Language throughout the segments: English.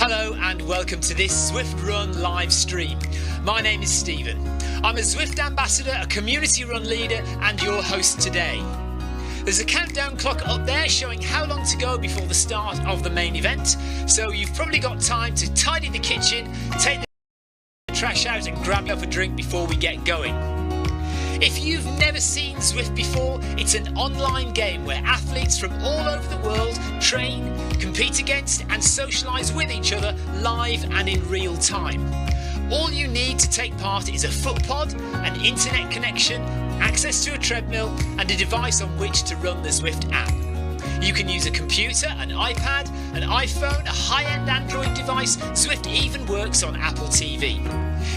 Hello and welcome to this Zwift Run live stream. My name is Stephen. I'm a Zwift ambassador, a community run leader and your host today. There's a countdown clock up there showing how long to go before the start of the main event, so you've probably got time to tidy the kitchen, take the trash out and grab yourself a drink before we get going. If you've never seen Zwift before, it's an online game where athletes from all over the world train, compete against and socialise with each other live and in real time. All you need to take part is a foot pod, an internet connection, access to a treadmill and a device on which to run the Zwift app. You can use a computer, an iPad, an iPhone, a high-end Android device. Zwift even works on Apple TV.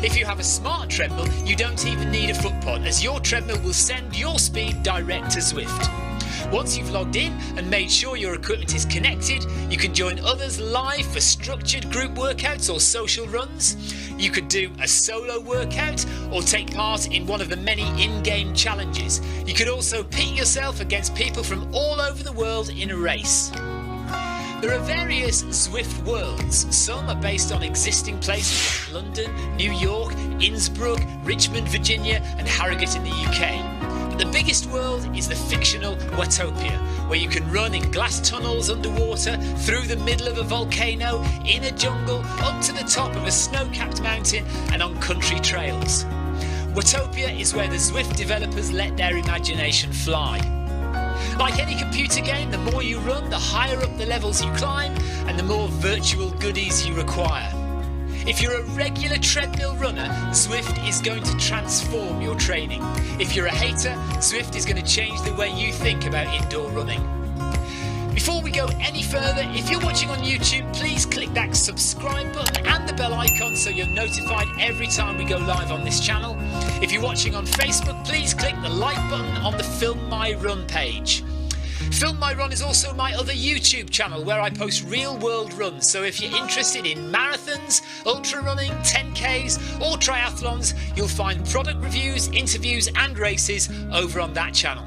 If you have a smart treadmill, you don't even need a foot pod, as your treadmill will send your speed direct to Zwift. Once you've logged in and made sure your equipment is connected, you can join others live for structured group workouts or social runs. You could do a solo workout or take part in one of the many in-game challenges. You could also pit yourself against people from all over the world in a race. There are various Zwift worlds. Some are based on existing places like London, New York, Innsbruck, Richmond, Virginia and Harrogate in the UK. But the biggest world is the fictional Watopia, where you can run in glass tunnels underwater, through the middle of a volcano, in a jungle, up to the top of a snow-capped mountain and on country trails. Watopia is where the Zwift developers let their imagination fly. Like any computer game, the more you run, the higher up the levels you climb and the more virtual goodies you require. If you're a regular treadmill runner, Zwift is going to transform your training. If you're a hater, Zwift is going to change the way you think about indoor running. Before we go any further, if you're watching on YouTube, please click that subscribe button and the bell icon so you're notified every time we go live on this channel. If you're watching on Facebook, please click the like button on the Film My Run page. Film My Run is also my other YouTube channel where I post real world runs, so if you're interested in marathons, ultra running, 10Ks or triathlons, you'll find product reviews, interviews and races over on that channel.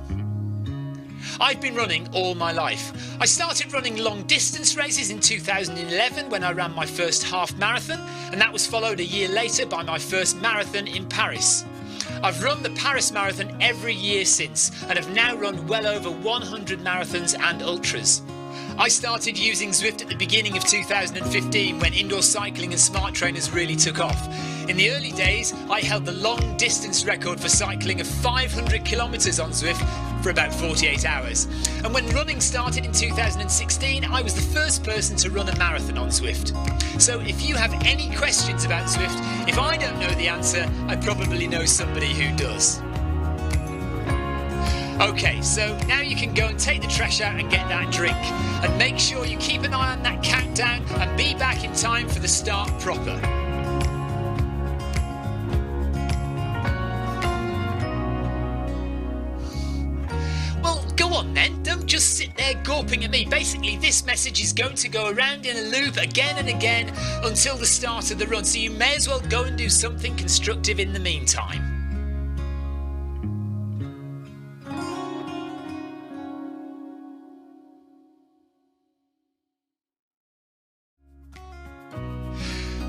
I've been running all my life. I started running long distance races in 2011 when I ran my first half marathon, and that was followed a year later by my first marathon in Paris. I've run the Paris Marathon every year since and have now run well over 100 marathons and ultras. I started using Zwift at the beginning of 2015 when indoor cycling and smart trainers really took off. In the early days, I held the long distance record for cycling of 500 kilometres on Zwift for about 48 hours. And when running started in 2016, I was the first person to run a marathon on Zwift. So if you have any questions about Zwift, if I don't know the answer, I probably know somebody who does. Okay, so now you can go and take the trash out and get that drink. And make sure you keep an eye on that countdown and be back in time for the start proper. Well, go on then, don't just sit there gawping at me. Basically, this message is going to go around in a loop again and again until the start of the run, so you may as well go and do something constructive in the meantime.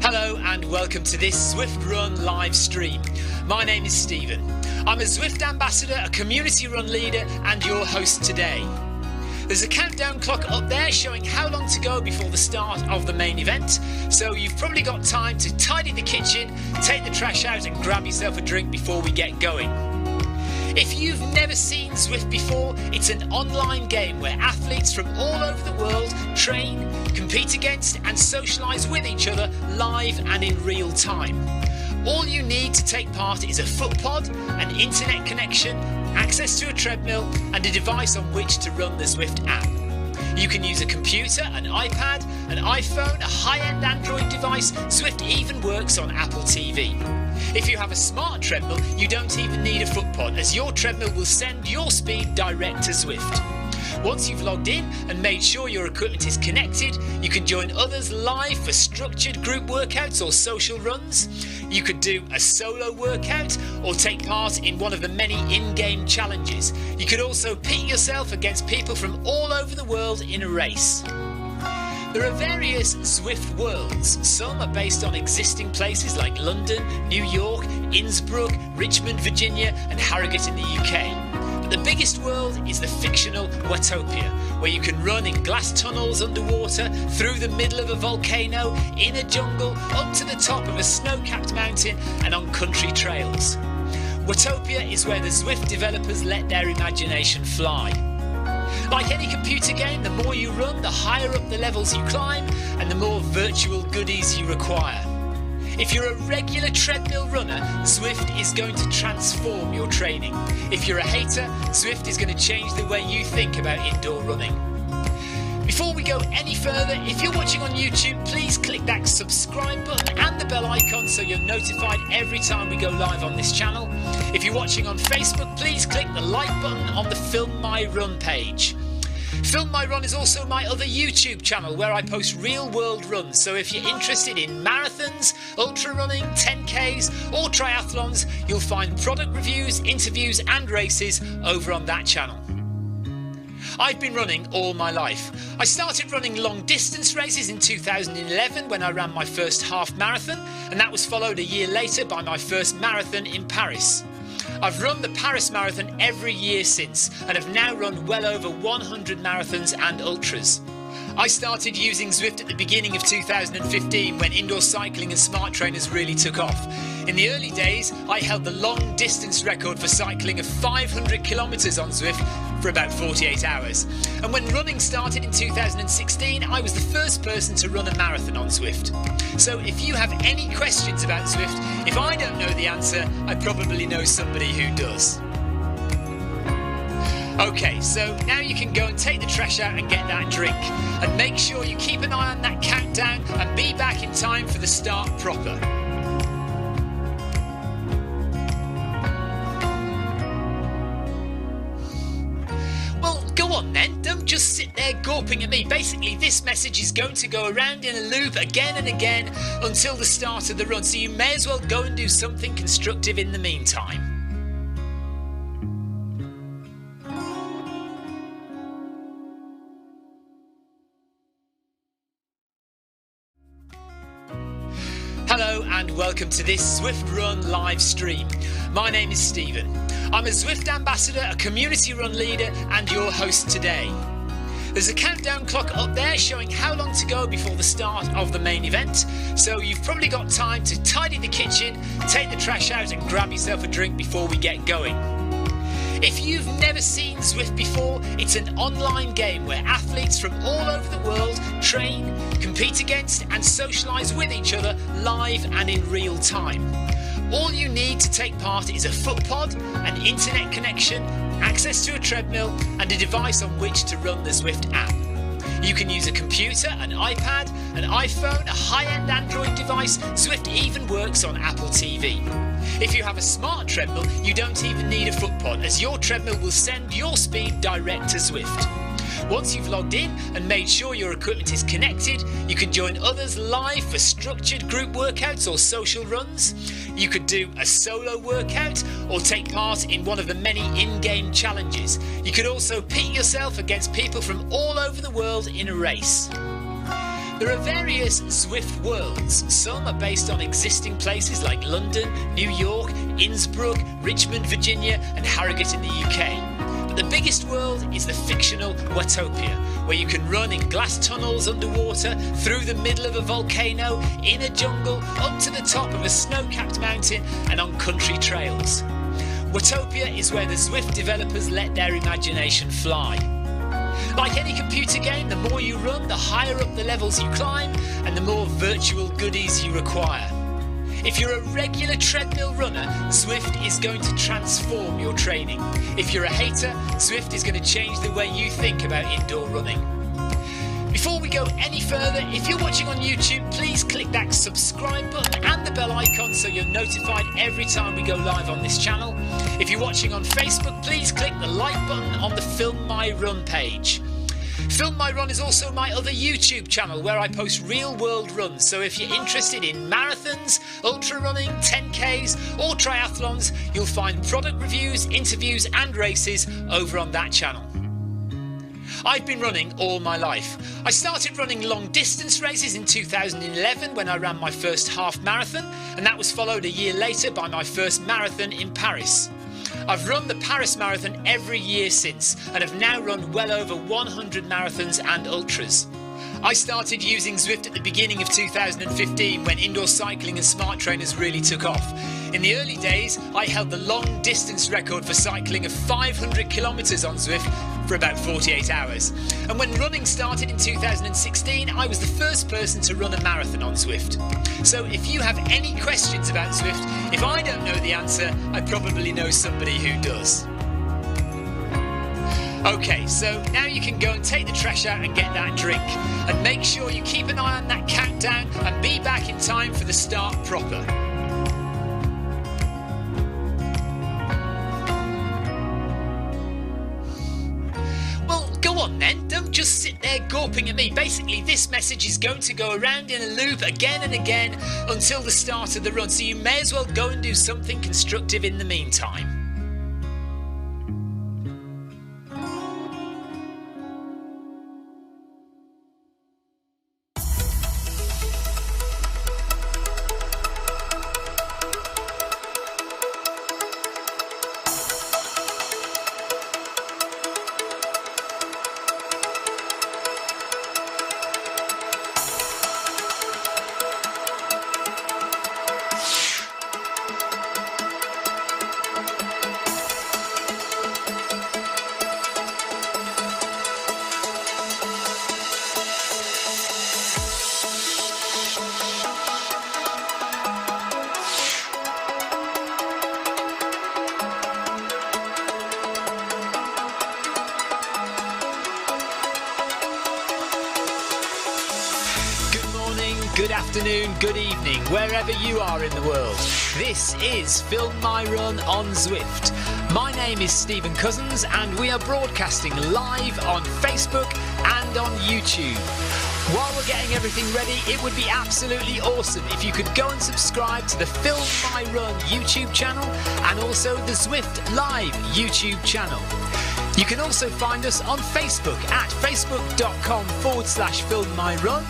Hello and welcome to this Zwift Run live stream. My name is Stephen. I'm a Zwift ambassador, a community run leader and your host today. There's a countdown clock up there showing how long to go before the start of the main event, so you've probably got time to tidy the kitchen, take the trash out and grab yourself a drink before we get going. If you've never seen Zwift before, it's an online game where athletes from all over the world train, compete against and socialise with each other live and in real time. All you need to take part is a foot pod, an internet connection, access to a treadmill and a device on which to run the Zwift app. You can use a computer, an iPad, an iPhone, a high-end Android device. Zwift even works on Apple TV. If you have a smart treadmill, you don't even need a foot pod, as your treadmill will send your speed direct to Zwift. Once you've logged in and made sure your equipment is connected, you can join others live for structured group workouts or social runs. You could do a solo workout or take part in one of the many in-game challenges. You could also pit yourself against people from all over the world in a race. There are various Zwift worlds. Some are based on existing places like London, New York, Innsbruck, Richmond, Virginia and Harrogate in the UK. But the biggest world is the fictional Watopia, where you can run in glass tunnels underwater, through the middle of a volcano, in a jungle, up to the top of a snow-capped mountain and on country trails. Watopia is where the Zwift developers let their imagination fly. Like any computer game, the more you run, the higher up the levels you climb and the more virtual goodies you require. If you're a regular treadmill runner, Zwift is going to transform your training. If you're a hater, Zwift is going to change the way you think about indoor running. Before we go any further, if you're watching on YouTube, please click that subscribe button and the bell icon so you're notified every time we go live on this channel. If you're watching on Facebook, please click the like button on the Film My Run page. Film My Run is also my other YouTube channel where I post real world runs, so if you're interested in marathons, ultra running, 10Ks or triathlons, you'll find product reviews, interviews and races over on that channel. I've been running all my life. I started running long distance races in 2011 when I ran my first half marathon, and that was followed a year later by my first marathon in Paris. I've run the Paris Marathon every year since and have now run well over 100 marathons and ultras. I started using Zwift at the beginning of 2015 when indoor cycling and smart trainers really took off. In the early days, I held the long distance record for cycling of 500 kilometres on Zwift for about 48 hours. And when running started in 2016, I was the first person to run a marathon on Zwift. So if you have any questions about Zwift, if I don't know the answer, I probably know somebody who does. Okay, so now you can go and take the trash out and get that drink. And make sure you keep an eye on that countdown and be back in time for the start proper. Well, go on then, don't just sit there gawping at me. Basically, this message is going to go around in a loop again and again until the start of the run, so you may as well go and do something constructive in the meantime. Hello and welcome to this Zwift Run live stream. My name is Stephen. I'm a Zwift ambassador, a community run leader and your host today. There's a countdown clock up there showing how long to go before the start of the main event, so you've probably got time to tidy the kitchen, take the trash out and grab yourself a drink before we get going. If you've never seen Zwift before, it's an online game where athletes from all over the world train, compete against and socialise with each other live and in real time. All you need to take part is a foot pod, an internet connection, access to a treadmill and a device on which to run the Zwift app. You can use a computer, an iPad, an iPhone, a high-end Android device. Zwift even works on Apple TV. If you have a smart treadmill, you don't even need a foot pod, as your treadmill will send your speed direct to Zwift. Once you've logged in and made sure your equipment is connected, you can join others live for structured group workouts or social runs. You could do a solo workout or take part in one of the many in-game challenges. You could also pit yourself against people from all over the world in a race. There are various Zwift worlds. Some are based on existing places like London, New York, Innsbruck, Richmond, Virginia and Harrogate in the UK. But the biggest world is the fictional Watopia, where you can run in glass tunnels underwater, through the middle of a volcano, in a jungle, up to the top of a snow-capped mountain and on country trails. Watopia is where the Zwift developers let their imagination fly. Like any computer game, the more you run, the higher up the levels you climb and the more virtual goodies you require. If you're a regular treadmill runner, Zwift is going to transform your training. If you're a hater, Zwift is going to change the way you think about indoor running. Before we go any further, if you're watching on YouTube, please click that subscribe button and the bell icon so you're notified every time we go live on this channel. If you're watching on Facebook, please click the like button on the Film My Run page. Film My Run is also my other YouTube channel where I post real world runs, so if you're interested in marathons, ultra running, 10Ks or triathlons, you'll find product reviews, interviews and races over on that channel. I've been running all my life. I started running long distance races in 2011 when I ran my first half marathon, and that was followed a year later by my first marathon in Paris. I've run the Paris Marathon every year since and have now run well over 100 marathons and ultras. I started using Zwift at the beginning of 2015 when indoor cycling and smart trainers really took off. In the early days, I held the long distance record for cycling of 500 kilometres on Zwift for about 48 hours. And when running started in 2016, I was the first person to run a marathon on Zwift. So if you have any questions about Zwift, if I don't know the answer, I probably know somebody who does. Okay, so now you can go and take the trash out and get that drink. And make sure you keep an eye on that countdown and be back in time for the start proper. Well, go on then, don't just sit there gawping at me. Basically, this message is going to go around in a loop again and again until the start of the run, so you may as well go and do something constructive in the meantime. Good afternoon, good evening, wherever you are in the world. This is Film My Run on Zwift. My name is Stephen Cousins and we are broadcasting live on Facebook and on YouTube. While we're getting everything ready, it would be absolutely awesome if you could go and subscribe to the Film My Run YouTube channel and also the Zwift Live YouTube channel. You can also find us on Facebook at facebook.com/filmmyrun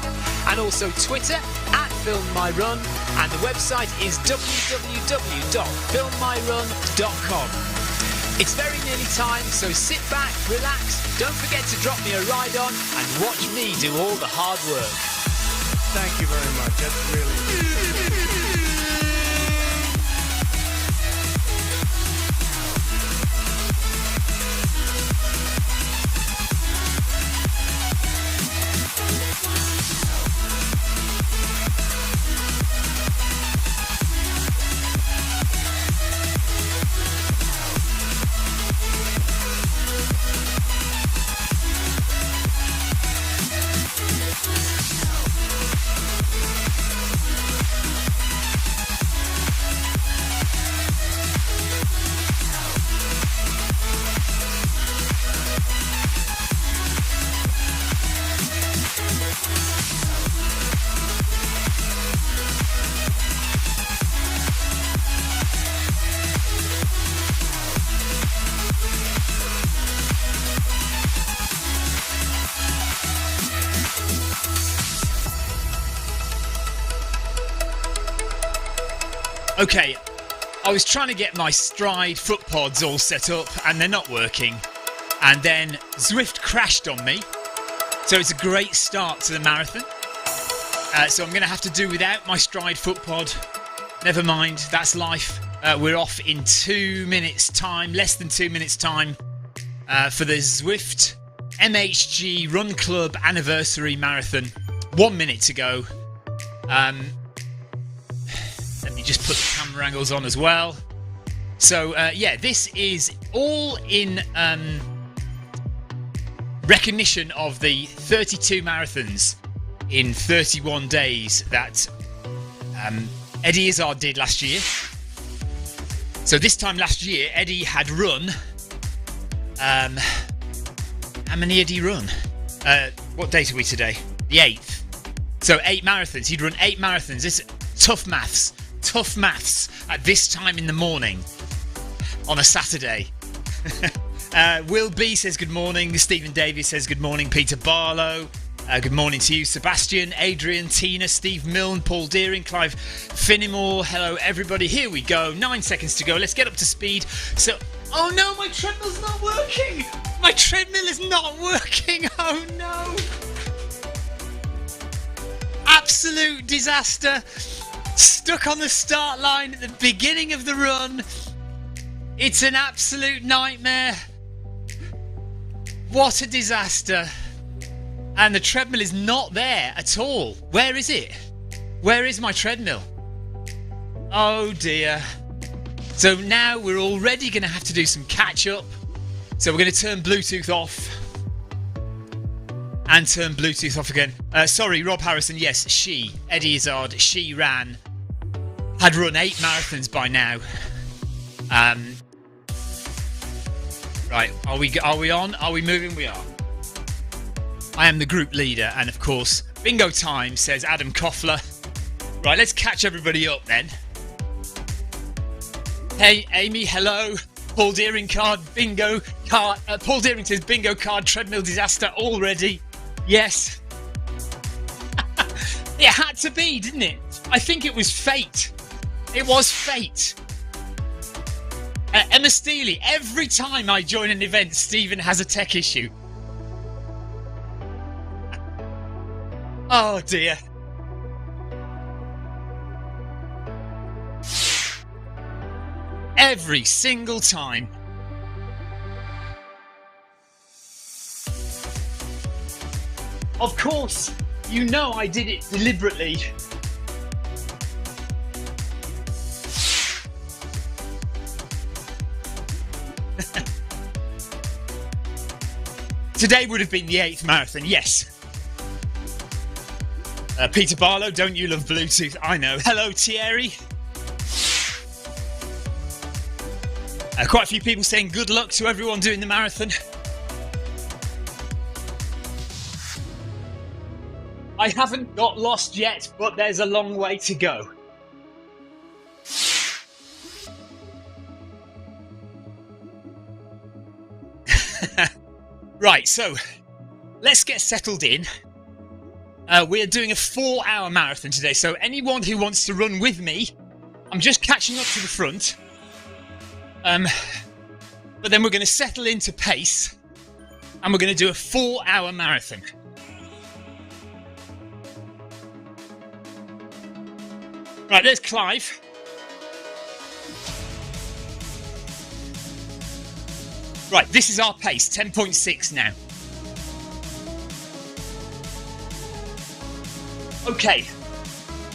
and also Twitter at filmmyrun, and the website is www.filmmyrun.com. It's very nearly time, so sit back, relax, don't forget to drop me a ride on and watch me do all the hard work. Thank you very much, that's really... Okay, I was trying to get my Stride foot pods all set up and they're not working. And then Zwift crashed on me. So it's a great start to the marathon. So I'm going to have to do without my Stride foot pod. Never mind, that's life. We're off in 2 minutes time, less than 2 minutes time, for the Zwift MHG Run Club Anniversary Marathon. 1 minute to go. Let me just put the camera angles on as well. So yeah, this is all in recognition of the 32 marathons in 31 days that Eddie Izzard did last year. So this time last year, Eddie had run... how many had he run? What date are we today? The 8th. So 8 marathons. He'd run 8 marathons. It's tough maths. Tough maths at this time in the morning on a Saturday. Will B says good morning. Stephen Davies says good morning. Peter Barlow. Good morning to you. Sebastian, Adrian, Tina, Steve Milne, Paul Deering, Clive Finnemore. Hello, everybody. Here we go. 9 seconds to go. Let's get up to speed. So, oh no, my treadmill's not working. My treadmill is not working. Oh no. Absolute disaster. Stuck on the start line at the beginning of the run. It's an absolute nightmare. What a disaster. And the treadmill is not there at all. Where is it? Where is my treadmill? Oh dear. So now we're already going to have to do some catch up. So we're going to turn Bluetooth off. And turn Bluetooth off again. Sorry, Rob Harrison. Yes, Eddie Izzard, she had run 8 marathons by now. Right, are we on? Are we moving? We are. I am the group leader, and of course, bingo time, says Adam Koffler. Right, let's catch everybody up then. Hey, Amy, hello. Paul Deering card, bingo card. Paul Deering says bingo card, treadmill disaster already. Yes. It had to be, didn't it? I think it was fate. It was fate. Emma Steely, every time I join an event, Stephen has a tech issue. Oh dear. Every single time. Of course, you know I did it deliberately. Today would have been the 8th marathon, yes. Peter Barlow, don't you love Bluetooth? I know. Hello, Thierry. Quite a few people saying good luck to everyone doing the marathon. I haven't got lost yet, but there's a long way to go. Right, so let's get settled in. We're doing a 4-hour marathon today, so anyone who wants to run with me, I'm just catching up to the front. But then we're going to settle into pace, and we're going to do a 4-hour marathon. Right, there's Clive. Right, this is our pace, 10.6 now. Okay,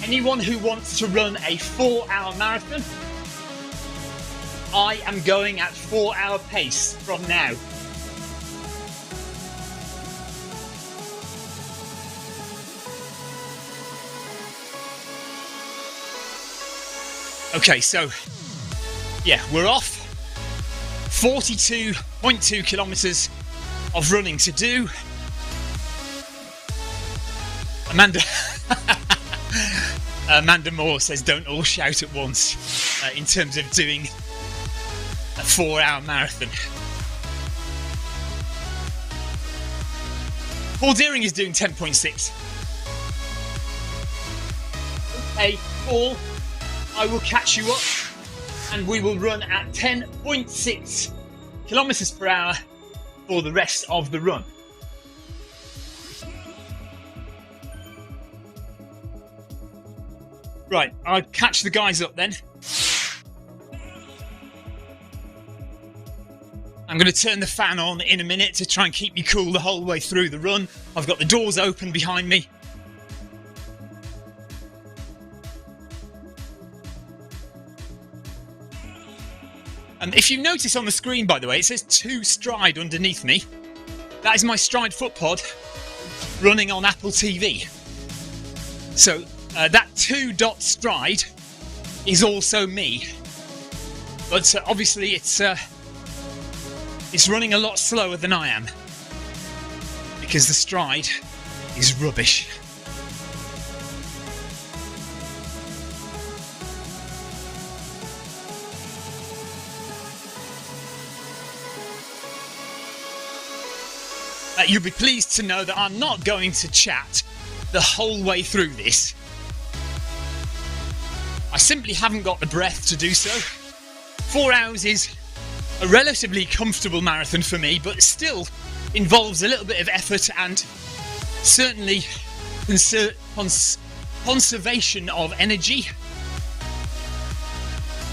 anyone who wants to run a 4-hour marathon, I am going at 4-hour pace from now. Okay, so, yeah, we're off. 42.2 kilometres of running to do. Amanda Moore says don't all shout at once in terms of doing a 4-hour marathon. Paul Deering is doing 10.6. Okay, Paul, I will catch you up and we will run at 10.6 kilometres per hour for the rest of the run. Right, I'll catch the guys up then. I'm going to turn the fan on in a minute to try and keep me cool the whole way through the run. I've got the doors open behind me. If you notice on the screen, by the way, it says 2 Stride underneath me. That is my Stride footpod running on Apple TV. So that 2.stride is also me. But obviously it's running a lot slower than I am. Because the Stride is rubbish. You'll be pleased to know that I'm not going to chat the whole way through this. I simply haven't got the breath to do so. 4 hours is a relatively comfortable marathon for me, but still involves a little bit of effort and certainly conservation of energy.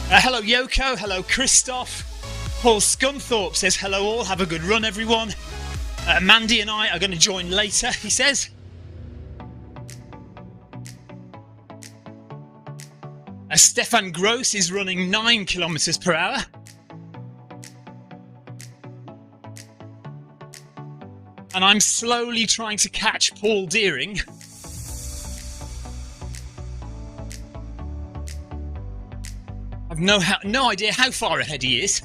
Hello Yoko, hello Christoph. Paul Scunthorpe says hello all, have a good run everyone. Mandy and I are going to join later, he says. Stefan Gross is running 9 kilometers per hour. And I'm slowly trying to catch Paul Deering. I've no idea how far ahead he is.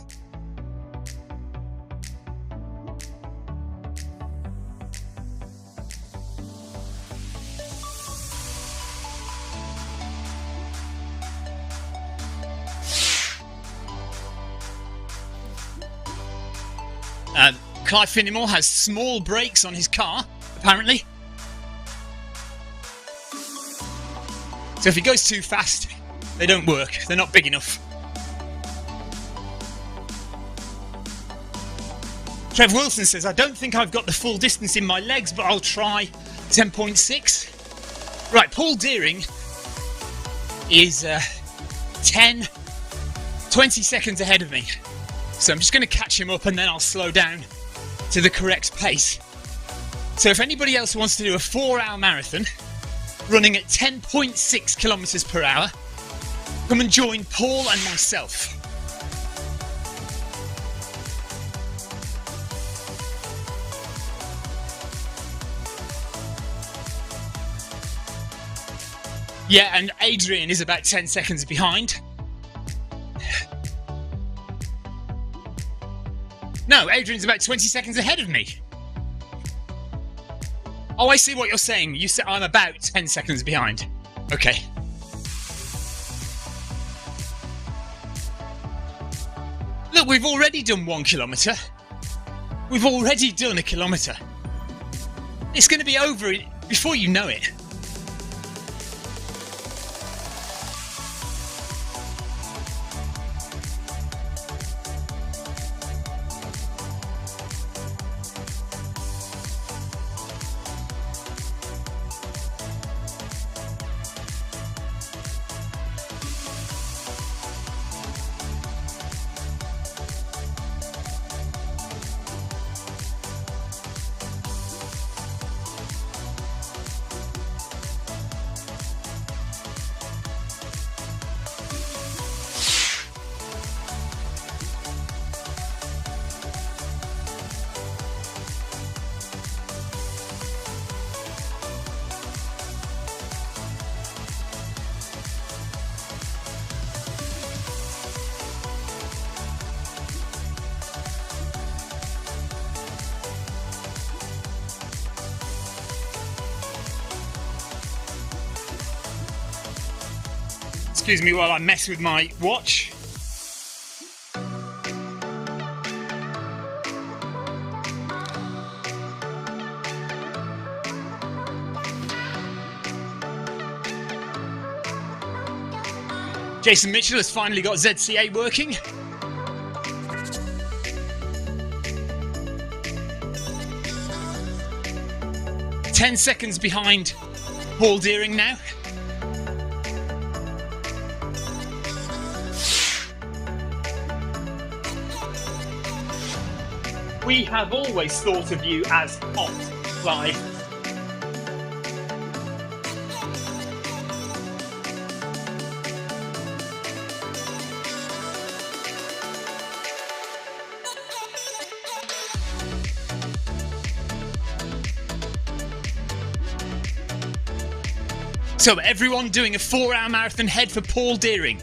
Clive Finnemore has small brakes on his car, apparently. So if he goes too fast, they don't work. They're not big enough. Trev Wilson says, I don't think I've got the full distance in my legs, but I'll try 10.6. Right, Paul Deering is 20 seconds ahead of me. So I'm just going to catch him up and then I'll slow down to the correct pace. So if anybody else wants to do a 4-hour marathon running at 10.6 kilometers per hour, come and join Paul and myself. Yeah, and Adrian is about 10 seconds behind. No, Adrian's about 20 seconds ahead of me. Oh, I see what you're saying. You said I'm about 10 seconds behind. Okay. Look, we've already done 1 kilometre. We've already done a kilometre. It's going to be over before you know it. Excuse me while I mess with my watch. Jason Mitchell has finally got ZCA working. Ten seconds behind Paul Deering now. We have always thought of you as hot, Clive. So everyone doing a 4-hour marathon, head for Paul Deering.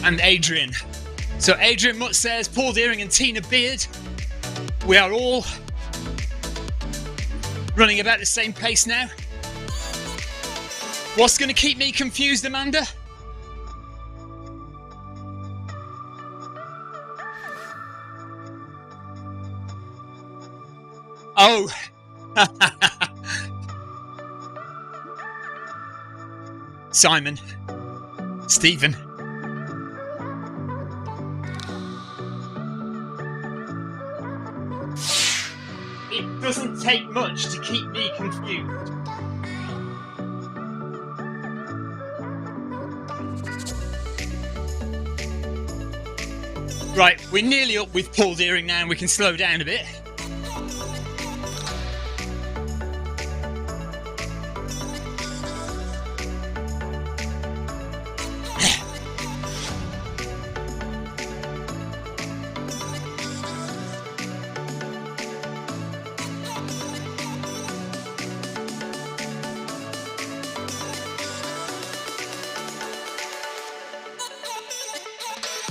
And Adrian. So Adrian Mutt says, Paul Deering and Tina Beard, we are all running about the same pace now. What's going to keep me confused, Amanda? Oh. Simon. Stephen. It doesn't take much to keep me confused. Right, we're nearly up with Paul Deering now and we can slow down a bit.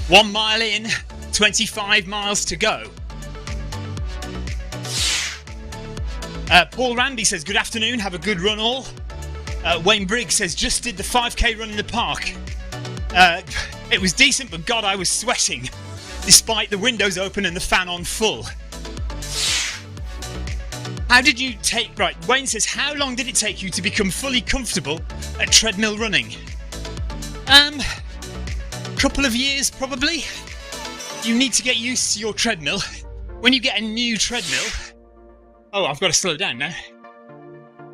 One mile in, 25 miles to go. Paul Randy says, good afternoon, have a good run all. Wayne Briggs says, just did the 5k run in the park. It was decent, but God, I was sweating, despite the windows open and the fan on full. How did you take... Right, Wayne says, how long did it take you to become fully comfortable at treadmill running? Couple of years probably. You need to get used to your treadmill. When you get a new treadmill, oh, I've got to slow down now.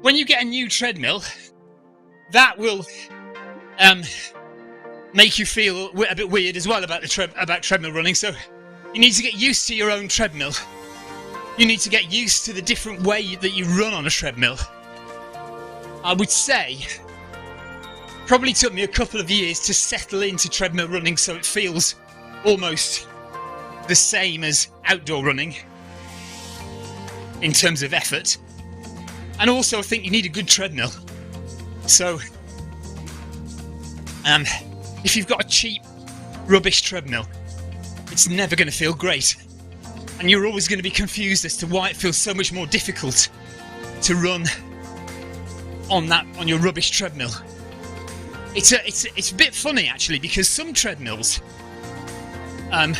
When you get a new treadmill, that will make you feel a bit weird as well about about treadmill running. So you need to get used to your own treadmill. You need to get used to the different way that you run on a treadmill. I would say probably took me a couple of years to settle into treadmill running, so it feels almost the same as outdoor running in terms of effort. And also I think you need a good treadmill. So if you've got a cheap rubbish treadmill, it's never going to feel great, and you're always going to be confused as to why it feels so much more difficult to run on your rubbish treadmill. It's a bit funny actually, because some treadmills, and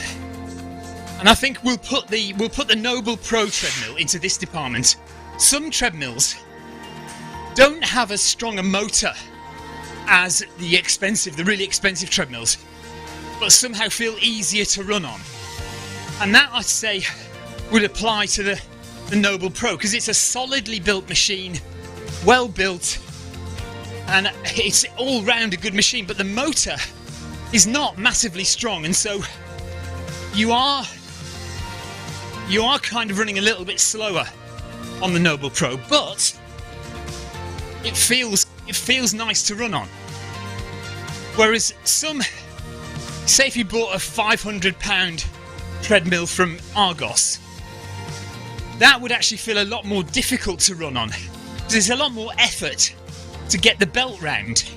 I think we'll put the Noble Pro treadmill into this department. Some treadmills don't have as strong a motor as the really expensive treadmills, but somehow feel easier to run on. And that, I'd say, would apply to the Noble Pro, because it's a solidly built machine, well built, and it's all round a good machine, but the motor is not massively strong, and so you are kind of running a little bit slower on the Noble Pro, but it feels nice to run on. Whereas some, say if you bought a £500 treadmill from Argos, that would actually feel a lot more difficult to run on, because there's a lot more effort to get the belt round,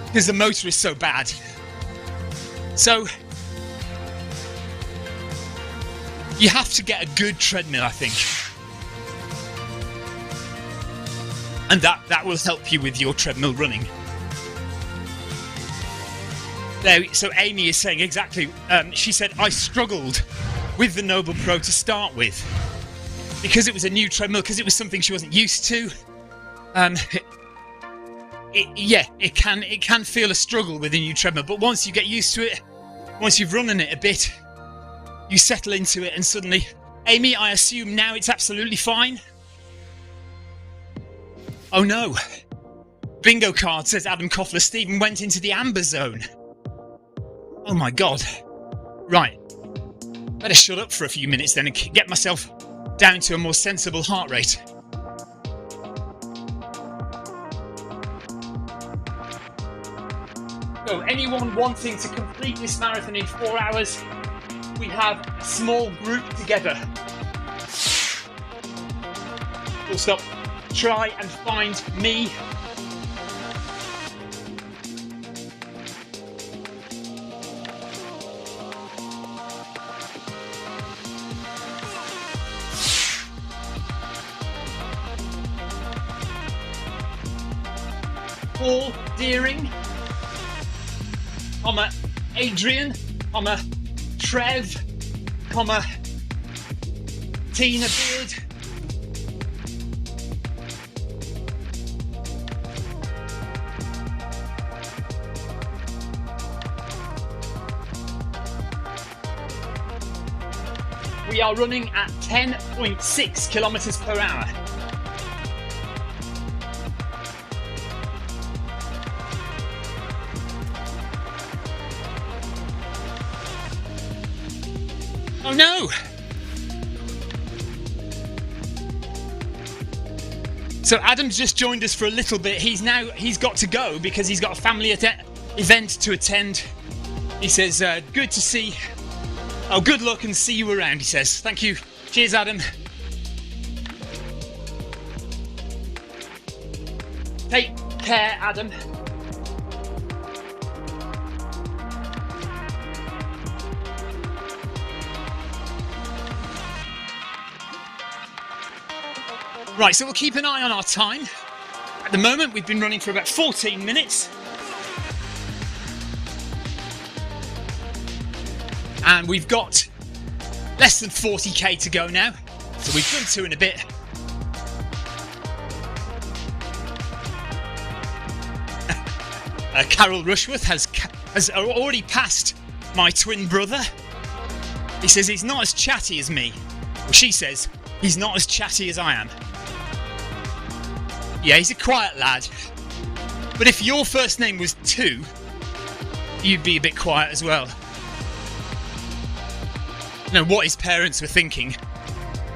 because the motor is so bad. So you have to get a good treadmill, I think, and that will help you with your treadmill running. There, so Amy is saying exactly, she said, I struggled with the Noble Pro to start with, because it was a new treadmill, because it was something she wasn't used to. It can feel a struggle with a new treadmill, but once you get used to it, once you've run in it a bit, you settle into it, and suddenly, Amy, I assume now it's absolutely fine? Oh no. Bingo card, says Adam Koffler. Stephen went into the amber zone. Oh my God. Right. Better shut up for a few minutes then and get myself down to a more sensible heart rate. So anyone wanting to complete this marathon in 4 hours, we have a small group together. Full stop. Try and find me. Paul Deering, comma Adrian, comma Trev, comma Tina Beard, we are running at 10.6 kilometers per hour. Oh no! So Adam's just joined us for a little bit. He's got to go because he's got a family event to attend. He says, good to see. Oh, good luck and see you around, he says. Thank you. Cheers, Adam. Take care, Adam. Right, so we'll keep an eye on our time. At the moment, we've been running for about 14 minutes. And we've got less than 40k to go now. So we've done 2 and a bit. Carol Rushworth has already passed my twin brother. He says he's not as chatty as me. Well, she says he's not as chatty as I am. Yeah, he's a quiet lad. But if your first name was 2, you'd be a bit quiet as well. Know what his parents were thinking,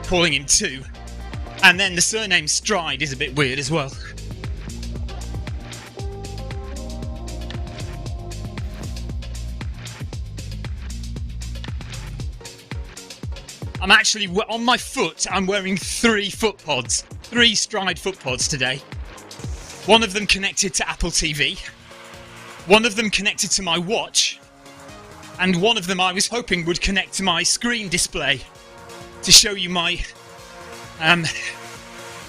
calling him 2. And then the surname Stride is a bit weird as well. I'm actually, on my foot, I'm wearing 3 foot pods. 3 Stride foot pods today. One of them connected to Apple TV. One of them connected to my watch. And one of them I was hoping would connect to my screen display to show you my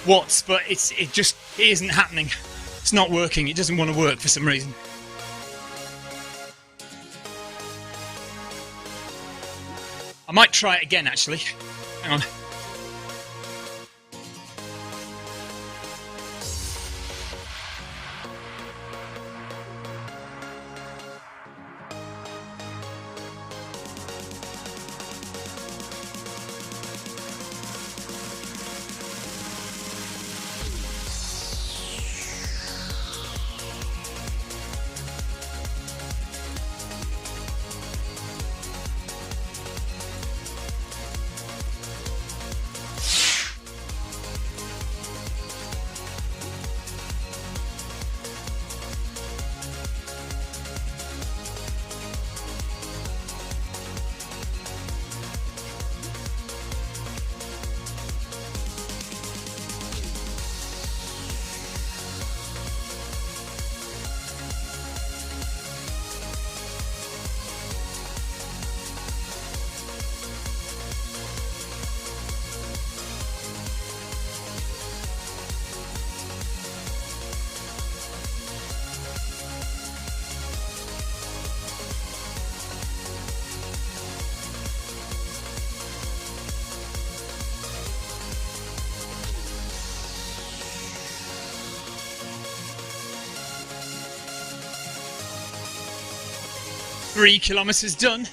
watts, but it isn't happening. It's not working. It doesn't want to work for some reason. I might try it again, actually. Hang on. Three kilometers done.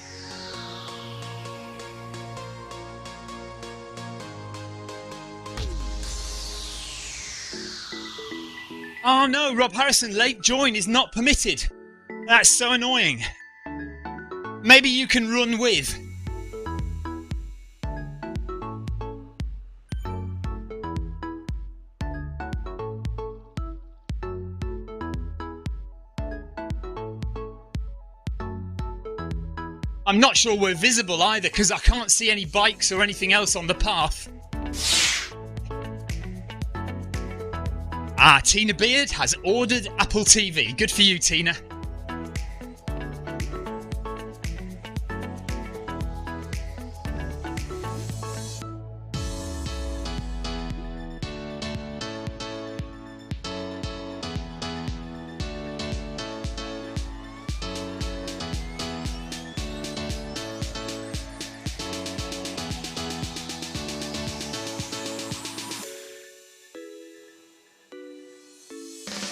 Oh no, Rob Harrison, late join is not permitted. That's so annoying. Maybe you can run with. I'm not sure we're visible either because I can't see any bikes or anything else on the path. Ah, Tina Beard has ordered Apple TV. Good for you, Tina.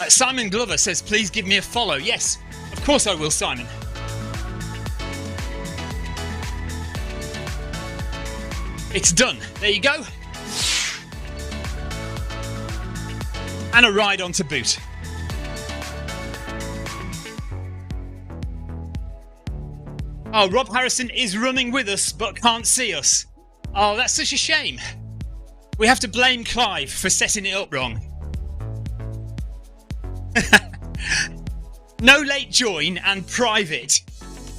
Simon Glover says, please give me a follow. Yes, of course I will, Simon. It's done. There you go. And a ride on to boot. Oh, Rob Harrison is running with us but can't see us. Oh, that's such a shame. We have to blame Clive for setting it up wrong. No late join and private.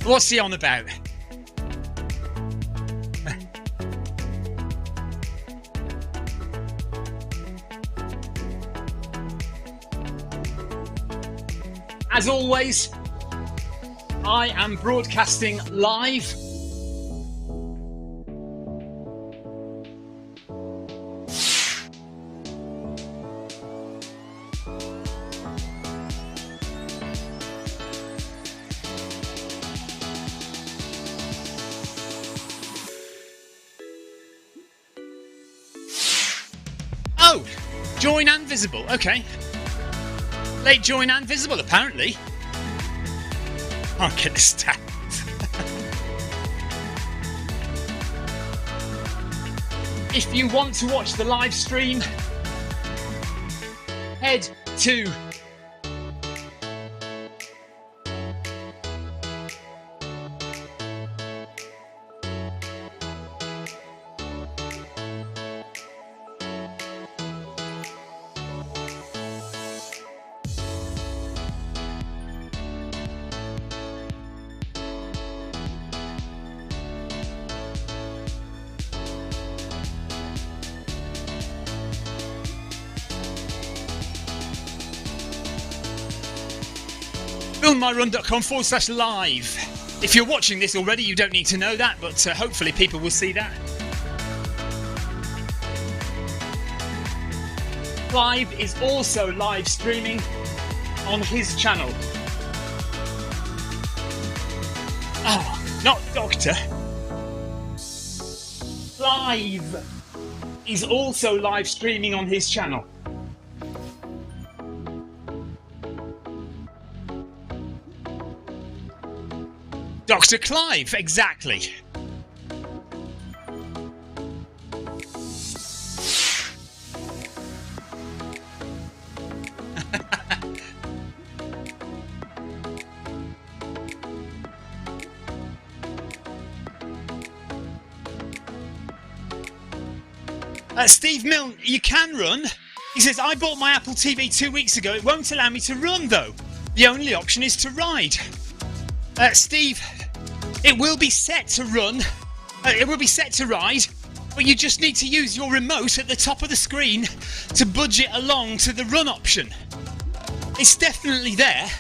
What's he on about? As always, I am broadcasting live. Oh, join and visible. Okay. Late join and visible, apparently. I'll get the stat. If you want to watch the live stream, head to filmmyrun.com/live. If you're watching this already, you don't need to know that, but hopefully people will see that. Clive is also live streaming on his channel. Oh, not Doctor. Clive is also live streaming on his channel. Dr. Clive, exactly. Steve Milne, you can run. He says, I bought my Apple TV 2 weeks ago. It won't allow me to run, though. The only option is to ride. Steve, it will be set to run. It will be set to ride, but you just need to use your remote at the top of the screen to budge it along to the run option. It's definitely there.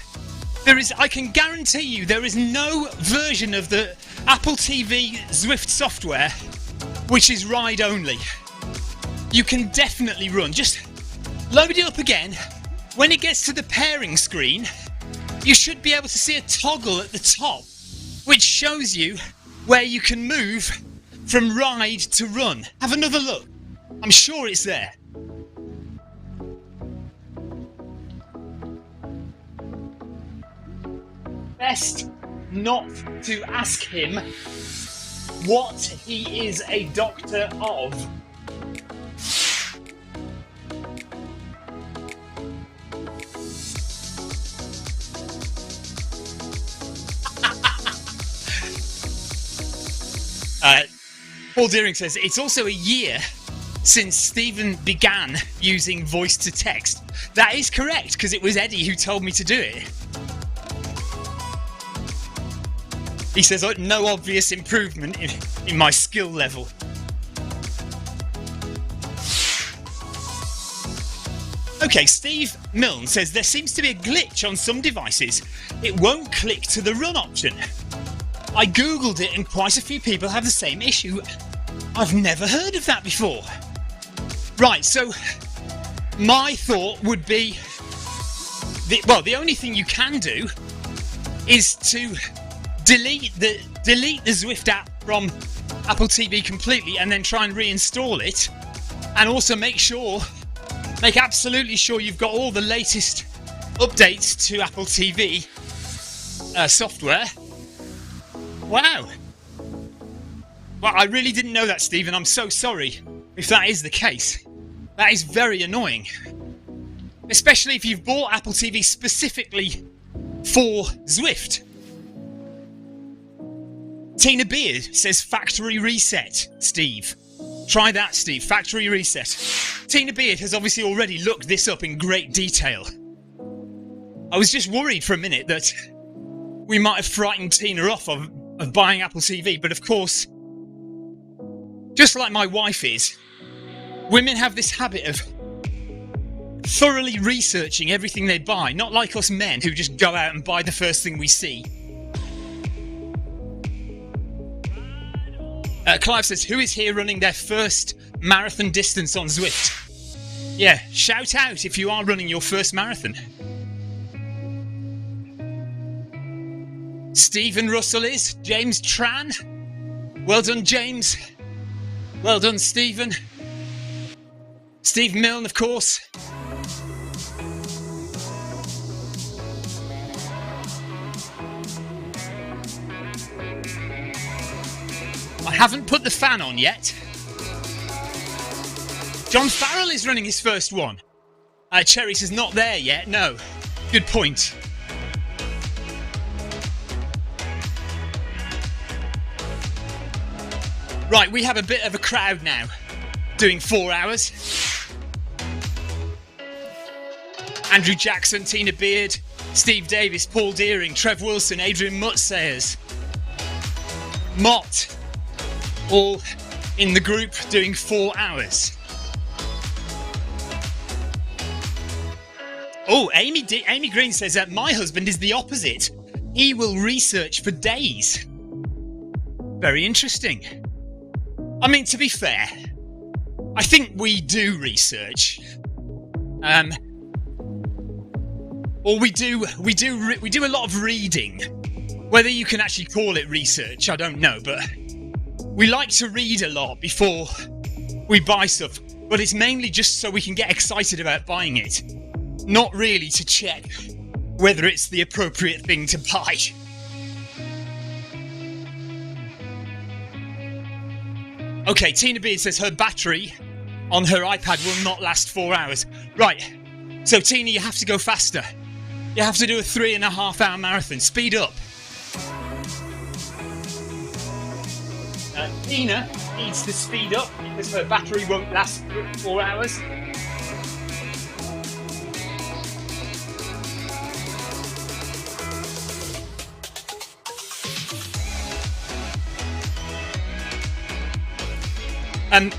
I can guarantee you, there is no version of the Apple TV Zwift software which is ride only. You can definitely run. Just load it up again. When it gets to the pairing screen, you should be able to see a toggle at the top which shows you where you can move from ride to run. Have another look. I'm sure it's there. Best not to ask him what he is a doctor of. Paul Deering says, it's also a year since Stephen began using voice to text. That is correct, because it was Eddie who told me to do it. He says, no obvious improvement in my skill level. Okay, Steve Milne says, there seems to be a glitch on some devices. It won't click to the run option. I googled it and quite a few people have the same issue. I've never heard of that before. Right, so my thought would be, the only thing you can do is to delete the Zwift app from Apple TV completely and then try and reinstall it, and also make absolutely sure you've got all the latest updates to Apple TV software. Wow. Well, I really didn't know that, Stephen. I'm so sorry if that is the case. That is very annoying. Especially if you've bought Apple TV specifically for Zwift. Tina Beard says factory reset, Steve. Try that, Steve. Factory reset. Tina Beard has obviously already looked this up in great detail. I was just worried for a minute that we might have frightened Tina off of buying Apple TV, but of course, just like my wife is, women have this habit of thoroughly researching everything they buy, not like us men who just go out and buy the first thing we see. Clive says, who is here running their first marathon distance on Zwift? Yeah, shout out if you are running your first marathon. Stephen Russell is. James Tran. Well done, James. Well done, Stephen. Steve Milne, of course. I haven't put the fan on yet. John Farrell is running his first one. Cherry says not there yet. No. Good point. Right, we have a bit of a crowd now doing 4 hours. Andrew Jackson, Tina Beard, Steve Davis, Paul Deering, Trev Wilson, Adrian Mutsayers, Mott, all in the group doing 4 hours. Oh, Amy Green says that my husband is the opposite. He will research for days. Very interesting. I mean, to be fair, I think we do research. Or we do a lot of reading. Whether you can actually call it research, I don't know, but we like to read a lot before we buy stuff, but it's mainly just so we can get excited about buying it, not really to check whether it's the appropriate thing to buy. Okay, Tina Beard says her battery on her iPad will not last 4 hours. Right, so Tina, you have to go faster. You have to do a 3.5 hour marathon. Speed up. Tina needs to speed up because her battery won't last 4 hours.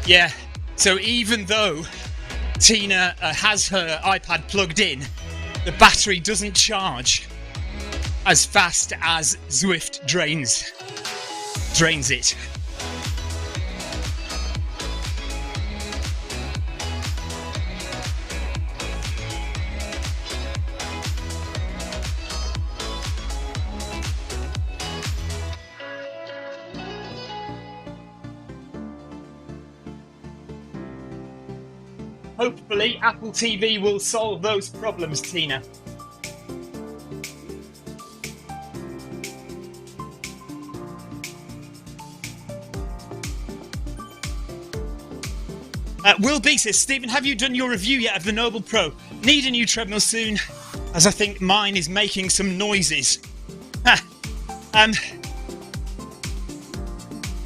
Yeah, so even though Tina has her iPad plugged in, the battery doesn't charge as fast as Zwift drains it. Hopefully, Apple TV will solve those problems, Tina. Will B says, Stephen, have you done your review yet of the Noble Pro? Need a new treadmill soon, as I think mine is making some noises. I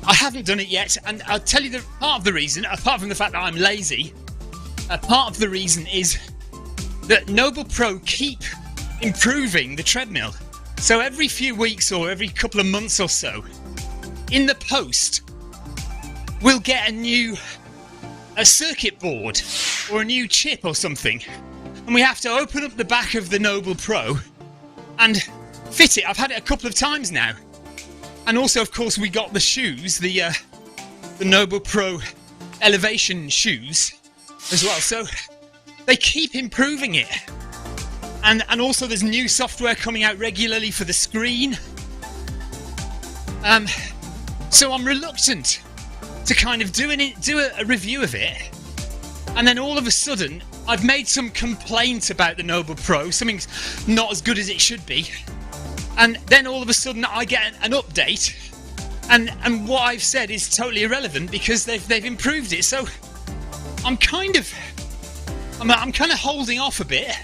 haven't done it yet, and I'll tell you the part of the reason, apart from the fact that I'm lazy, part of the reason is that Noble Pro keep improving the treadmill. So every few weeks or every couple of months or so, in the post, we'll get a circuit board or a new chip or something, and we have to open up the back of the Noble Pro and fit it. I've had it a couple of times now. And also, of course, we got the shoes, the Noble Pro Elevation shoes as well. So they keep improving it. And also there's new software coming out regularly for the screen. So I'm reluctant to kind of do a review of it. And then all of a sudden, I've made some complaints about the Noble Pro, something's not as good as it should be, and then all of a sudden I get an update, and what I've said is totally irrelevant because they've improved it. So I'm kind of holding off a bit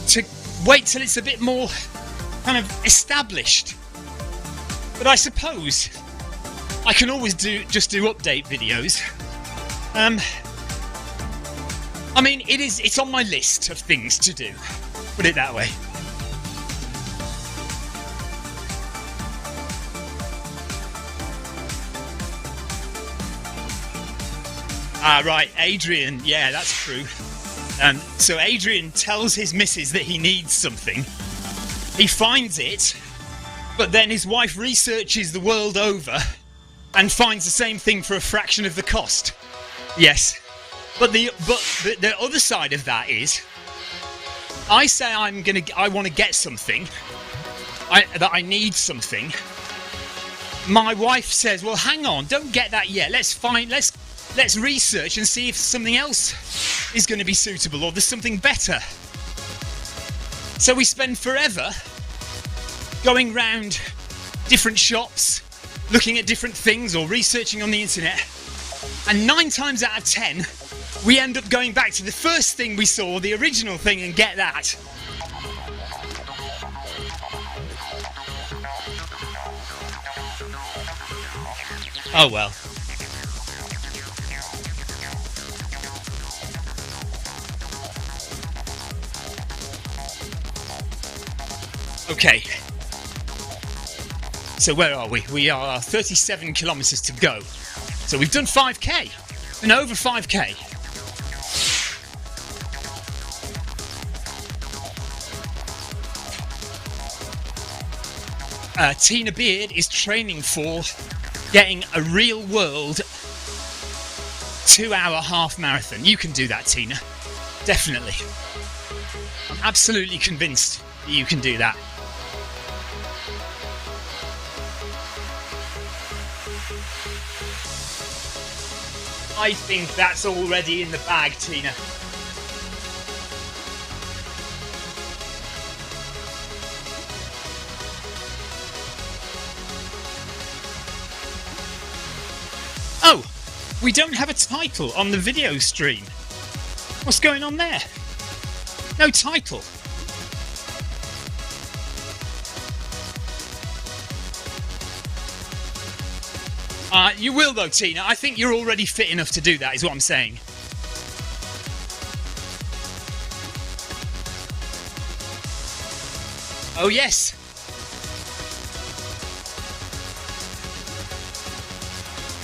to wait till it's a bit more kind of established. But I suppose I can always just do update videos. I mean, it's on my list of things to do. Put it that way. Ah, right, Adrian. Yeah, that's true. So Adrian tells his missus that he needs something. He finds it, but then his wife researches the world over and finds the same thing for a fraction of the cost. Yes. But the other side of that is, I say I want to get something, that I need something. My wife says, well, hang on, don't get that yet. Let's research and see if something else is going to be suitable or there's something better. So we spend forever going round different shops, looking at different things or researching on the internet. And 9 times out of 10, we end up going back to the first thing we saw, the original thing, and get that. Oh well. Okay. So where are we? We are 37 kilometers to go. So we've done 5k and over 5k. Tina Beard is training for getting a real world 2-hour half marathon. You can do that, Tina. Definitely. I'm absolutely convinced that you can do that. I think that's already in the bag, Tina. Oh, we don't have a title on the video stream. What's going on there? No title. You will though, Tina. I think you're already fit enough to do that, is what I'm saying. Oh yes.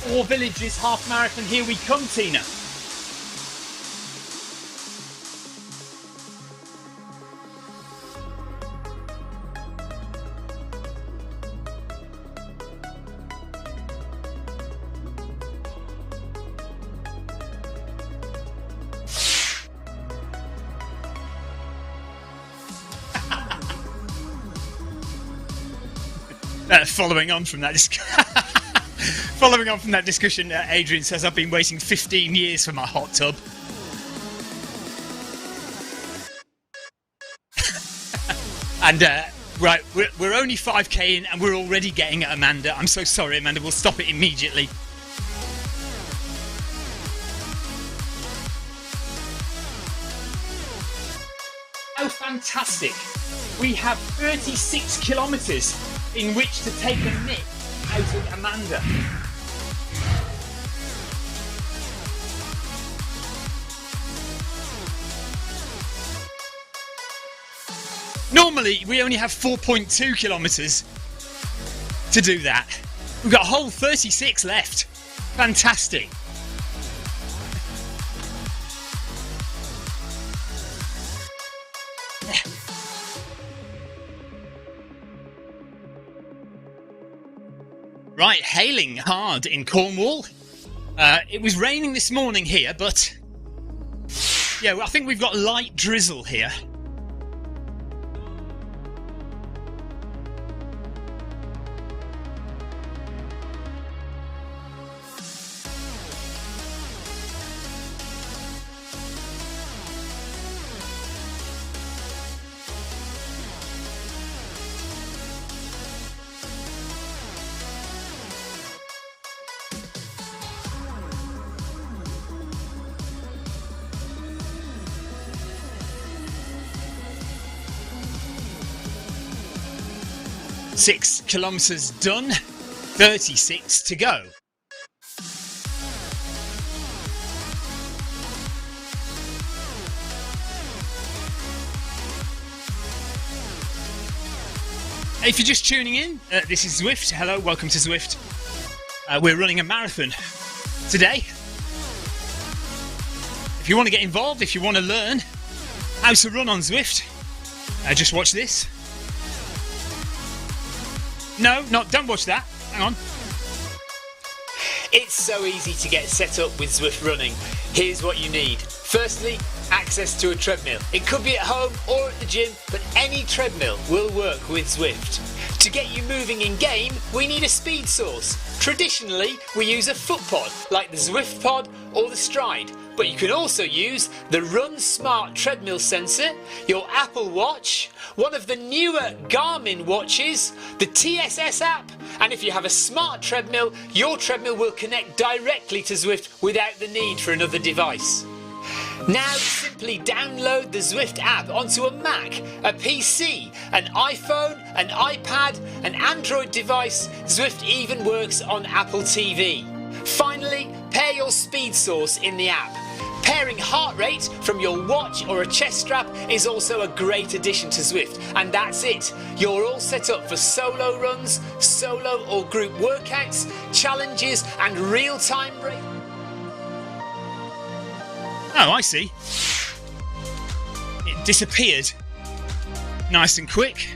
Four Villages half marathon, here we come, Tina. Following on from that discussion, Adrian says, I've been waiting 15 years for my hot tub. And right, we're only 5k in and we're already getting at Amanda. I'm so sorry, Amanda, we'll stop it immediately. Oh, fantastic. We have 36 kilometres in which to take a nip out of Amanda. Normally, we only have 4.2 kilometres to do that. We've got a whole 36 left. Fantastic. Right, hailing hard in Cornwall. It was raining this morning here, but yeah, I think we've got light drizzle here. 6 kilometres done, 36 to go. If you're just tuning in, this is Zwift. Hello, welcome to Zwift. We're running a marathon today. If you want to get involved, if you want to learn how to run on Zwift, just watch this. No, don't watch that. Hang on. It's so easy to get set up with Zwift running. Here's what you need. Firstly, access to a treadmill. It could be at home or at the gym, but any treadmill will work with Zwift. To get you moving in game, we need a speed source. Traditionally, we use a foot pod, like the Zwift pod or the Stride, but you can also use the Run Smart treadmill sensor, your Apple Watch, one of the newer Garmin watches, the TSS app, and if you have a smart treadmill, your treadmill will connect directly to Zwift without the need for another device. Now simply download the Zwift app onto a Mac, a PC, an iPhone, an iPad, an Android device. Zwift even works on Apple TV. Finally, pair your speed source in the app. Pairing heart rate from your watch or a chest strap is also a great addition to Zwift. And that's it. You're all set up for solo runs, solo or group workouts, challenges and real-time races. Oh, I see. It disappeared. Nice and quick.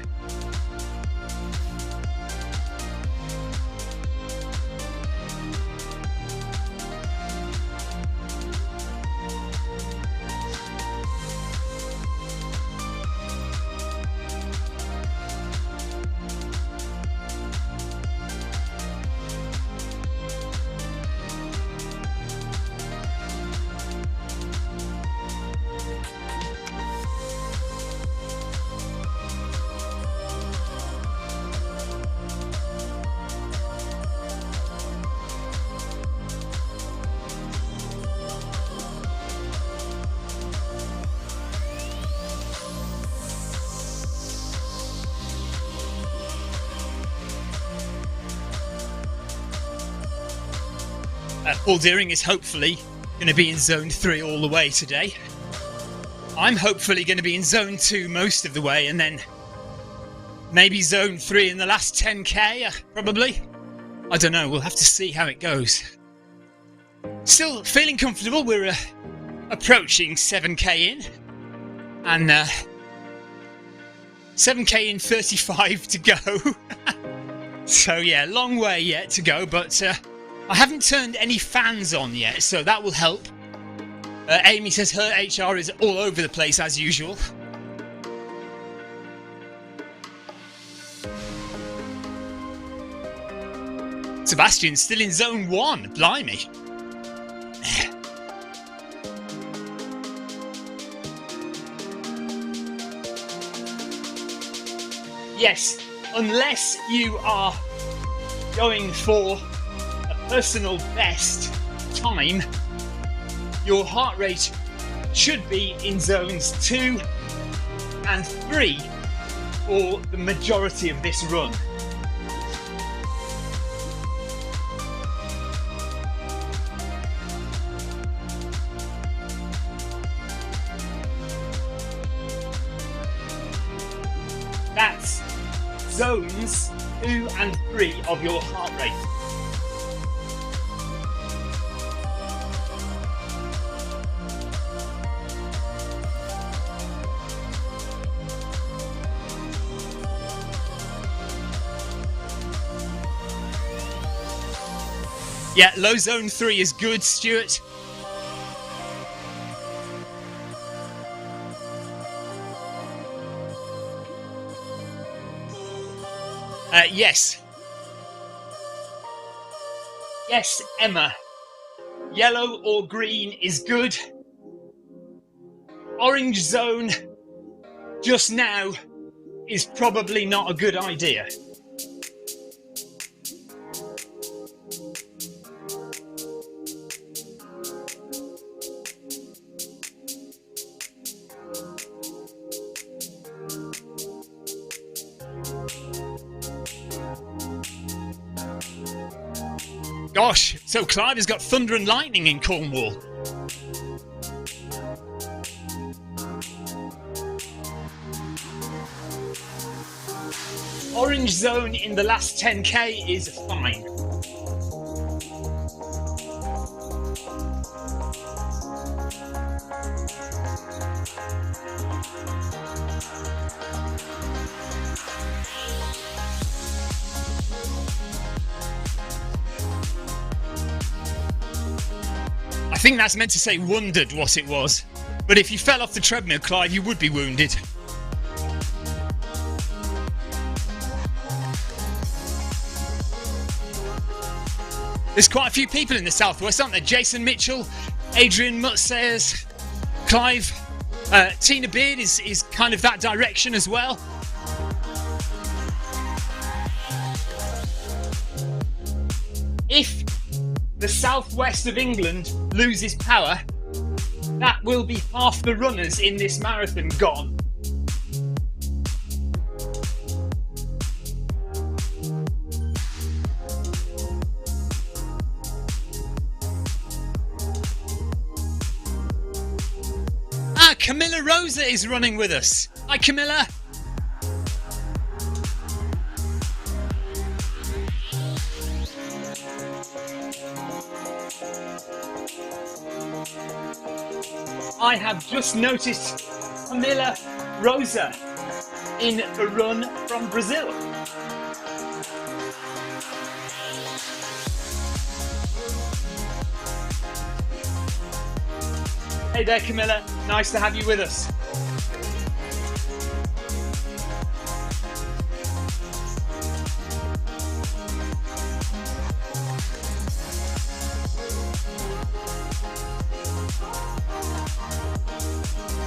Paul Deering is hopefully going to be in zone 3 all the way today. I'm hopefully going to be in zone 2 most of the way, and then maybe zone 3 in the last 10k, probably. I don't know, we'll have to see how it goes. Still feeling comfortable. We're approaching 7k in, and 7k in, 35 to go. So yeah, long way yet to go, but I haven't turned any fans on yet, so that will help. Amy says her HR is all over the place as usual. Sebastian's still in zone 1, blimey. Yes, unless you are going for personal best time, your heart rate should be in zones 2 and 3 for the majority of this run. That's zones 2 and 3 of your heart rate. Yeah, low zone 3 is good, Stuart. Yes. Yes, Emma. Yellow or green is good. Orange zone just now is probably not a good idea. Gosh, so Clive has got thunder and lightning in Cornwall. Orange zone in the last 10k is fine. I think that's meant to say wondered what it was, but if you fell off the treadmill, Clive, you would be wounded. There's quite a few people in the southwest, aren't there? Jason Mitchell, Adrian Mutt says, Clive, Tina Beard is kind of that direction as well. If the southwest of England loses power, that will be half the runners in this marathon gone. Camilla Rosa is running with us. Hi, Camilla. I have just noticed Camilla Rosa in a run from Brazil. Hey there, Camilla. Nice to have you with us.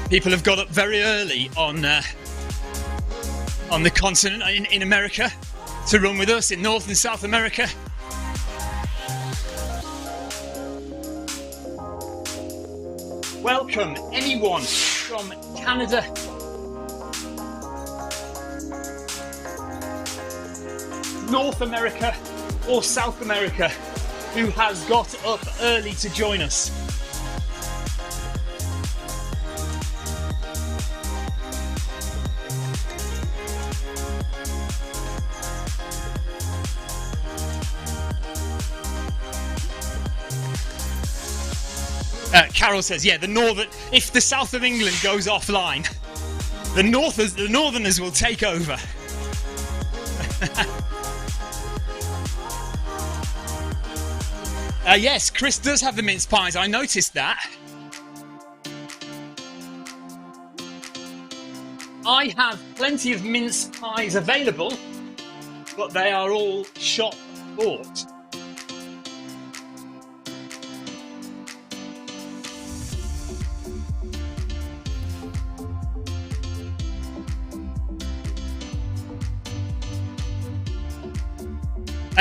People have got up very early on the continent in America to run with us in North and South America. Welcome anyone from Canada, North America or South America who has got up early to join us. Carol says, yeah, if the south of England goes offline, the northerners will take over. Yes, Chris does have the mince pies. I noticed that. I have plenty of mince pies available, but they are all shop bought.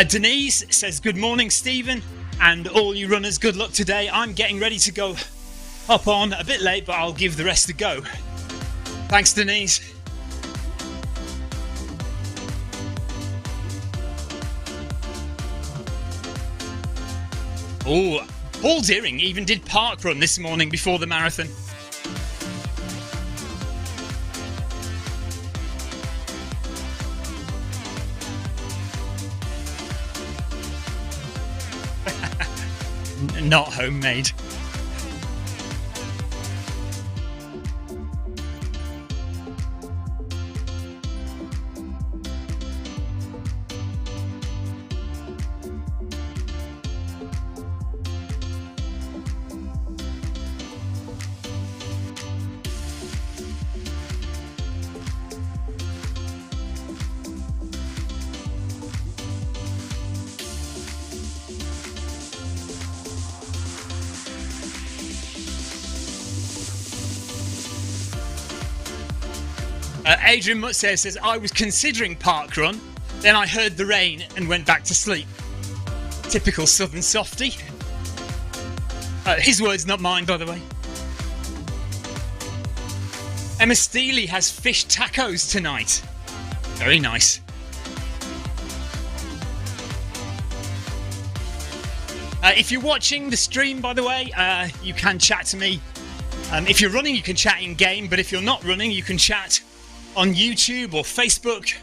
Denise says, good morning, Stephen, and all you runners, good luck today. I'm getting ready to go hop on a bit late, but I'll give the rest a go. Thanks, Denise. Oh, Paul Deering even did park run this morning before the marathon. Not homemade. Adrian Mutzer says, I was considering parkrun, then I heard the rain and went back to sleep. Typical southern softy. His words, not mine, by the way. Emma Steely has fish tacos tonight. Very nice. If you're watching the stream, by the way, you can chat to me. If you're running, you can chat in game, but if you're not running, you can chat on YouTube or Facebook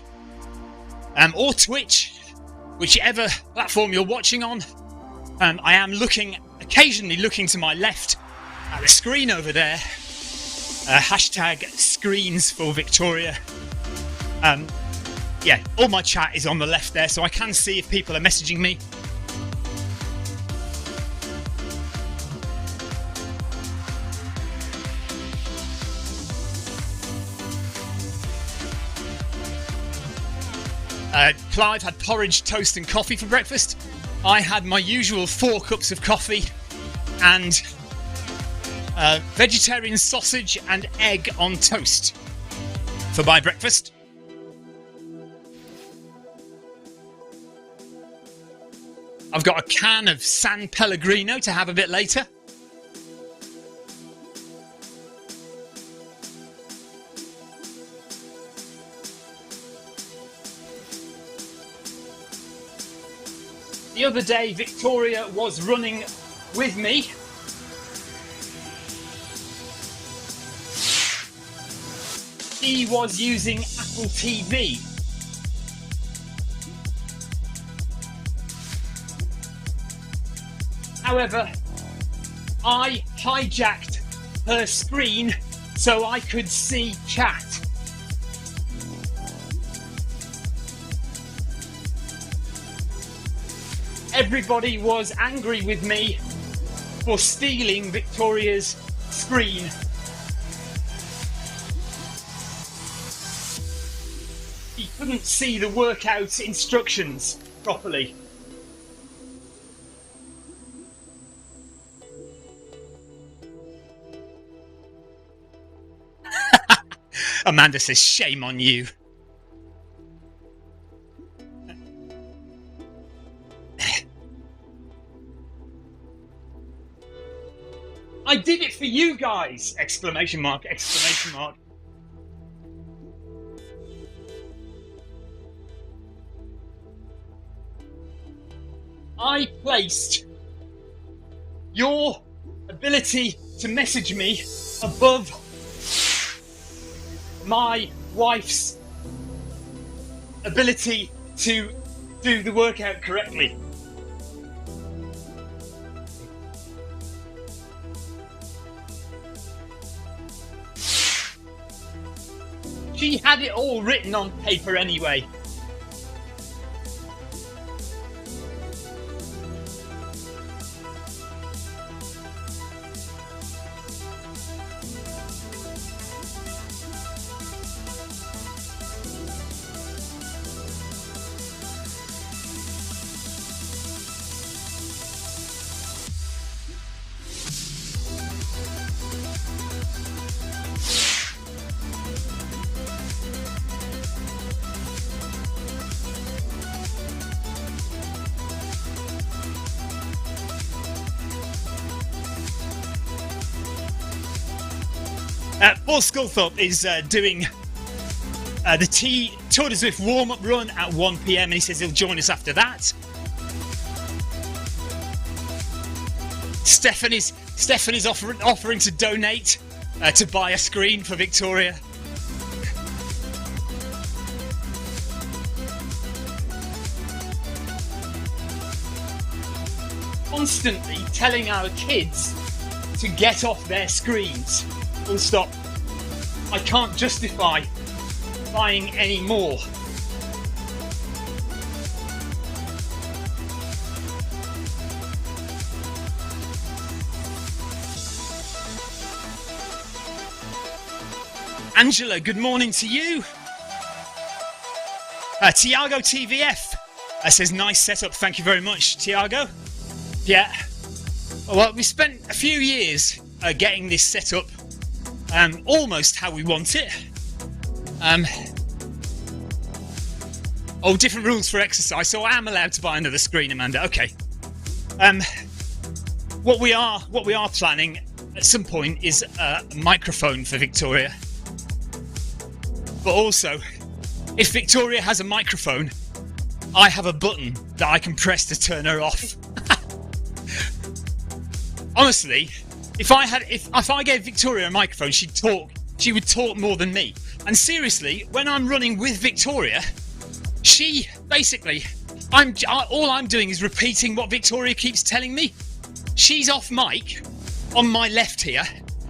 or Twitch, whichever platform you're watching on. I am occasionally looking to my left at the screen over there. Hashtag screens for Victoria. Yeah, all my chat is on the left there, so I can see if people are messaging me. Clive had porridge, toast and coffee for breakfast. I had my usual 4 cups of coffee and vegetarian sausage and egg on toast for my breakfast. I've got a can of San Pellegrino to have a bit later. The other day, Victoria was running with me. She was using Apple TV. However, I hijacked her screen so I could see chat. Everybody was angry with me for stealing Victoria's screen. She couldn't see the workout instructions properly. Amanda says, shame on you. I did it for you guys! Exclamation mark, exclamation mark. I placed your ability to message me above my wife's ability to do the workout correctly. She had it all written on paper anyway. Paul Sculthorpe is doing the Tour de Zwift warm-up run at 1 PM and he says he'll join us after that. Stephanie's offering to donate to buy a screen for Victoria. Constantly telling our kids to get off their screens. Full stop. I can't justify buying any more. Angela, good morning to you. Tiago TVF says nice setup. Thank you very much, Tiago. Yeah. Well, we spent a few years getting this set up almost how we want it. Different rules for exercise, so I am allowed to buy another screen, Amanda. Okay. What we are planning at some point is a microphone for Victoria. But also, if Victoria has a microphone, I have a button that I can press to turn her off. Honestly, if I gave Victoria a microphone, she would talk more than me. And seriously, when I'm running with Victoria, she basically, all I'm doing is repeating what Victoria keeps telling me. She's off mic on my left here,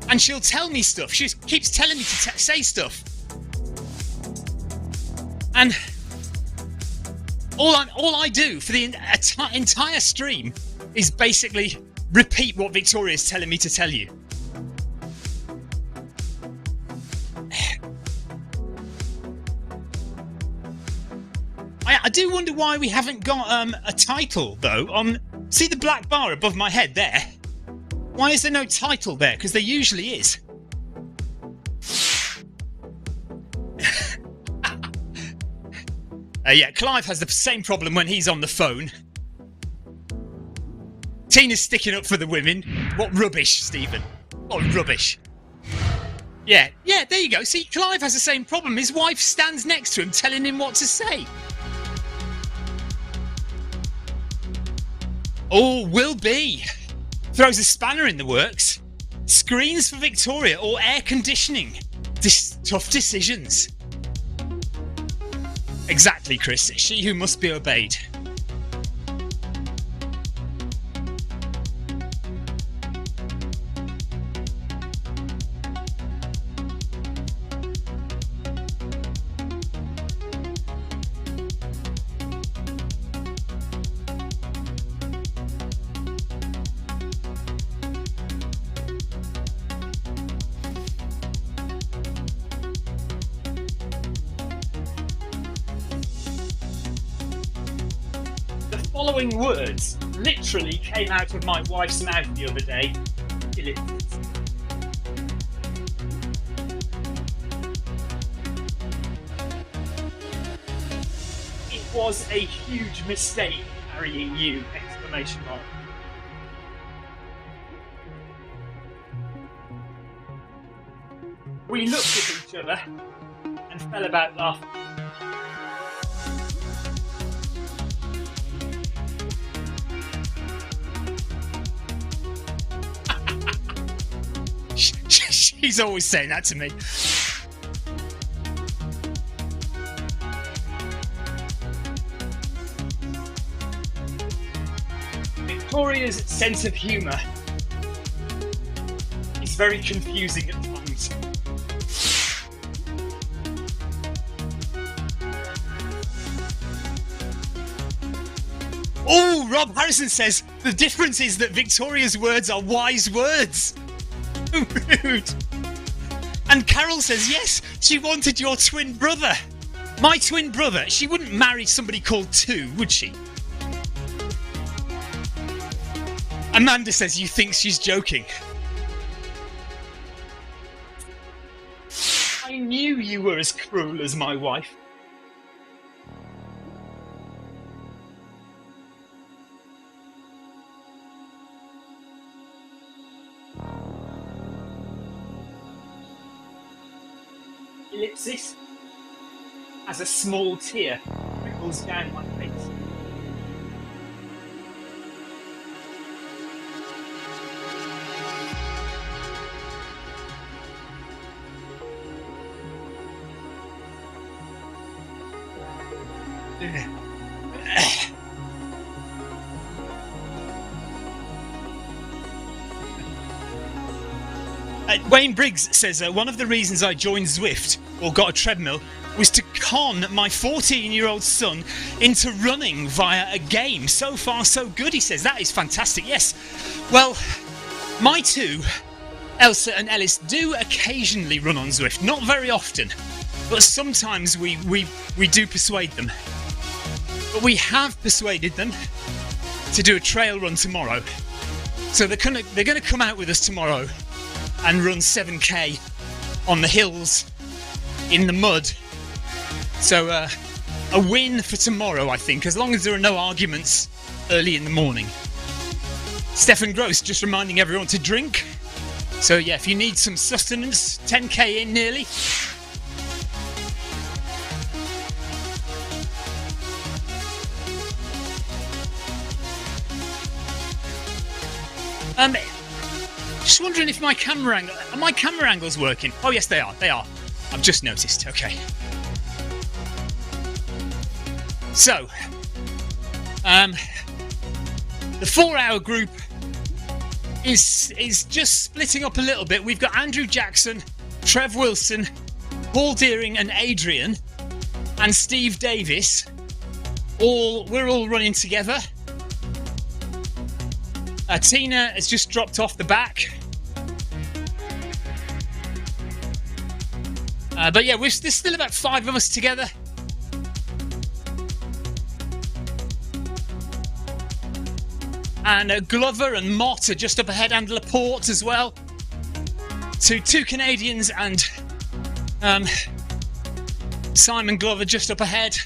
and she'll tell me stuff. She keeps telling me to say stuff. And all I do for the entire stream is basically repeat what Victoria's telling me to tell you. I do wonder why we haven't got a title though. See the black bar above my head there? Why is there no title there? Because there usually is. Yeah, Clive has the same problem when he's on the phone. Tina's sticking up for the women. What rubbish, Stephen. What rubbish. Yeah, there you go. See, Clive has the same problem. His wife stands next to him telling him what to say. Oh, will be. Throws a spanner in the works. Screens for Victoria or air conditioning. Tough decisions. Exactly, Chris. She who must be obeyed. Following words literally came out of my wife's mouth the other day. It was a huge mistake marrying you! Exclamation mark. We looked at each other and fell about laughing. She's always saying that to me. Victoria's sense of humour is very confusing at times. Oh, Rob Harrison says the difference is that Victoria's words are wise words. Rude. And Carol says, yes, she wanted your twin brother. My twin brother? She wouldn't marry somebody called Two, would she? Amanda says you think she's joking. I knew you were as cruel as my wife. Ellipsis as a small tear trickles down my face. Wayne Briggs says, one of the reasons I joined Zwift, or got a treadmill, was to con my 14-year-old son into running via a game. So far, so good, he says. That is fantastic, yes. Well, my two, Elsa and Ellis, do occasionally run on Zwift. Not very often, but sometimes we do persuade them. But we have persuaded them to do a trail run tomorrow. So they're gonna come out with us tomorrow and run 7k on the hills in the mud. So a win for tomorrow, I think, as long as there are no arguments early in the morning. Stefan Gross just reminding everyone to drink. So yeah, if you need some sustenance, 10k in nearly. Just wondering if my camera angle... Are my camera angles working? Oh, yes, they are. They are. I've just noticed. Okay. So, the 4-hour group is just splitting up a little bit. We've got Andrew Jackson, Trev Wilson, Paul Deering and Adrian and Steve Davis. We're all running together. Tina has just dropped off the back. But yeah, there's still about 5 of us together. And Glover and Mott are just up ahead, and Laporte as well. So 2 Canadians and Simon Glover just up ahead.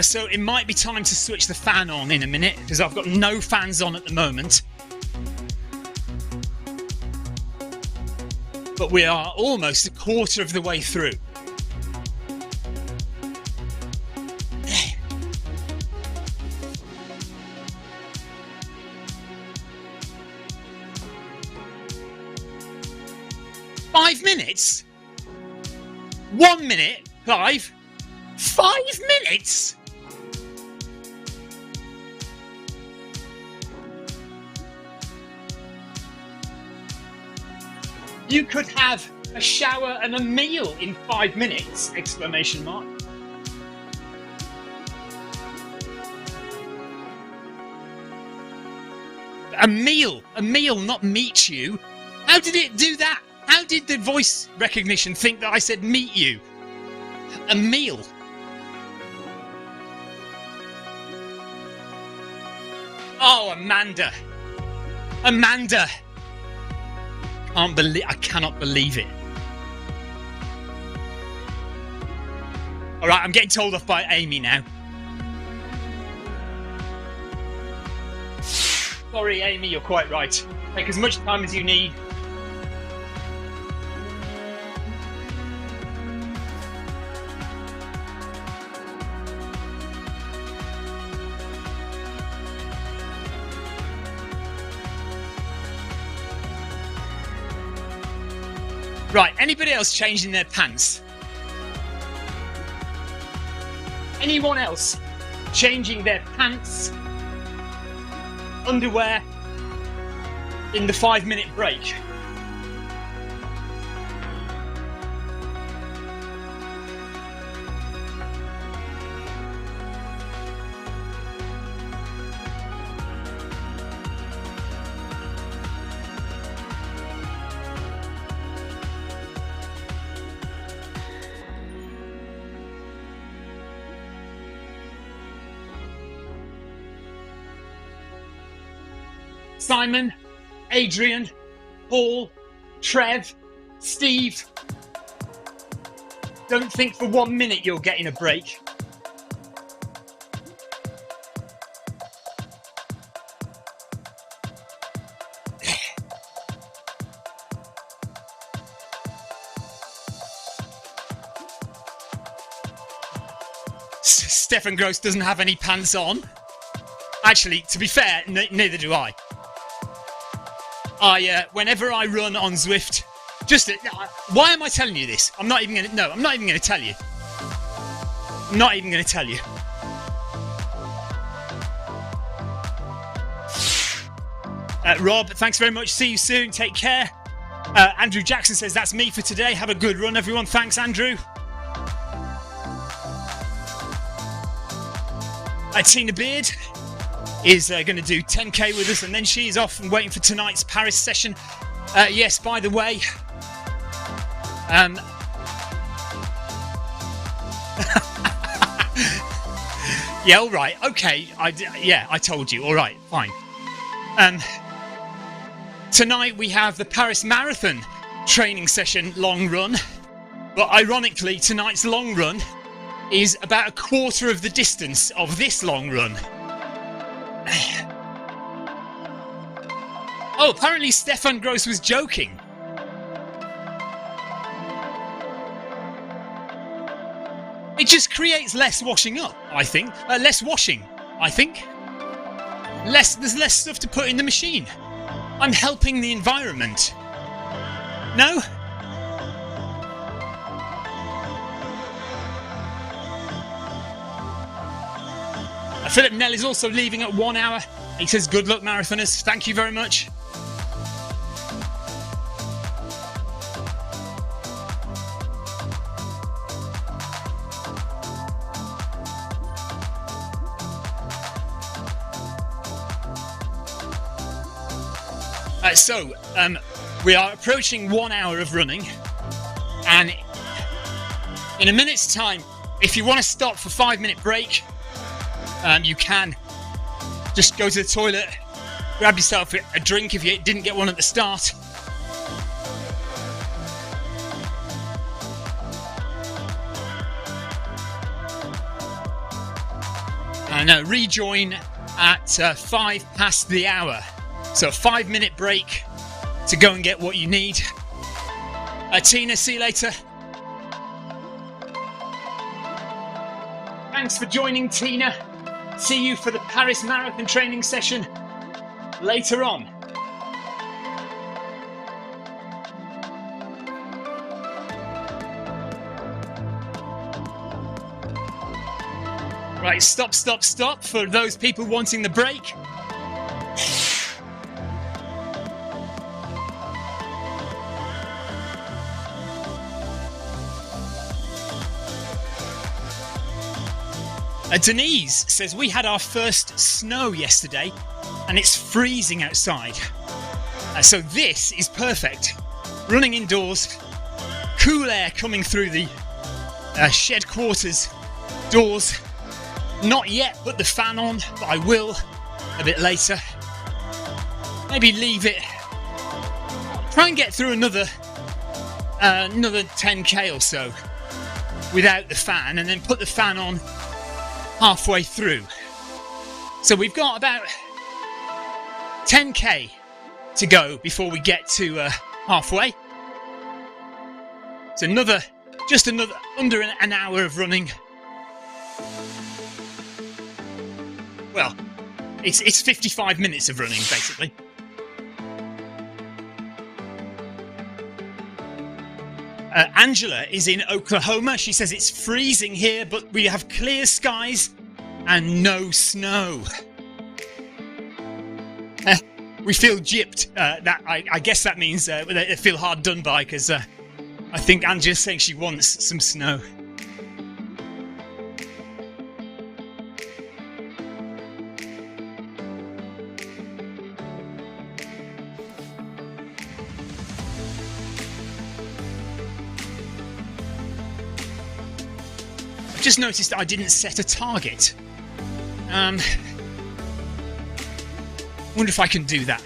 So it might be time to switch the fan on in a minute, because I've got no fans on at the moment. But we are almost a quarter of the way through. Minutes? 1 minute, Clive? 5 minutes? You could have a shower and a meal in 5 minutes! Exclamation mark. A meal, not meet you. How did it do that? How did the voice recognition think that I said meet you? A meal. Oh, Amanda. Amanda. I cannot believe it. All right, I'm getting told off by Amy now. Sorry, Amy, you're quite right. Take as much time as you need. Right, anybody else changing their pants? Anyone else changing their pants, underwear in the 5-minute break? Simon, Adrian, Paul, Trev, Steve. Don't think for 1 minute you're getting a break. Stefan Gross doesn't have any pants on. Actually, to be fair, neither do I. Whenever I run on Zwift, why am I telling you this? I'm not even going to tell you. I'm not even going to tell you. Rob, thanks very much. See you soon. Take care. Andrew Jackson says, that's me for today. Have a good run, everyone. Thanks, Andrew. Tina Beard is going to do 10k with us, and then she's off and waiting for tonight's Paris session. Yes, by the way, yeah, all right, okay, I told you, all right, fine. Tonight we have the Paris Marathon training session long run, but ironically tonight's long run is about a quarter of the distance of this long run. Oh, apparently Stefan Gross was joking. It just creates less washing up, I think. Less washing, I think. There's less stuff to put in the machine. I'm helping the environment. No? Philip Nell is also leaving at 1 hour. He says, good luck, marathoners. Thank you very much. We are approaching 1 hour of running, and in a minute's time, if you want to stop for a 5-minute break, you can. Just go to the toilet, grab yourself a drink if you didn't get one at the start. And rejoin at 5 past the hour. So a 5-minute break to go and get what you need. Tina, see you later. Thanks for joining, Tina. See you for the Paris Marathon training session later on. Right, stop for those people wanting the break. Denise says, we had our first snow yesterday and it's freezing outside. So this is perfect. Running indoors, cool air coming through the shed quarters doors. Not yet put the fan on, but I will a bit later. Maybe leave it. Try and get through another 10k or so without the fan, and then put the fan on halfway through. So we've got about 10k to go before we get to halfway. It's just another under an hour of running. Well, it's 55 minutes of running basically. Angela is in Oklahoma. She says it's freezing here, but we have clear skies and no snow. We feel gypped. I guess that means they feel hard done by, because I think Angela's saying she wants some snow. Just noticed I didn't set a target. Wonder if I can do that.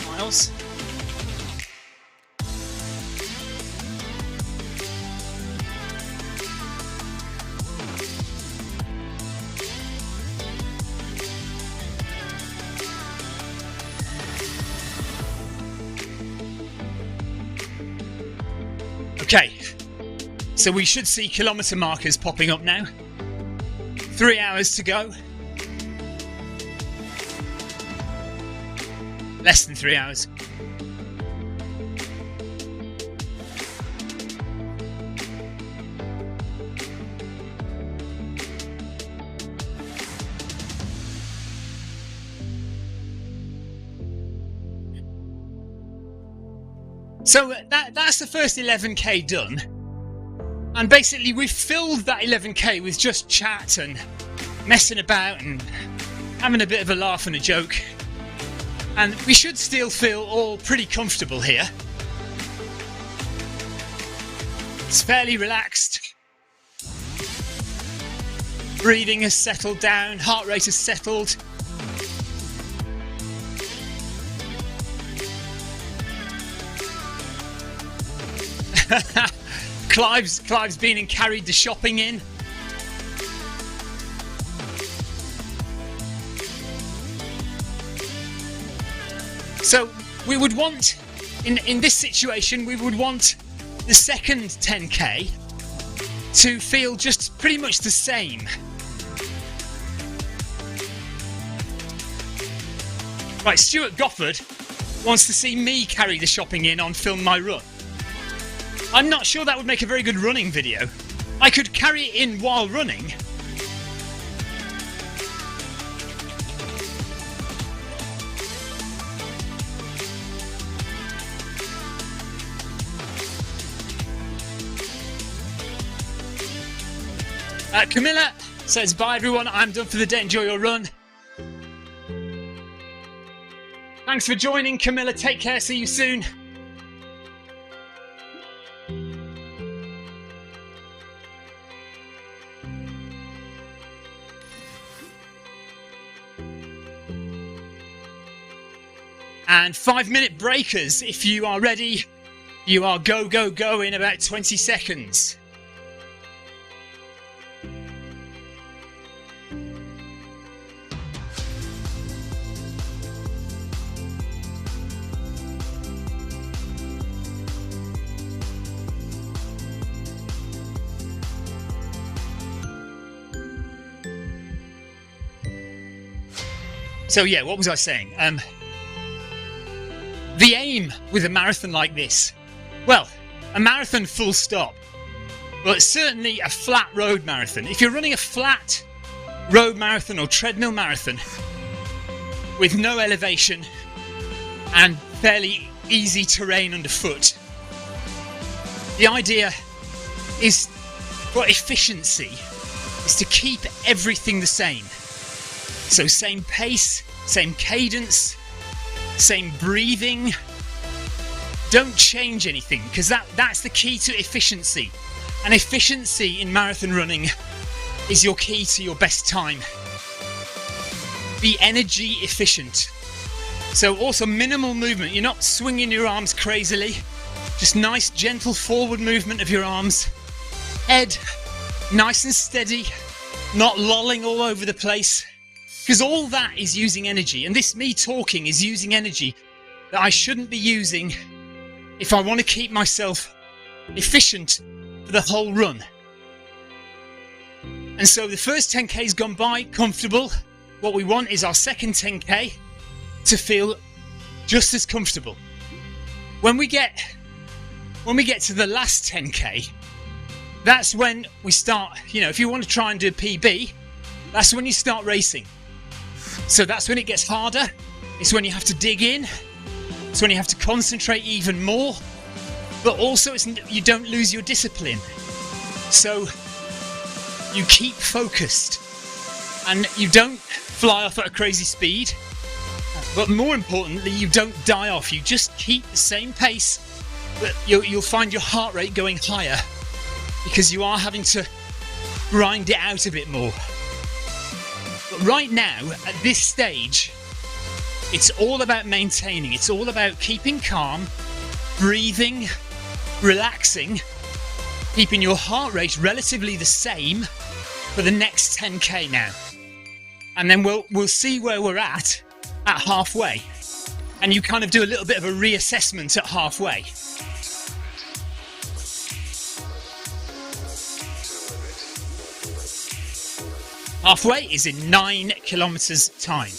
Miles. Okay, so we should see kilometre markers popping up now. 3 hours to go. Less than 3 hours. So that's the first 11k done, and basically we've filled that 11k with just chat and messing about and having a bit of a laugh and a joke, and we should still feel all pretty comfortable here. It's fairly relaxed. Breathing has settled down, heart rate has settled. Clive's been and carried the shopping in. So we would want, in this situation, we would want the second 10k to feel just pretty much the same. Right, Stuart Gofford wants to see me carry the shopping in on Film My Run. I'm not sure that would make a very good running video. I could carry it in while running. Camilla says, bye everyone, I'm done for the day, enjoy your run. Thanks for joining, Camilla, take care, see you soon. And 5-minute breakers, if you are ready, you are go, go, go in about 20 seconds. So yeah, what was I saying? The aim with a marathon like this, well, a marathon full stop, but certainly a flat road marathon. If you're running a flat road marathon or treadmill marathon with no elevation and fairly easy terrain underfoot, the idea is for efficiency is to keep everything the same. So same pace, same cadence, same breathing. Don't change anything, because that's the key to efficiency. And efficiency in marathon running is your key to your best time. Be energy efficient. So also minimal movement. You're not swinging your arms crazily. Just nice gentle forward movement of your arms. Head nice and steady, not lolling all over the place. Because all that is using energy, and this me talking is using energy that I shouldn't be using if I want to keep myself efficient for the whole run. And so the first 10k's gone by, comfortable. What we want is our second 10k to feel just as comfortable. When we get to the last 10k, that's when we start, if you want to try and do a PB, that's when you start racing. So that's when it gets harder. It's when you have to dig in. It's when you have to concentrate even more. But also you don't lose your discipline. So you keep focused. And you don't fly off at a crazy speed. But more importantly, you don't die off. You just keep the same pace. But you'll find your heart rate going higher. Because you are having to grind it out a bit more. But right now, at this stage, it's all about maintaining. It's all about keeping calm, breathing, relaxing, keeping your heart rate relatively the same for the next 10k now. And then we'll see where we're at halfway. And you kind of do a little bit of a reassessment at halfway. Halfway is in 9 kilometers time.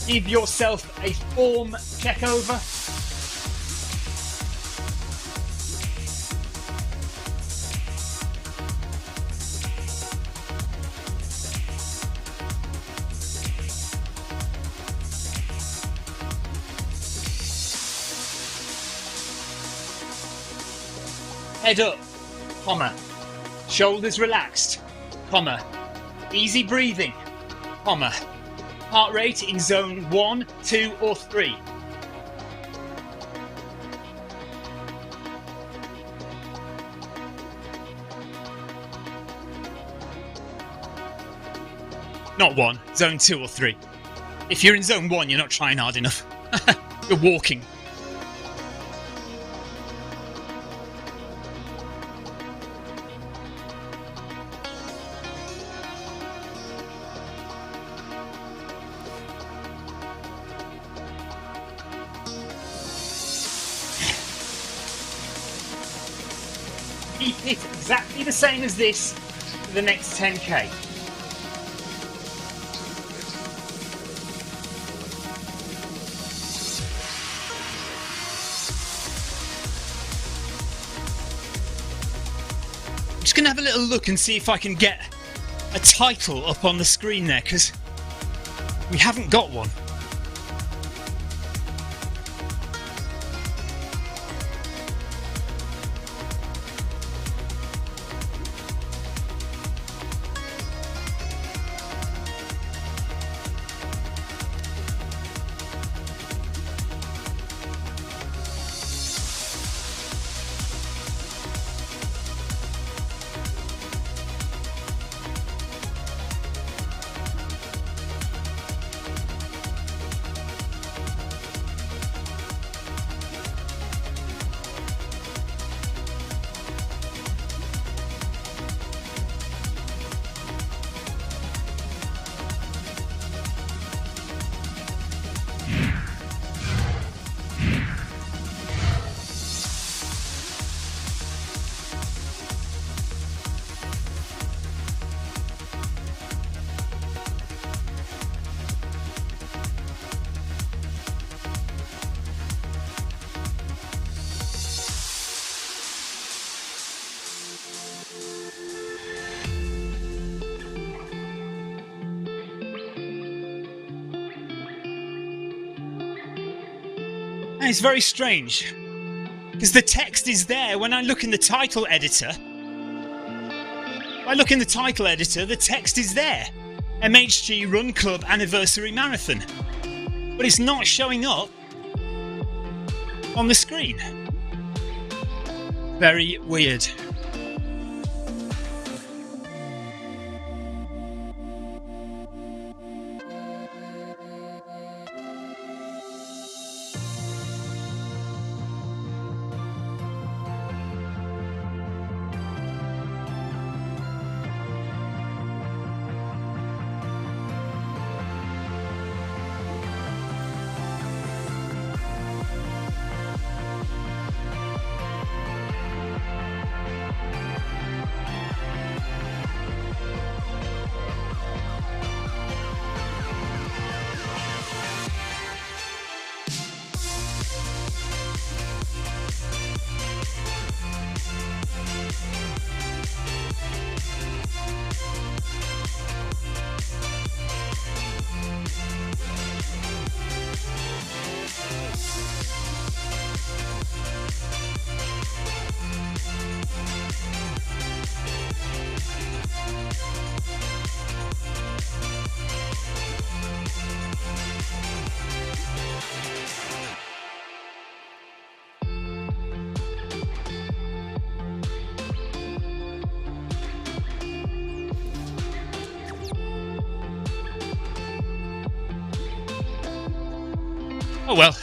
Give yourself a form check over. Head up, comma, shoulders relaxed, comma, easy breathing, comma, heart rate in zone 1, 2 or 3. Not 1, zone 2 or 3. If you're in zone 1, you're not trying hard enough. You're walking. keep it exactly the same as this for the next 10k. I'm just going to have a little look and see if I can get a title up on the screen there, because we haven't got one. And it's very strange, because the text is there. When I look in the title editor, the text is there. MHG Run Club Anniversary Marathon. But it's not showing up on the screen. Very weird. Oh well.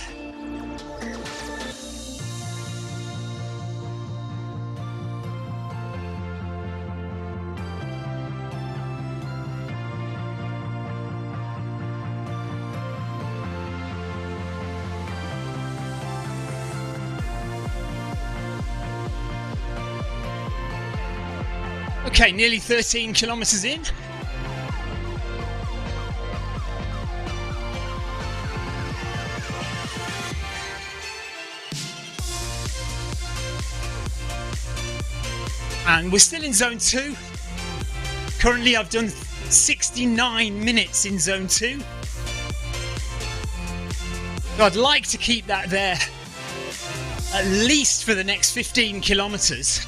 Okay, nearly 13 kilometers in. And we're still in zone 2. Currently I've done 69 minutes in zone 2. So I'd like to keep that there at least for the next 15 kilometers.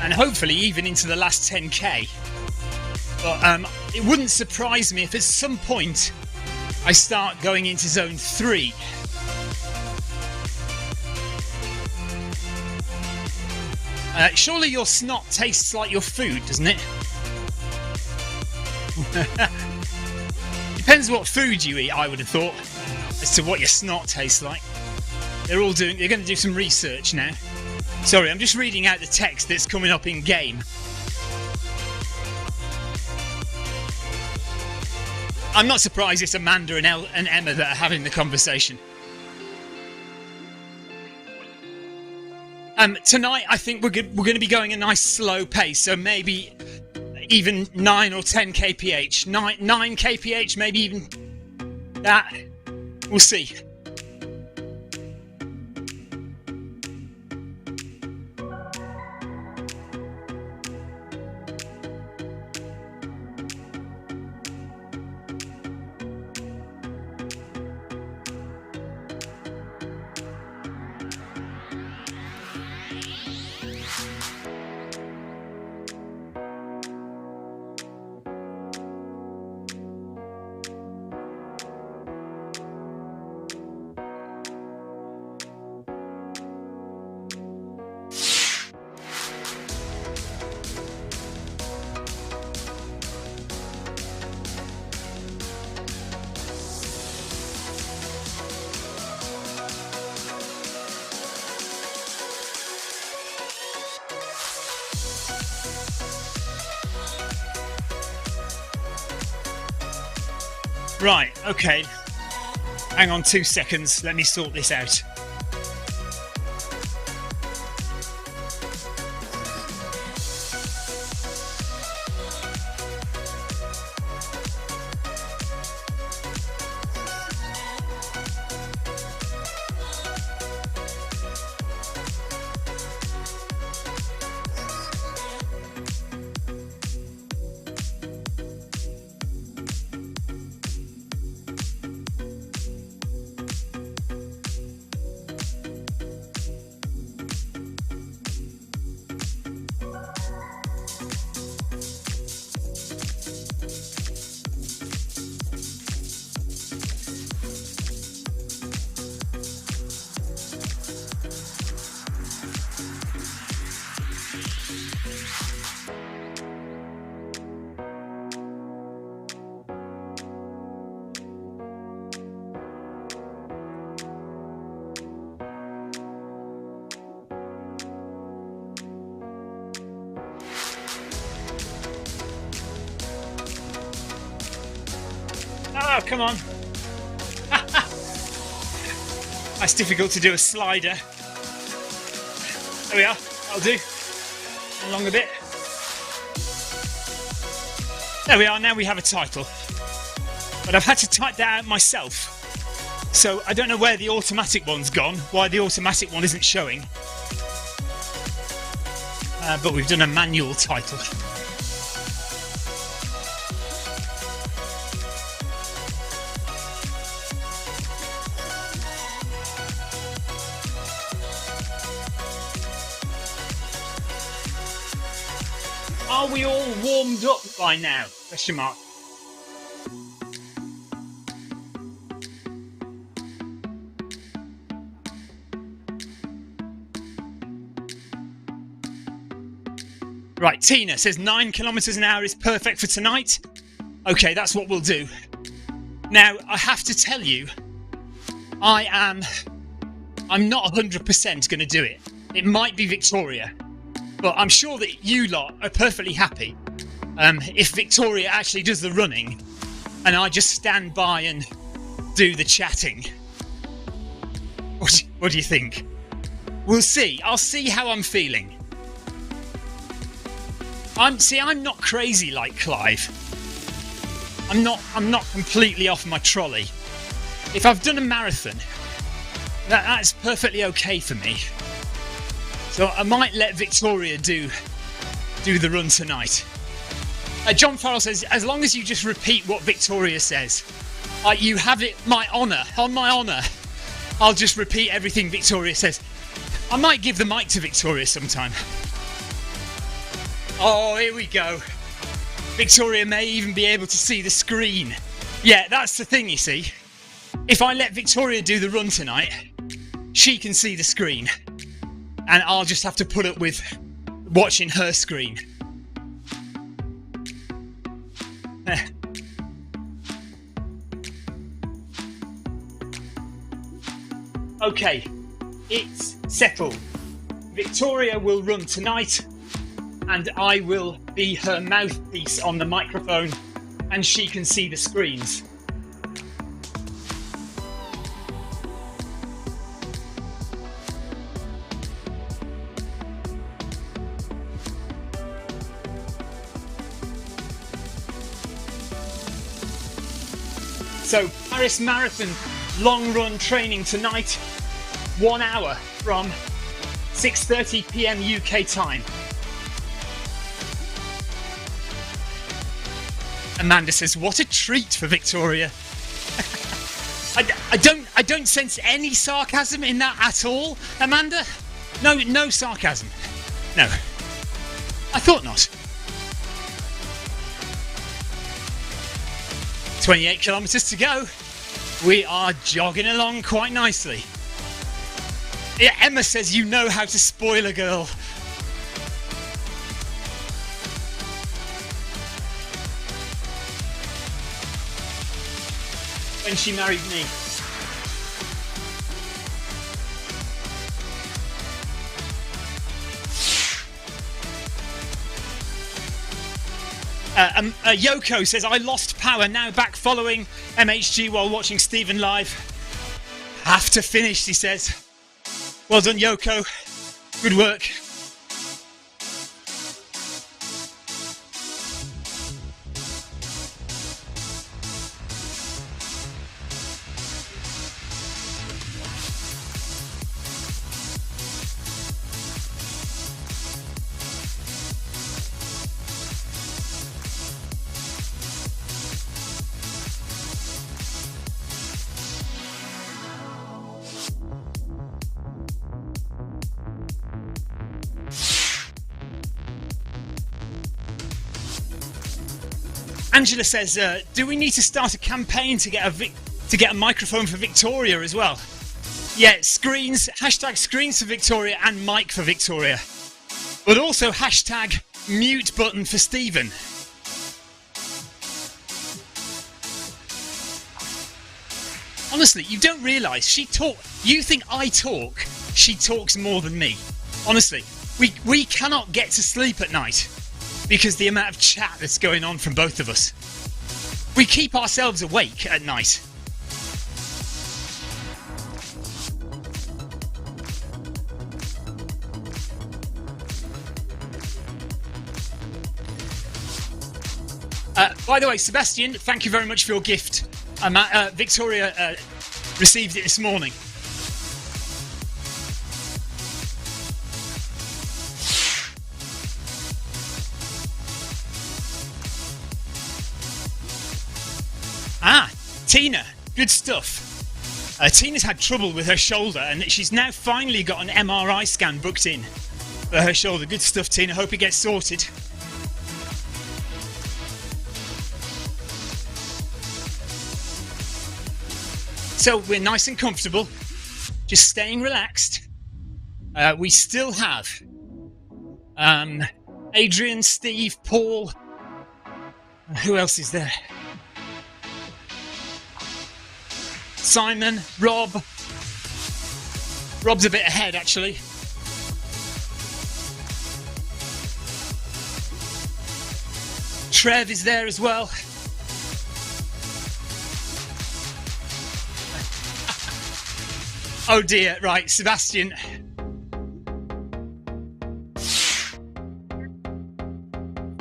And hopefully even into the last 10k. But it wouldn't surprise me if at some point I start going into zone 3. Surely your snot tastes like your food, doesn't it? Depends what food you eat, I would have thought, as to what your snot tastes like. They're going to do some research now. Sorry, I'm just reading out the text that's coming up in game. I'm not surprised it's Amanda and Emma that are having the conversation. Tonight, I think we're going to be going a nice slow pace, so maybe even 9 or 10 kph, 9 kph, maybe even that. We'll see. Right, okay. Hang on 2 seconds, let me sort this out. Oh, come on. That's difficult to do a slider. There we are. That'll do. Along a bit. There we are. Now we have a title. But I've had to type that out myself. So I don't know where the automatic one's gone, why the automatic one isn't showing. But we've done a manual title. Are we all warmed up by now? Question mark. Right, Tina says 9 kilometers an hour is perfect for tonight. Okay, that's what we'll do. Now, I have to tell you, I'm not 100% going to do it. It might be Victoria, but I'm sure that you lot are perfectly happy if Victoria actually does the running and I just stand by and do the chatting. What do you think? We'll see. I'll see how I'm feeling. I'm not crazy like Clive. I'm not completely off my trolley. If I've done a marathon, that's perfectly okay for me. So I might let Victoria do the run tonight. John Farrell says, as long as you just repeat what Victoria says, you have it, my honour, on my honour, I'll just repeat everything Victoria says. I might give the mic to Victoria sometime. Oh, here we go. Victoria may even be able to see the screen. Yeah, that's the thing, you see. If I let Victoria do the run tonight, she can see the screen. And I'll just have to put up with watching her screen. Okay, it's settled. Victoria will run tonight, and I will be her mouthpiece on the microphone, and she can see the screens. So Paris Marathon long run training tonight, 1 hour from 6:30 p.m. UK time. Amanda says, "What a treat for Victoria." I don't sense any sarcasm in that at all, Amanda. No sarcasm. No, I thought not. 28 kilometres to go. We are jogging along quite nicely. Yeah, Emma says you know how to spoil a girl. When she married me. Yoko says, "I lost power, now back following MHG while watching Stephen live. Have to finish," he says. Well done, Yoko. Good work. Angela says, "Do we need to start a campaign to get a microphone for Victoria as well?" Yeah, screens, hashtag screens for Victoria and mic for Victoria, but also hashtag mute button for Stephen. Honestly, you don't realise you think I talk, she talks more than me. Honestly, we cannot get to sleep at night because the amount of chat that's going on from both of us. We keep ourselves awake at night. By the way, Sebastian, thank you very much for your gift. Victoria received it this morning. Tina, good stuff. Tina's had trouble with her shoulder and she's now finally got an MRI scan booked in for her shoulder. Good stuff, Tina. Hope it gets sorted. So we're nice and comfortable, just staying relaxed. We still have Adrian, Steve, Paul. Who else is there? Simon, Rob. Rob's a bit ahead, actually. Trev is there as well. Oh dear, right, Sebastian.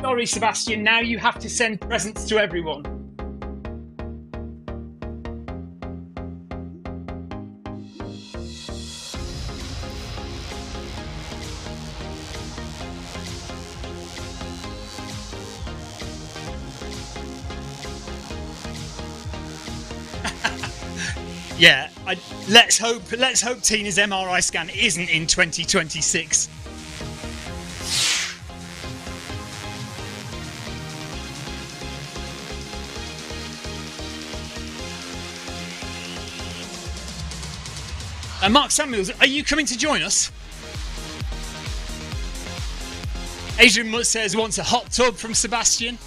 Sorry, Sebastian, now you have to send presents to everyone. Yeah, let's hope Tina's MRI scan isn't in 2026. Mark Samuels, are you coming to join us? Adrian Mutt says wants a hot tub from Sebastian.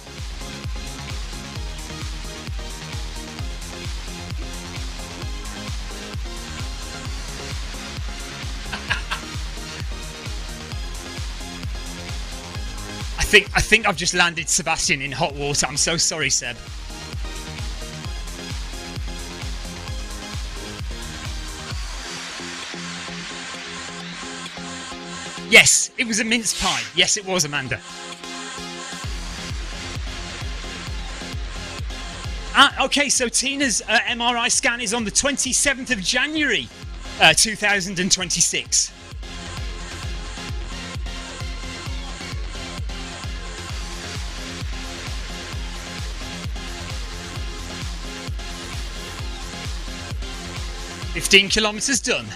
I think I've just landed Sebastian in hot water. I'm so sorry, Seb. Yes, it was a mince pie. Yes, it was, Amanda. Okay, so Tina's MRI scan is on the 27th of January, 2026. "15 kilometers done."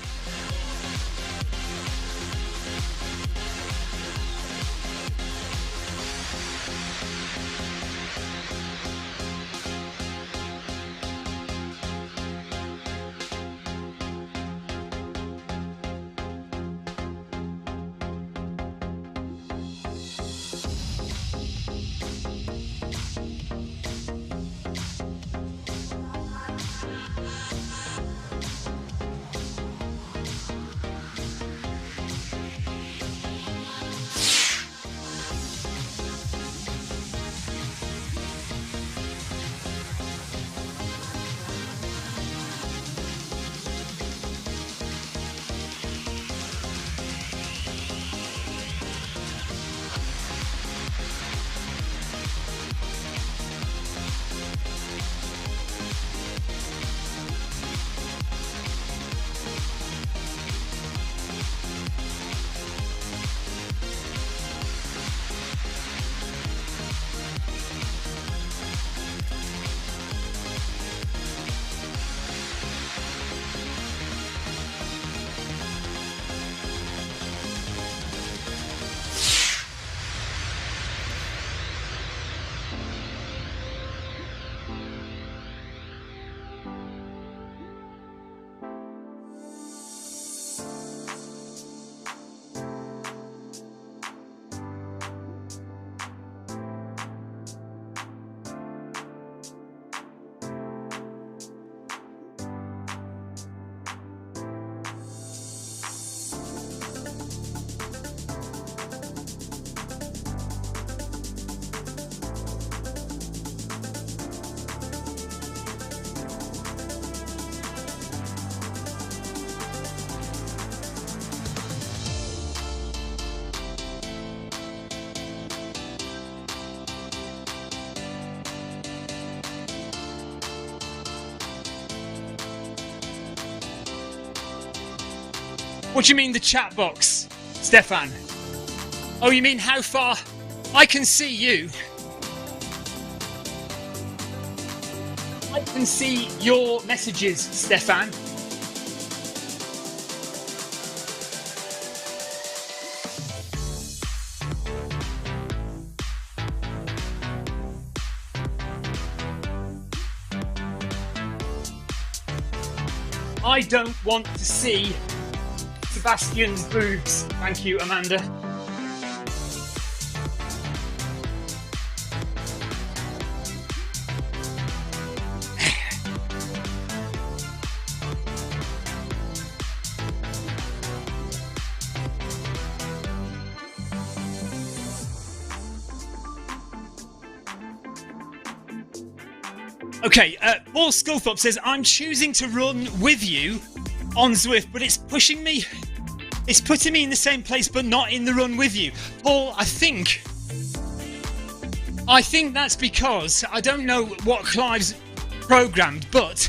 What do you mean the chat box, Stefan? Oh, you mean how far? I can see you. I can see your messages, Stefan. I don't want to see Sebastian's boobs. Thank you, Amanda. Okay, Paul Sculthorpe says, I'm choosing to run with you on Zwift, but it's pushing me. It's putting me in the same place, but not in the run with you. Paul, I think that's because I don't know what Clive's programmed, but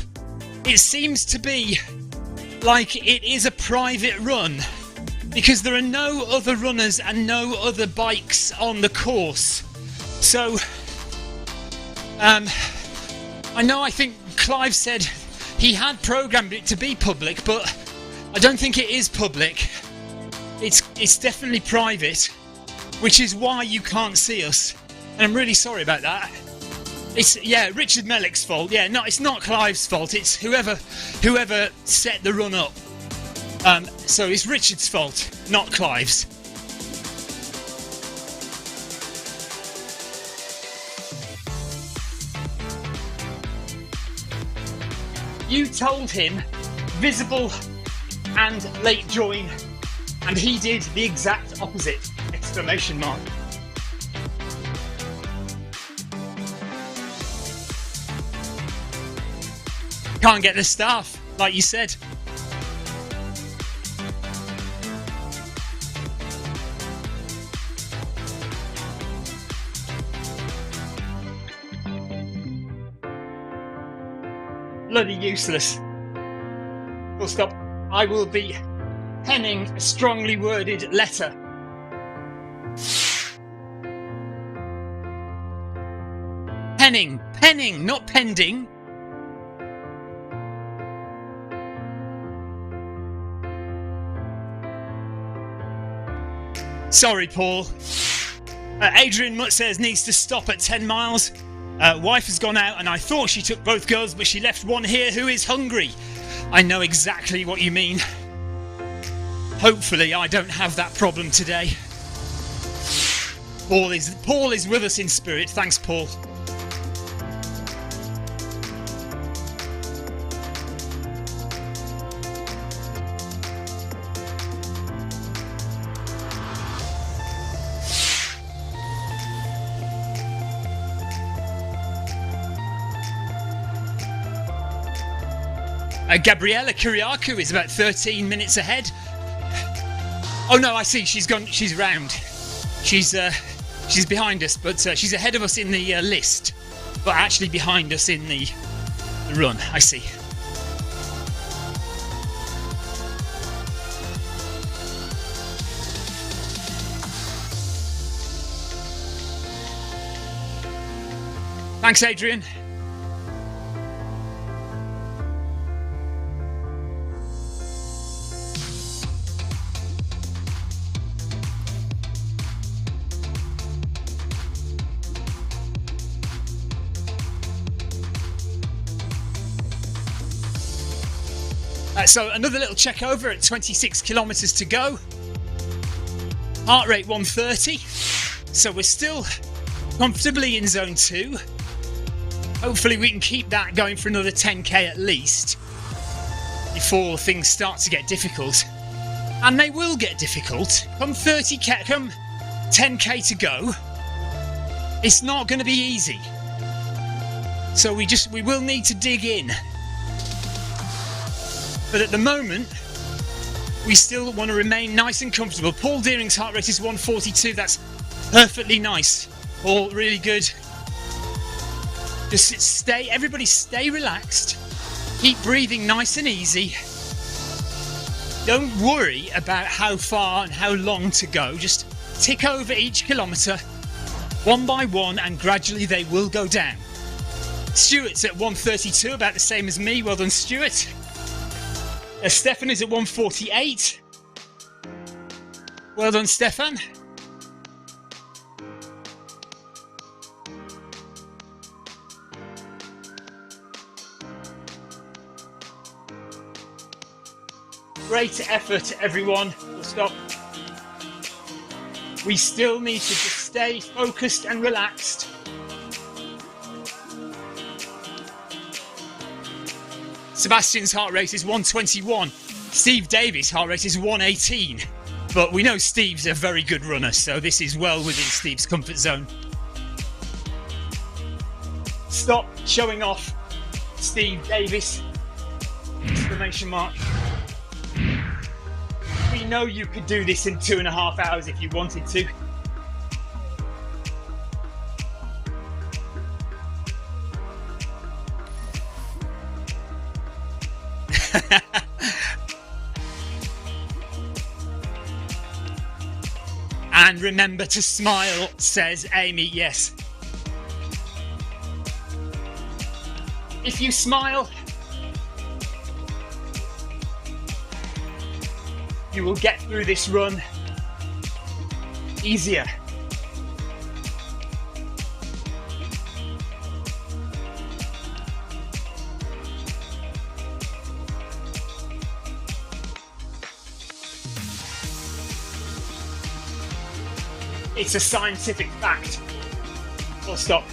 it seems to be like it is a private run because there are no other runners and no other bikes on the course. So, I think Clive said he had programmed it to be public, but I don't think it is public. It's definitely private, which is why you can't see us. And I'm really sorry about that. It's Richard Mellick's fault. Yeah, no, it's not Clive's fault. It's whoever set the run up. So it's Richard's fault, not Clive's. You told him visible and late join, and he did the exact opposite! Exclamation mark. Can't get the staff, like you said. bloody useless. Full stop. I will be penning a strongly worded letter. Penning, not pending. Sorry, Paul. Adrian Mutt says needs to stop at 10 miles. Wife has gone out and I thought she took both girls, but she left one here who is hungry. I know exactly what you mean. Hopefully I don't have that problem today. Paul is with us in spirit. Thanks, Paul. Gabriella Kyriakou is about 13 minutes ahead. Oh no, I see. She's gone. She's round. She's behind us, but she's ahead of us in the list, but actually behind us in the run. I see. Thanks, Adrian. So another little check over at 26 kilometers to go. Heart rate 130. So we're still comfortably in zone 2. Hopefully we can keep that going for another 10k at least before things start to get difficult. And they will get difficult. Come 30k, come 10k to go. It's not going to be easy. So we will need to dig in. But at the moment, we still want to remain nice and comfortable. Paul Deering's heart rate is 142. That's perfectly nice. Paul, really good. Just everybody stay relaxed. Keep breathing nice and easy. Don't worry about how far and how long to go. Just tick over each kilometre, one by one, and gradually they will go down. Stuart's at 132, about the same as me. Well done, Stuart. Stefan is at 148. Well done, Stefan. Great effort, everyone. We'll stop. We still need to just stay focused and relaxed. Sebastian's heart rate is 121. Steve Davies' heart rate is 118. But we know Steve's a very good runner, so this is well within Steve's comfort zone. Stop showing off, Steve Davies! Exclamation mark. We know you could do this in 2.5 hours if you wanted to. And remember to smile, says Amy. Yes. If you smile, you will get through this run easier. It's a scientific fact. Full stop.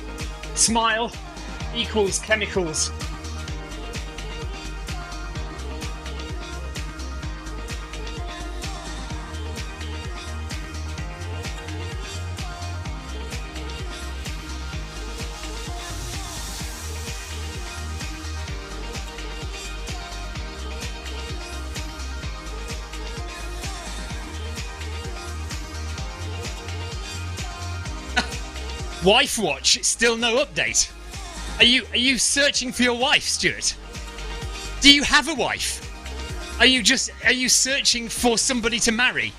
Smile equals chemicals. Wife watch, still no update. Are you searching for your wife, Stuart? Do you have a wife? Are you searching for somebody to marry?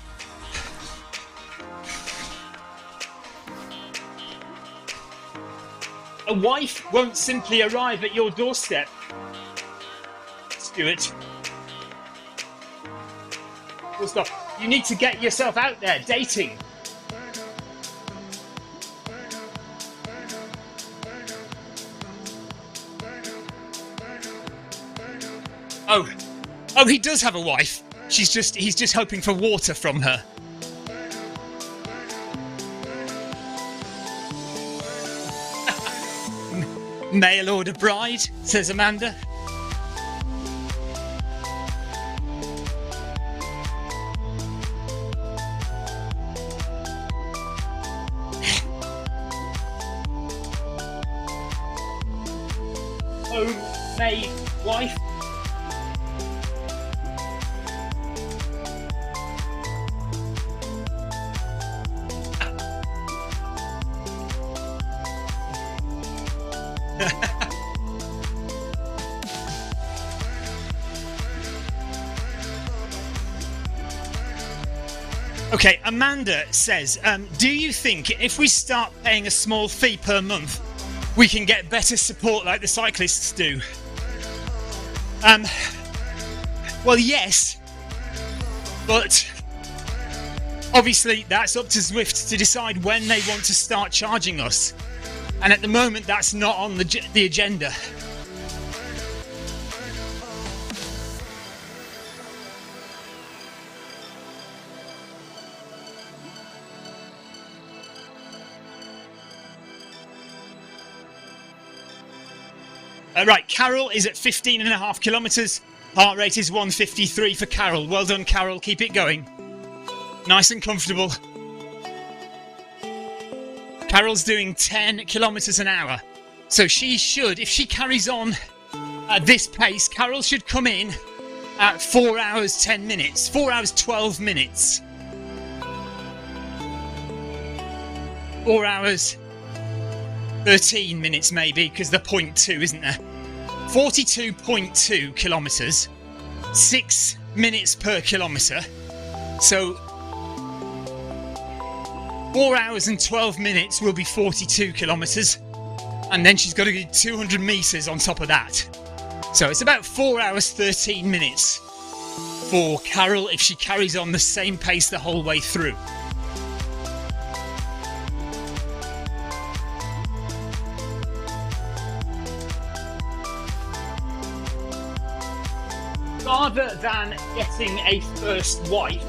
A wife won't simply arrive at your doorstep, Stuart. Full stop. You need to get yourself out there, dating. Oh, he does have a wife. He's just hoping for water from her. Mail order bride, says Amanda. Homemade wife. Okay, Amanda says, do you think if we start paying a small fee per month, we can get better support like the cyclists do? Well, yes, but obviously that's up to Zwift to decide when they want to start charging us. And at the moment, that's not on the agenda. Right, Carol is at 15.5 kilometres. Heart rate is 153 for Carol. Well done, Carol. Keep it going. Nice and comfortable. Carol's doing 10 kilometres an hour. So she should, if she carries on at this pace, Carol should come in at 4 hours 10 minutes. 4 hours 12 minutes. 4 hours 13 minutes maybe, because the 0.2 isn't there. 42.2 kilometres, 6 minutes per kilometre. So 4 hours and 12 minutes will be 42 kilometres, and then she's got to do 200 metres on top of that. So it's about 4 hours 13 minutes for Carol if she carries on the same pace the whole way through. Rather than getting a first wife,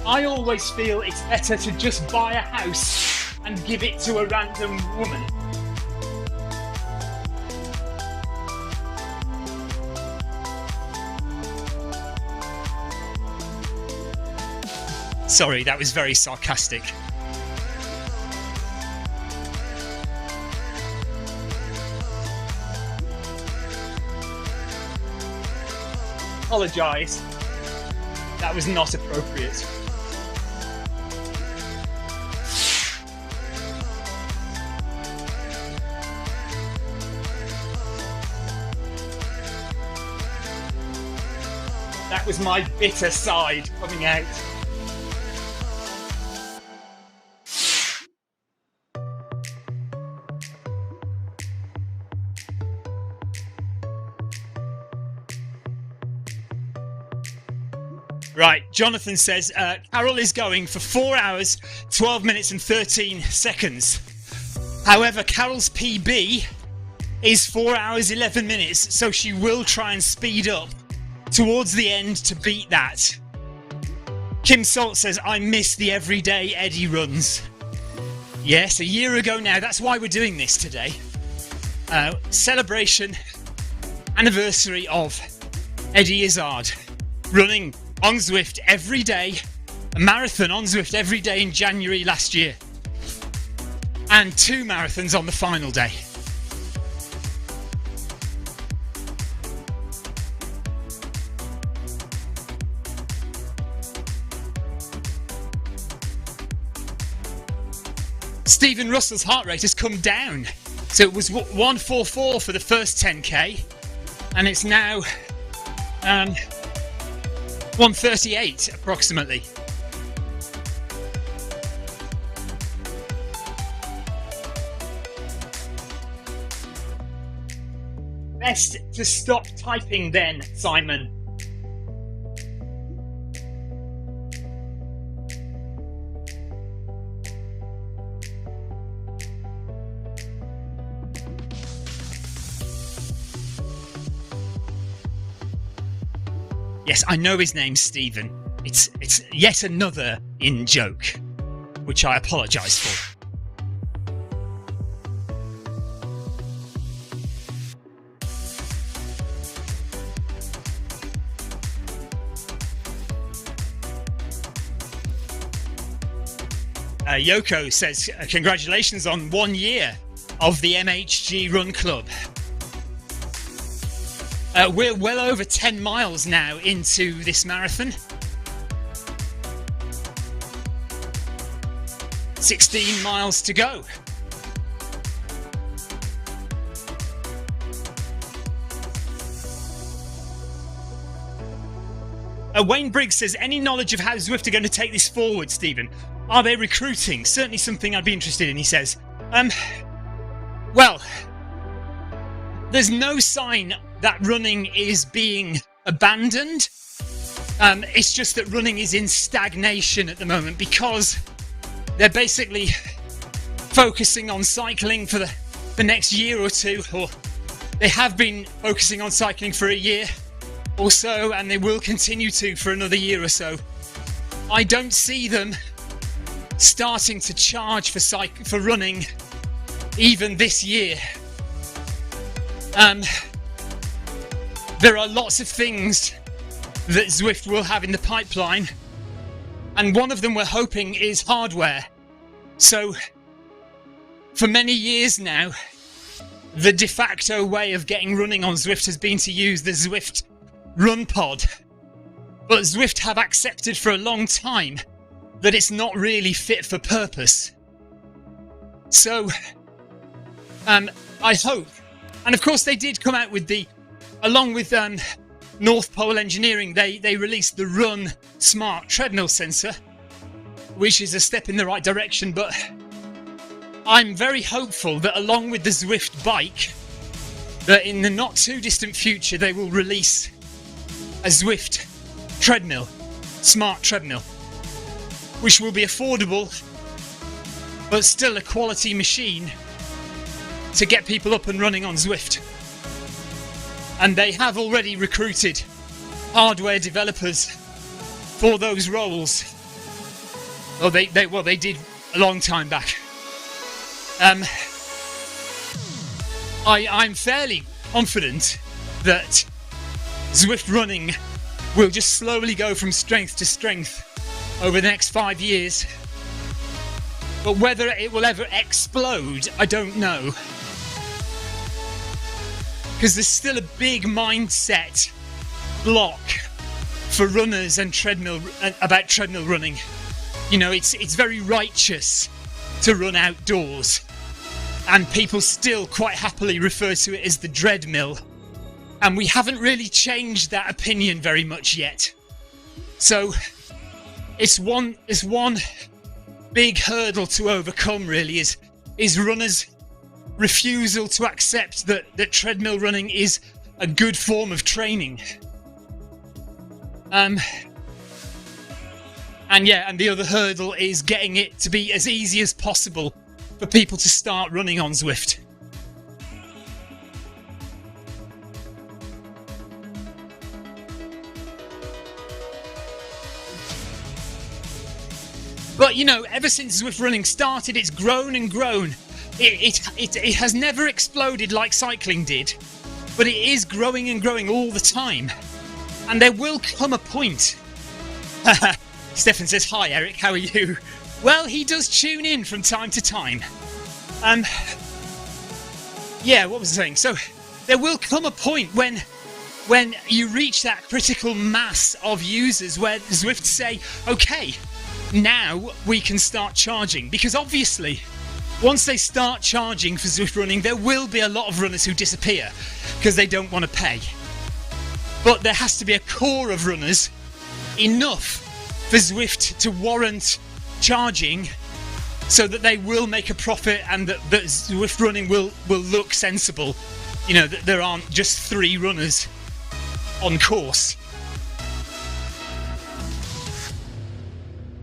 I always feel it's better to just buy a house and give it to a random woman. Sorry, that was very sarcastic. Apologise. That was not appropriate. That was my bitter side coming out. Right, Jonathan says, Carol is going for 4 hours, 12 minutes and 13 seconds. However, Carol's PB is 4 hours, 11 minutes, so she will try and speed up towards the end to beat that. Kim Salt says, I miss the everyday Eddie runs. Yes, a year ago now, that's why we're doing this today. Celebration, anniversary of Eddie Izzard running on Zwift every day, a marathon on Zwift every day in January last year, and 2 marathons on the final day. Stephen Russell's heart rate has come down, so it was 144 for the first 10k, and it's now 1:38 approximately. Best to stop typing then, Simon. Yes, I know his name's Stephen. It's yet another in-joke, which I apologise for. Yoko says, congratulations on 1 year of the MHG Run Club. We're well over 10 miles now into this marathon. 16 miles to go. Wayne Briggs says, any knowledge of how Zwift are going to take this forward, Stephen? Are they recruiting? Certainly something I'd be interested in, he says. Well, there's no sign that running is being abandoned. It's just that running is in stagnation at the moment because they're basically focusing on cycling for the next year or two, or they have been focusing on cycling for a year or so, and they will continue to for another year or so. I don't see them starting to charge for running even this year. There are lots of things that Zwift will have in the pipeline, and one of them we're hoping is hardware. So for many years now, the de facto way of getting running on Zwift has been to use the Zwift Run Pod, but Zwift have accepted for a long time that it's not really fit for purpose. So I hope, and of course they did come out with along with North Pole Engineering, they released the Run Smart treadmill sensor, which is a step in the right direction, but I'm very hopeful that along with the Zwift bike, that in the not too distant future they will release a Zwift treadmill, smart treadmill, which will be affordable but still a quality machine to get people up and running on Zwift. And they have already recruited hardware developers for those roles. Well, they did a long time back. I'm fairly confident that Zwift running will just slowly go from strength to strength over the next 5 years. But whether it will ever explode, I don't know. Because there's still a big mindset block for runners and about treadmill running. You know, it's very righteous to run outdoors, and people still quite happily refer to it as the dreadmill, and we haven't really changed that opinion very much yet. So it's one big hurdle to overcome, really, is runners' refusal to accept that treadmill running is a good form of training. And the other hurdle is getting it to be as easy as possible for people to start running on Zwift. But you know, ever since Zwift running started, it's grown and grown. It has never exploded like cycling did, but it is growing and growing all the time. And there will come a point. Stefan says, "Hi Eric, how are you?" Well, he does tune in from time to time. Yeah, what was I saying? So there will come a point when you reach that critical mass of users where Zwift say, okay, now we can start charging. Because obviously, once they start charging for Zwift running, there will be a lot of runners who disappear because they don't want to pay. but there has to be a core of runners, enough for Zwift to warrant charging so that they will make a profit and that Zwift running will look sensible. You know, that there aren't just 3 runners on course.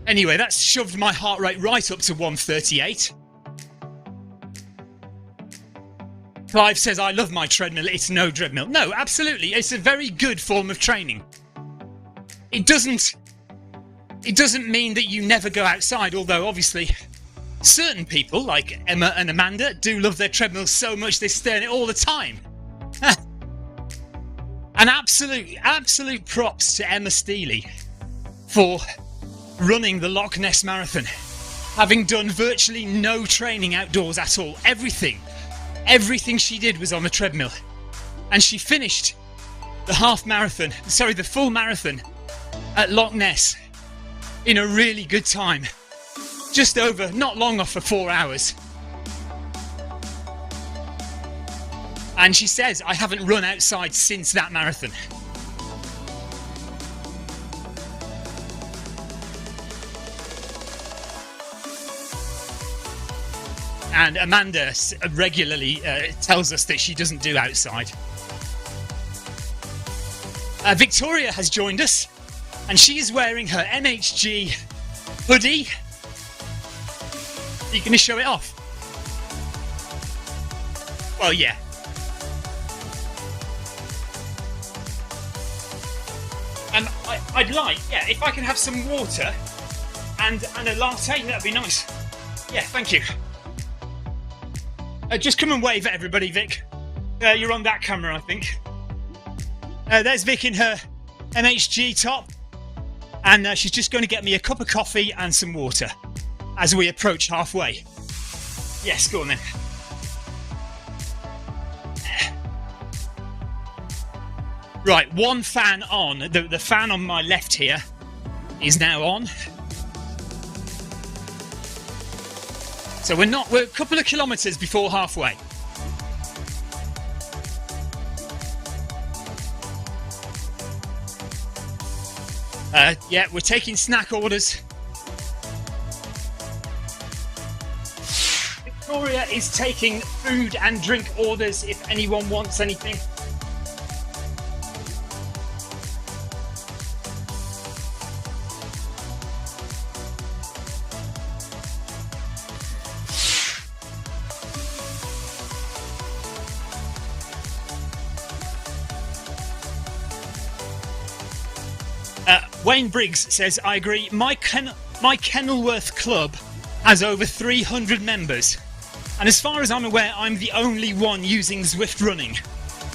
Anyway, that's shoved my heart rate right up to 138. Clive says, I love my treadmill, it's no treadmill. No, absolutely, it's a very good form of training. It doesn't mean that you never go outside, although obviously certain people, like Emma and Amanda, do love their treadmills so much they stay on it all the time. And absolute props to Emma Steely for running the Loch Ness Marathon, having done virtually no training outdoors at all. Everything she did was on the treadmill, and she finished the full marathon at Loch Ness in a really good time, just over, not long off for 4 hours. And she says, I haven't run outside since that marathon. And Amanda regularly tells us that she doesn't do outside. Victoria has joined us, and she is wearing her MHG hoodie. Are you going to show it off? Well, yeah. And I'd like, if I can have some water and a latte, that'd be nice. Yeah, thank you. Just come and wave at everybody, Vic. You're on that camera, I think. There's Vic in her MHG top, and she's just going to get me a cup of coffee and some water as we approach halfway. Yes, go on then. Right, one fan on. The fan on my left here is now on. So we're a couple of kilometres before halfway. Yeah, we're taking snack orders. Victoria is taking food and drink orders if anyone wants anything. Wayne Briggs says, I agree, my Kenilworth club has over 300 members, and as far as I'm aware, I'm the only one using Zwift running,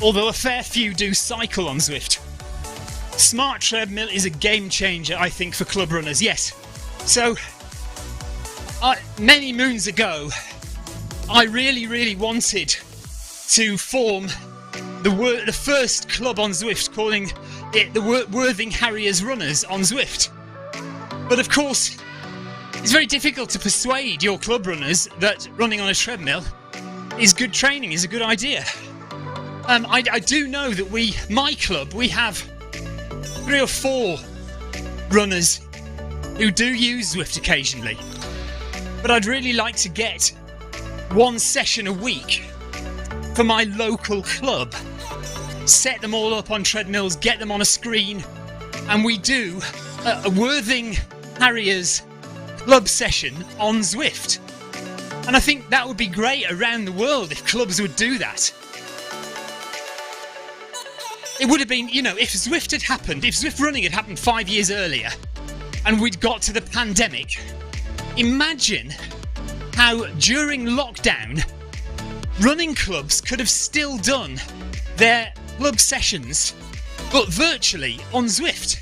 although a fair few do cycle on Zwift. Smart treadmill is a game changer, I think, for club runners, yes. So, many moons ago, I really wanted to form the first club on Zwift, calling it the Worthing Harriers Runners on Zwift. But of course, it's very difficult to persuade your club runners that running on a treadmill is good training, is a good idea. I do know that my club, we have 3 or 4 runners who do use Zwift occasionally. But I'd really like to get 1 session a week for my local club. Set them all up on treadmills, get them on a screen, and we do a Worthing Harriers club session on Zwift. And I think that would be great around the world if clubs would do that. It would have been, if Zwift had happened, if Zwift running had happened 5 years earlier, and we'd got to the pandemic, imagine how during lockdown, running clubs could have still done their club sessions, but virtually on Zwift.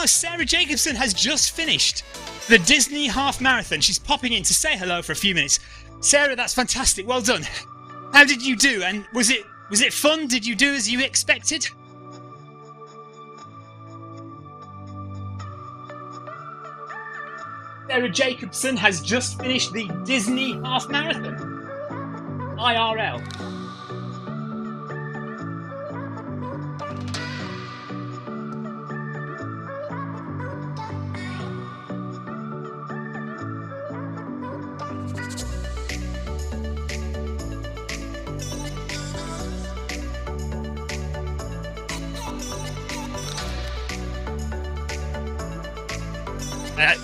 Sarah Jacobson has just finished the Disney half marathon. She's popping in to say hello for a few minutes. Sarah, that's fantastic. Well done. How did you do? And was it fun? Did you do as you expected? Sarah Jacobson has just finished the Disney Half Marathon. IRL.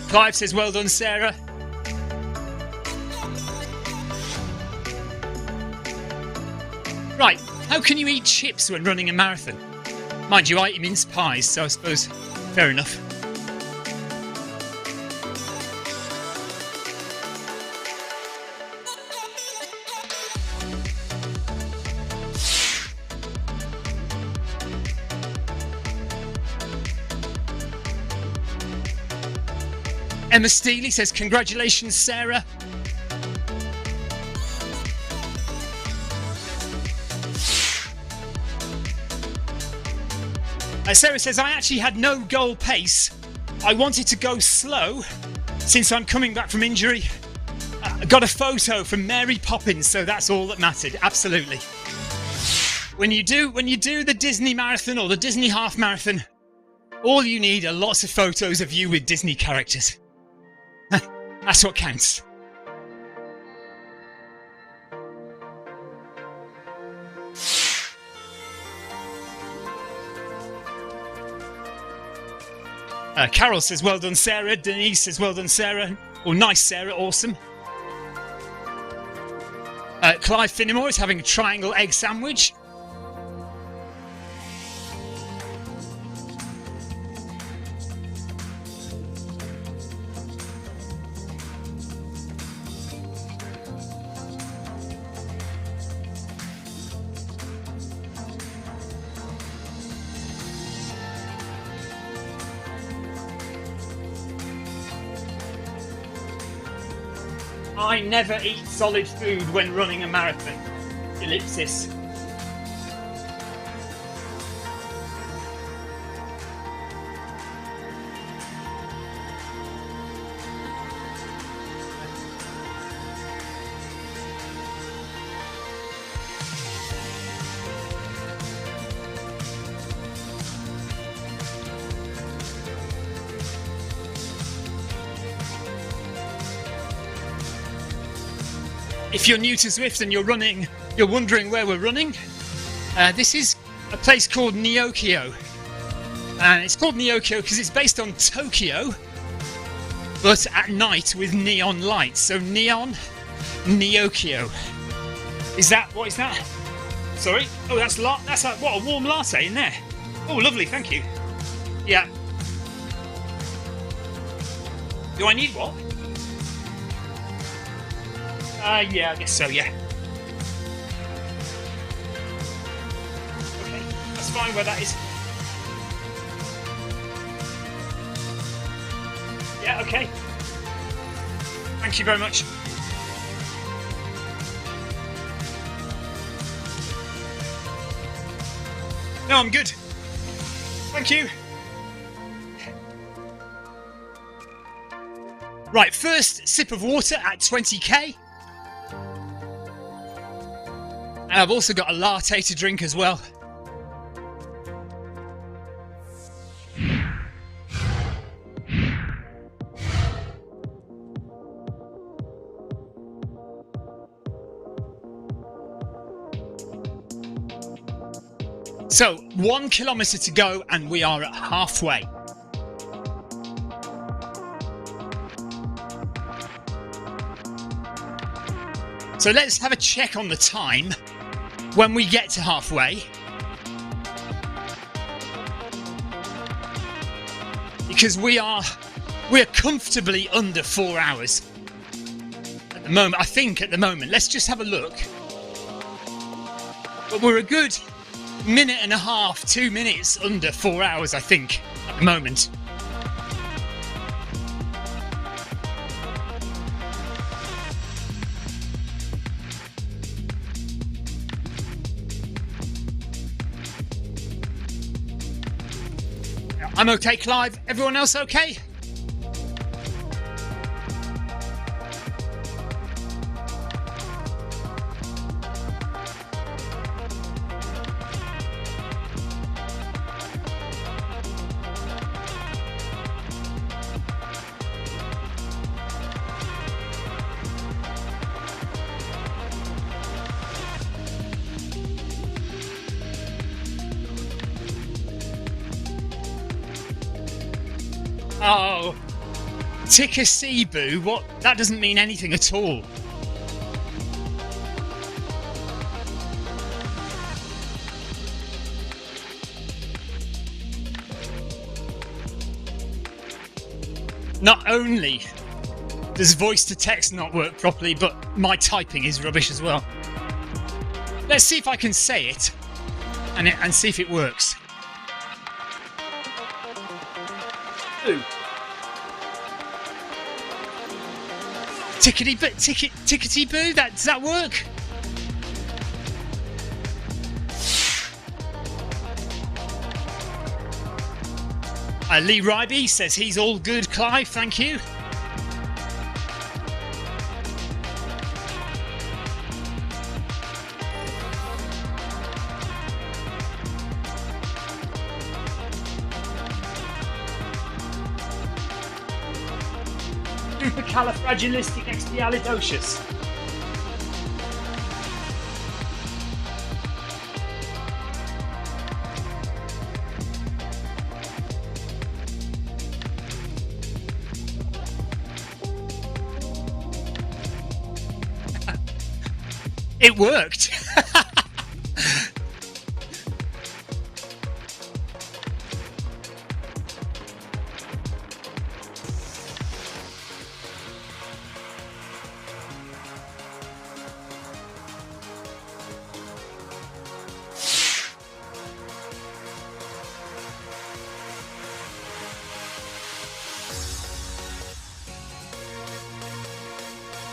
Clive says, well done, Sarah. Right, how can you eat chips when running a marathon? Mind you, I eat mince pies, so I suppose fair enough. Emma Steely says, congratulations, Sarah. Sarah says, I actually had no goal pace. I wanted to go slow since I'm coming back from injury. I got a photo from Mary Poppins, so that's all that mattered. Absolutely. When you do the Disney Marathon or the Disney Half Marathon, all you need are lots of photos of you with Disney characters. That's what counts. Carol says, well done, Sarah. Denise says, well done, Sarah. Oh, nice, Sarah. Awesome. Clive Finnemore is having a triangle egg sandwich. I never eat solid food when running a marathon. Ellipsis. If you're new to Zwift and you're wondering where we're running, this is a place called Neokyo. And it's called Neokyo because it's based on Tokyo, but at night with neon lights. So neon, Neokyo. What is that? Sorry? Oh, that's what, a warm latte in there. Oh, lovely, thank you. Yeah. Do I need what? Yeah, I guess so, yeah. Okay, that's fine where that is. Yeah, okay. Thank you very much. No, I'm good. Thank you. Right, first sip of water at 20k. And I've also got a latte to drink as well. So, 1 kilometre to go and we are at halfway. So let's have a check on the time when we get to halfway. Because we are comfortably under 4 hours at the moment. I think at the moment. Let's just have a look. But we're a good minute and a half, 2 minutes under 4 hours, I think, at the moment. I'm okay, Clive. Everyone else okay? Oh, Tickasee-boo? What? That doesn't mean anything at all. Not only does voice to text not work properly, but my typing is rubbish as well. Let's see if I can say it and see if it works. Ooh. Tickety-boo? Does that work? Lee Ryby says he's all good, Clive, thank you. Supercalifragilisticexpialidocious. It worked.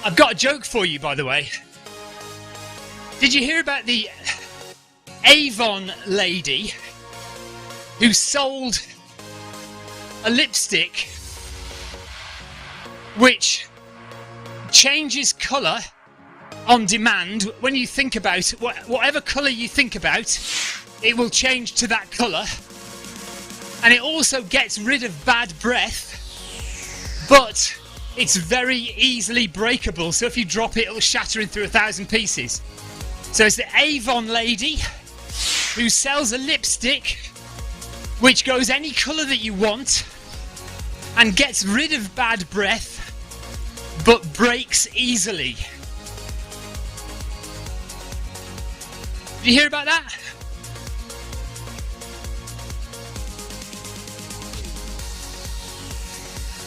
I've got a joke for you, by the way. Did you hear about the Avon lady who sold a lipstick which changes colour on demand? When you think about whatever colour you think about, it will change to that colour, and it also gets rid of bad breath, but it's very easily breakable, so if you drop it, it'll shatter into 1,000 pieces. So it's the Avon lady who sells a lipstick which goes any colour that you want and gets rid of bad breath but breaks easily. Did you hear about that?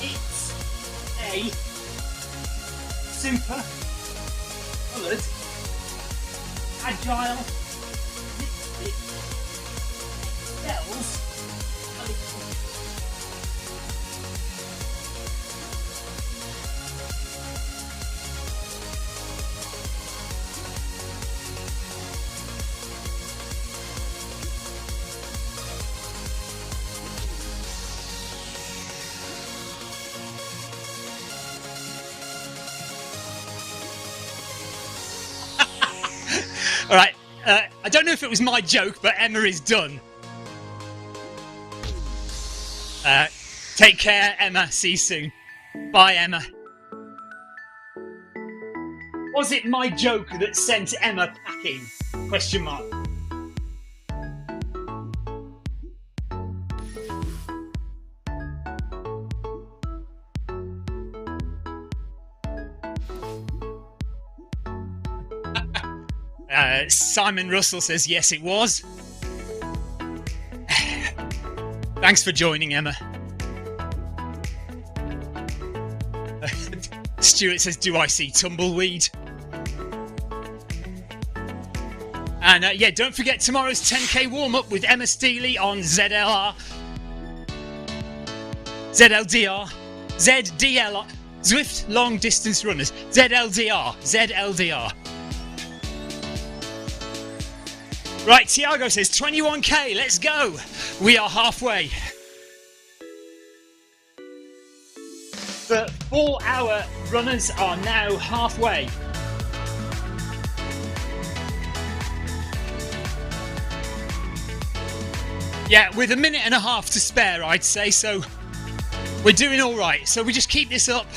It's a super coloured agile lipstick sells a little. All right, I don't know if it was my joke, but Emma is done. Take care, Emma. See you soon. Bye, Emma. Was it my joke that sent Emma packing? Question mark. Simon Russell says, yes, it was. Thanks for joining, Emma. Stuart says, do I see tumbleweed? And yeah, don't forget tomorrow's 10k warm-up with Emma Steely on ZDLR, Zwift Long Distance Runners, ZLDR. Right, Tiago says 21k, let's go. We are halfway. The 4-hour runners are now halfway. Yeah, with a minute and a half to spare, I'd say, so we're doing all right. So we just keep this up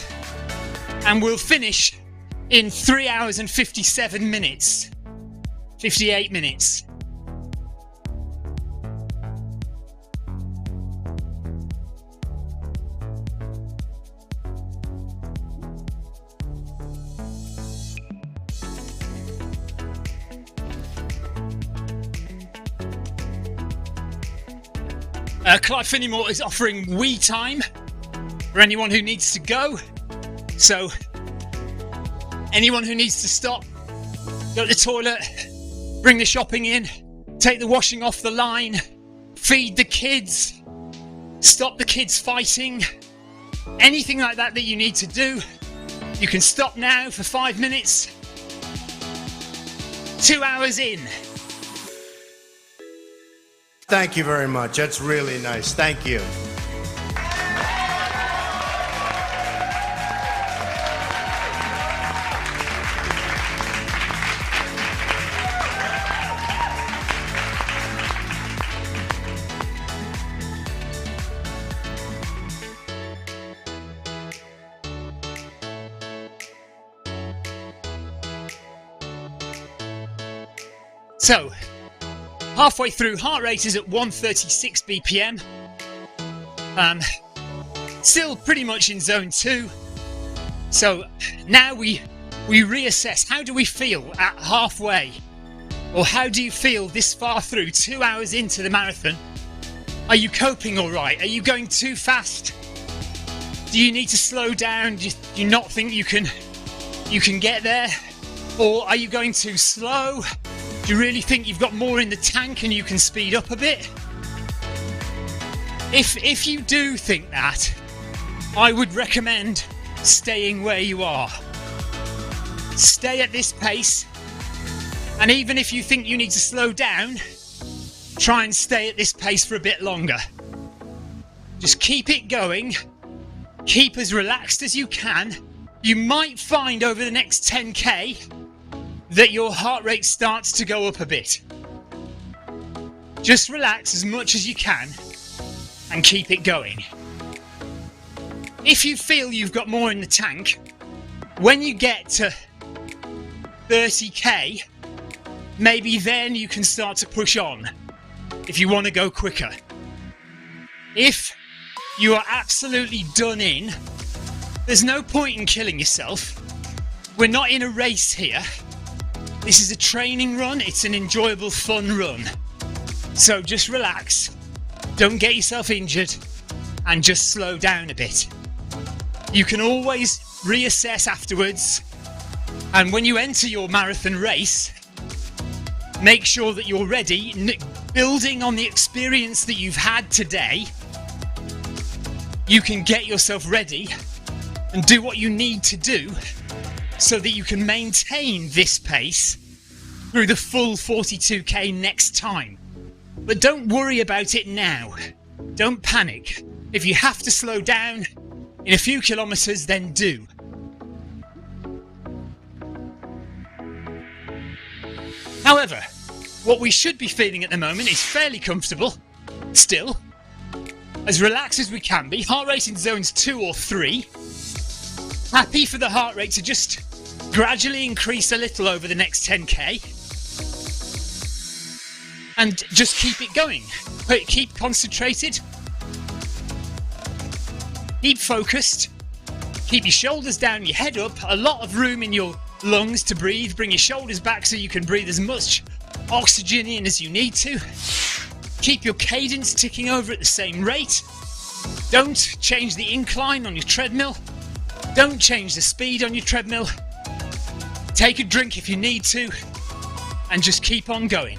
and we'll finish in 3 hours and 57 minutes. 58 minutes. Clive Finnimore is offering wee time for anyone who needs to go. So anyone who needs to stop, go to the toilet, bring the shopping in, take the washing off the line, feed the kids, stop the kids fighting, anything like that that you need to do, you can stop now for 5 minutes. 2 hours in. Thank you very much. That's really nice. Thank you. So, halfway through, heart rate is at 136 BPM. Still pretty much in zone 2. So now we reassess. How do we feel at halfway? Or how do you feel this far through, 2 hours into the marathon? Are you coping all right? Are you going too fast? Do you need to slow down? Do you not think you can get there? Or are you going too slow? Do you really think you've got more in the tank and you can speed up a bit? If you do think that, I would recommend staying where you are. Stay at this pace, and even if you think you need to slow down, try and stay at this pace for a bit longer. Just keep it going, keep as relaxed as you can. You might find over the next 10k that your heart rate starts to go up a bit. Just relax as much as you can and keep it going. If you feel you've got more in the tank, when you get to 30k, maybe then you can start to push on if you want to go quicker. If you are absolutely done in, there's no point in killing yourself. We're not in a race here. This is a training run, it's an enjoyable, fun run. So just relax, don't get yourself injured, and just slow down a bit. You can always reassess afterwards, and when you enter your marathon race, make sure that you're ready, building on the experience that you've had today. You can get yourself ready and do what you need to do so that you can maintain this pace through the full 42k next time. But don't worry about it now. Don't panic. If you have to slow down in a few kilometers, then do. However, what we should be feeling at the moment is fairly comfortable, still, as relaxed as we can be. Heart rate in zones 2 or 3. Happy for the heart rate to just gradually increase a little over the next 10k. And just keep it going. Keep concentrated. Keep focused. Keep your shoulders down, your head up. A lot of room in your lungs to breathe. Bring your shoulders back so you can breathe as much oxygen in as you need to. Keep your cadence ticking over at the same rate. Don't change the incline on your treadmill. Don't change the speed on your treadmill. Take a drink if you need to, and just keep on going.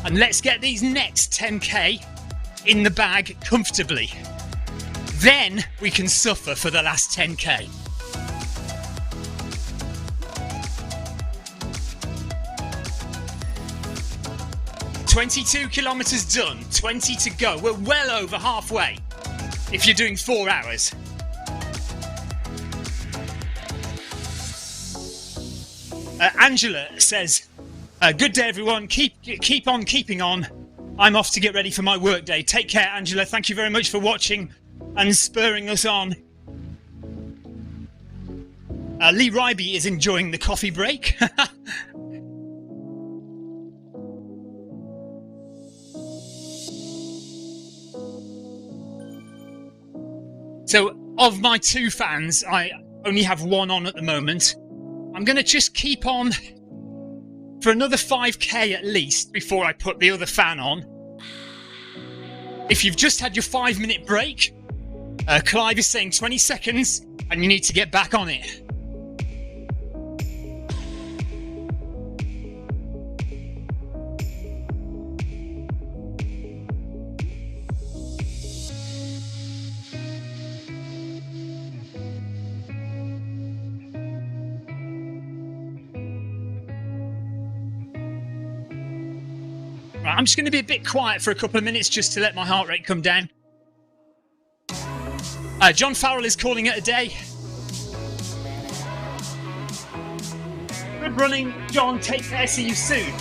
And let's get these next 10k in the bag comfortably. Then we can suffer for the last 10k. $22 kilometers done, 20 to go. We're well over halfway if you're doing 4 hours. Angela says, good day everyone, keep on keeping on. I'm off to get ready for my work day. Take care, Angela. Thank you very much for watching and spurring us on. Lee Ryby is enjoying the coffee break. So, of my 2 fans, I only have one on at the moment. I'm going to just keep on for another 5k at least before I put the other fan on. If you've just had your 5-minute break, Clive is saying 20 seconds and you need to get back on it. Right, I'm just going to be a bit quiet for a couple of minutes just to let my heart rate come down. John Farrell is calling it a day. Good running, John. Take care. See you soon.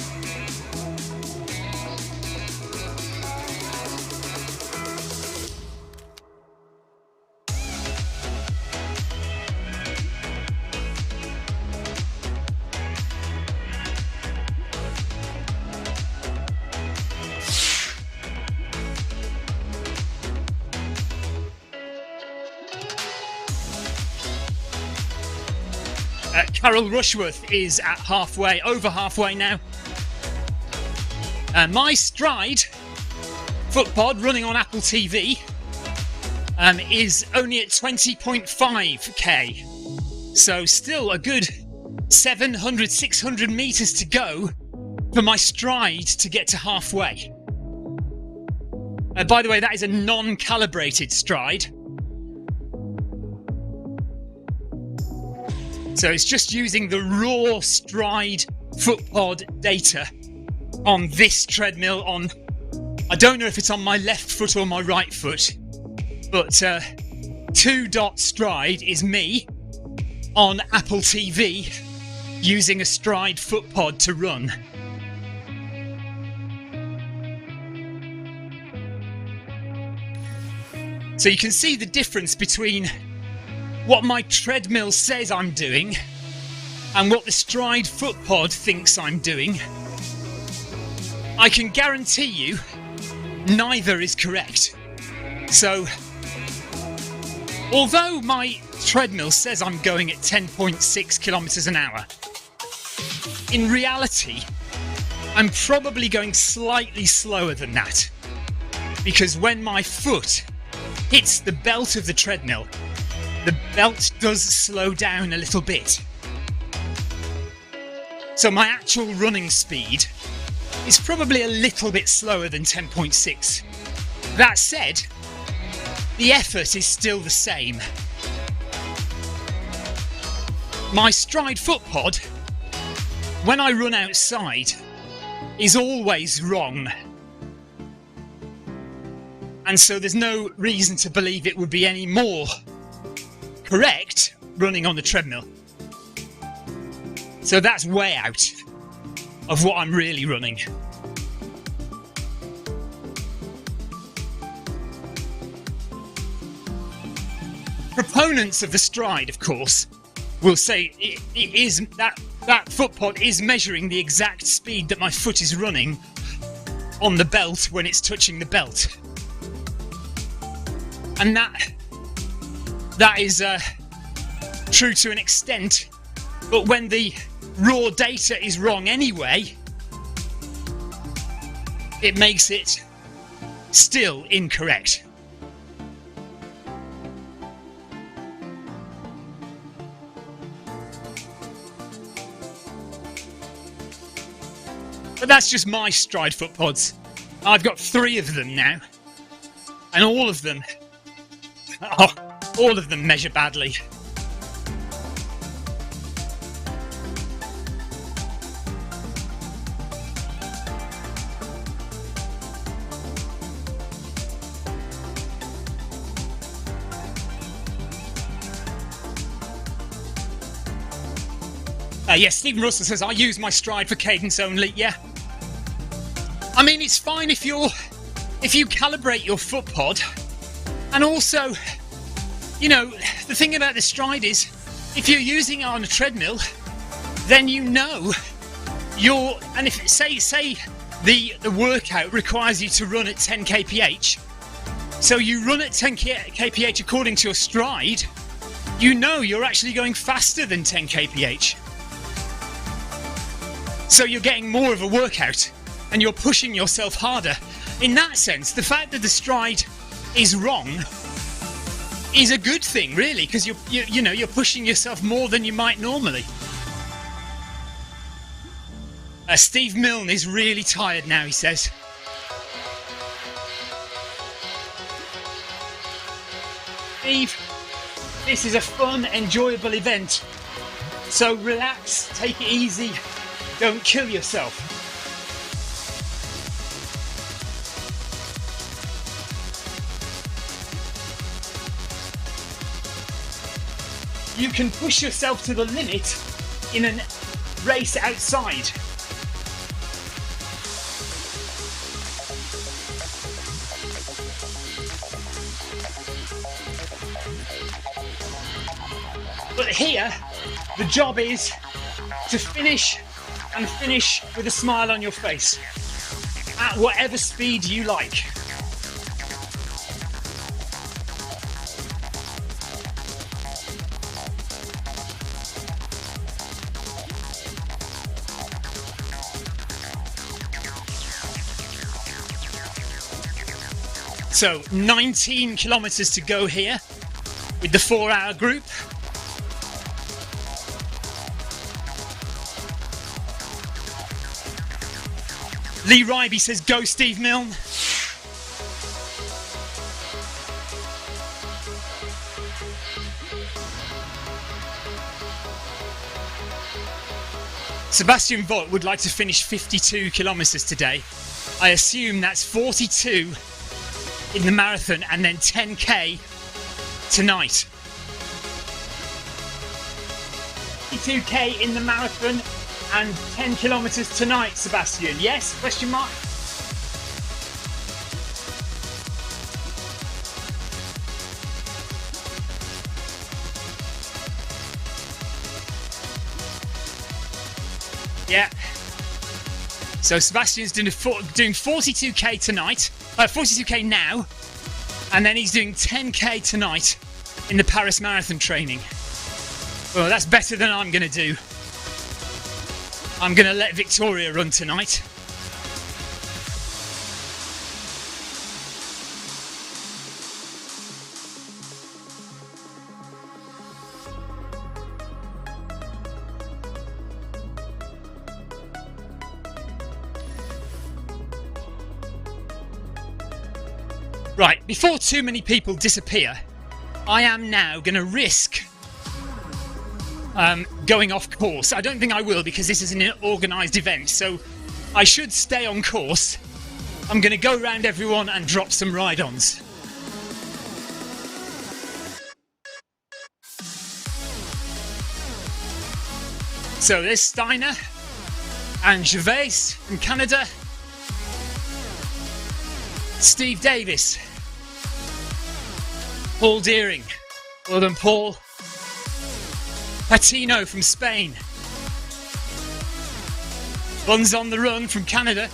Carol Rushworth is at halfway, over halfway now. My Stride footpod running on Apple TV is only at 20.5k. So still a good 700, 600 meters to go for my Stride to get to halfway. By the way, that is a non-calibrated Stride. So it's just using the raw Stride footpod data on this treadmill on, I don't know if it's on my left foot or my right foot, but 2.stride is me on Apple TV using a Stride footpod to run. So you can see the difference between what my treadmill says I'm doing and what the Stride footpod thinks I'm doing. I can guarantee you neither is correct. So although my treadmill says I'm going at 10.6 kilometers an hour, in reality I'm probably going slightly slower than that, because when my foot hits the belt of the treadmill, the belt does slow down a little bit. So my actual running speed is probably a little bit slower than 10.6. That said, the effort is still the same. My Stride footpod, when I run outside, is always wrong. And so there's no reason to believe it would be any more correct running on the treadmill. So that's way out of what I'm really running. Proponents of the Stride, of course, will say it is that footpod is measuring the exact speed that my foot is running on the belt when it's touching the belt. And that is true to an extent, but when the raw data is wrong anyway, it makes it still incorrect. But that's just my Stride footpods. I've got 3 of them now, and all of them measure badly. Yes, Stephen Russell says, I use my Stride for cadence only. Yeah. I mean, it's fine if you calibrate your footpod. And also, you know, the thing about the Stride is, if you're using it on a treadmill, then you know and if say the workout requires you to run at 10 kph, so you run at 10 kph according to your Stride, you know you're actually going faster than 10 kph. So you're getting more of a workout and you're pushing yourself harder in that sense, the fact that the stride is wrong is a good thing, really, because you're pushing yourself more than you might normally. Steve Milne is really tired now, he says. Steve, this is a fun, enjoyable event, so relax, take it easy, don't kill yourself. You can push yourself to the limit in a race outside. But here, the job is to finish and finish with a smile on your face at whatever speed you like. So 19 kilometers to go here with the 4-hour group. Lee Ryby says, go Steve Milne. Sebastian Vogt would like to finish 52 kilometers today. I assume that's 42 in the marathon and then 10k tonight. 52k in the marathon and 10 kilometers tonight, Sebastian. Yes? Question mark? Yeah. So Sebastian's doing 42k tonight, 42k now, and then he's doing 10k tonight in the Paris Marathon training. Well, that's better than I'm going to do. I'm going to let Victoria run tonight. Right, before too many people disappear, I am now going to risk going off course. I don't think I will because this is an organised event, so I should stay on course. I'm going to go around everyone and drop some ride-ons. So there's Steiner and Gervais from Canada. Steve Davis. Paul Deering. Well done, Paul. Patino from Spain. Buns on the Run from Canada.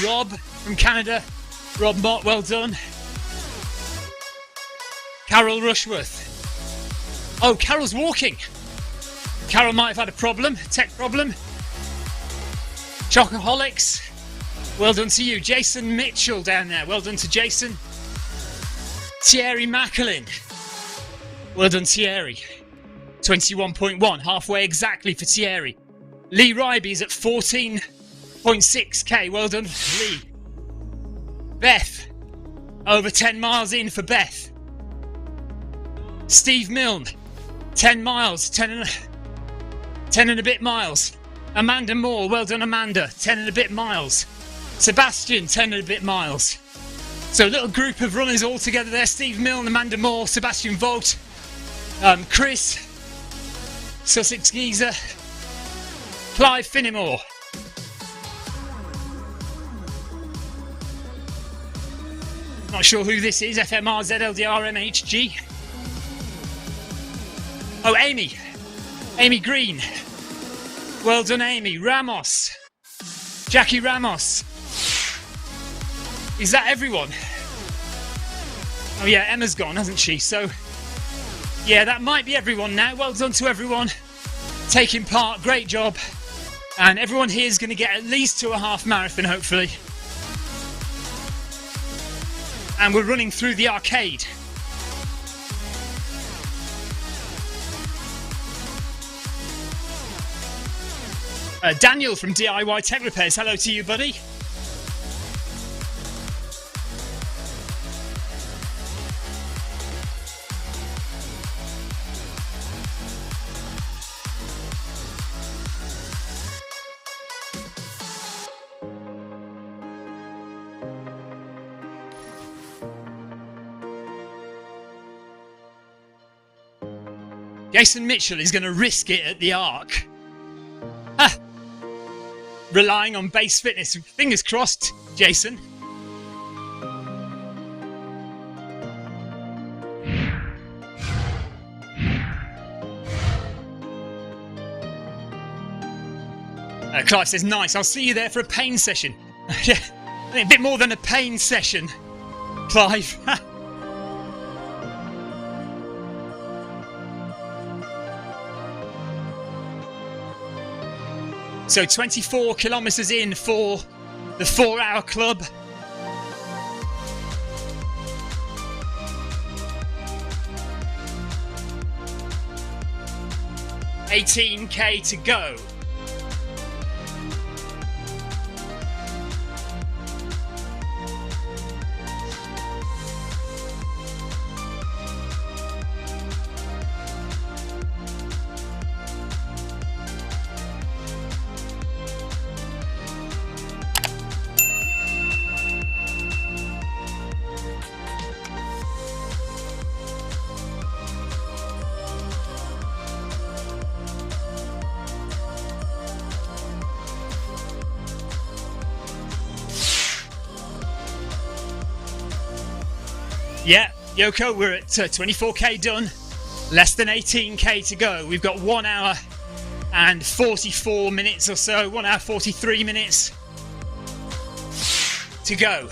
Rob from Canada. Rob Mott, well done. Carol Rushworth. Oh, Carol's walking. Carol might have had a problem, tech problem. Chocoholics. Well done to you. Jason Mitchell down there. Well done to Jason. Thierry Macklin. Well done, Thierry. 21.1, halfway exactly for Thierry. Lee Ryby's at 14.6k. Well done, Lee. Beth, over 10 miles in for Beth. Steve Milne, 10 miles, 10 and a bit miles. Amanda Moore, well done, Amanda, 10 and a bit miles. Sebastian, 10 and a bit miles. So a little group of runners all together there. Steve Milne, Amanda Moore, Sebastian Vogt, Chris, Sussex Geezer, Clive Finnemore. Not sure who this is. FMR, ZLDR, MHG. Oh, Amy. Amy Green. Well done, Amy. Ramos. Jackie Ramos. Is that everyone? Oh yeah, Emma's gone, hasn't she? So, yeah, that might be everyone now. Well done to everyone taking part. Great job. And everyone here is going to get at least to a half marathon, hopefully. And we're running through the arcade. Daniel from DIY Tech Repairs, hello to you, buddy. Jason Mitchell is going to risk it at the Arc. Relying on base fitness. Fingers crossed, Jason. Clive says, nice, I'll see you there for a pain session. Yeah, a bit more than a pain session, Clive. So 24 kilometres in for the 4-hour club. $18K to go. Yeah, Yoko, we're at 24k done, less than 18k to go. We've got 1 hour and 44 minutes or so, 1 hour 43 minutes to go.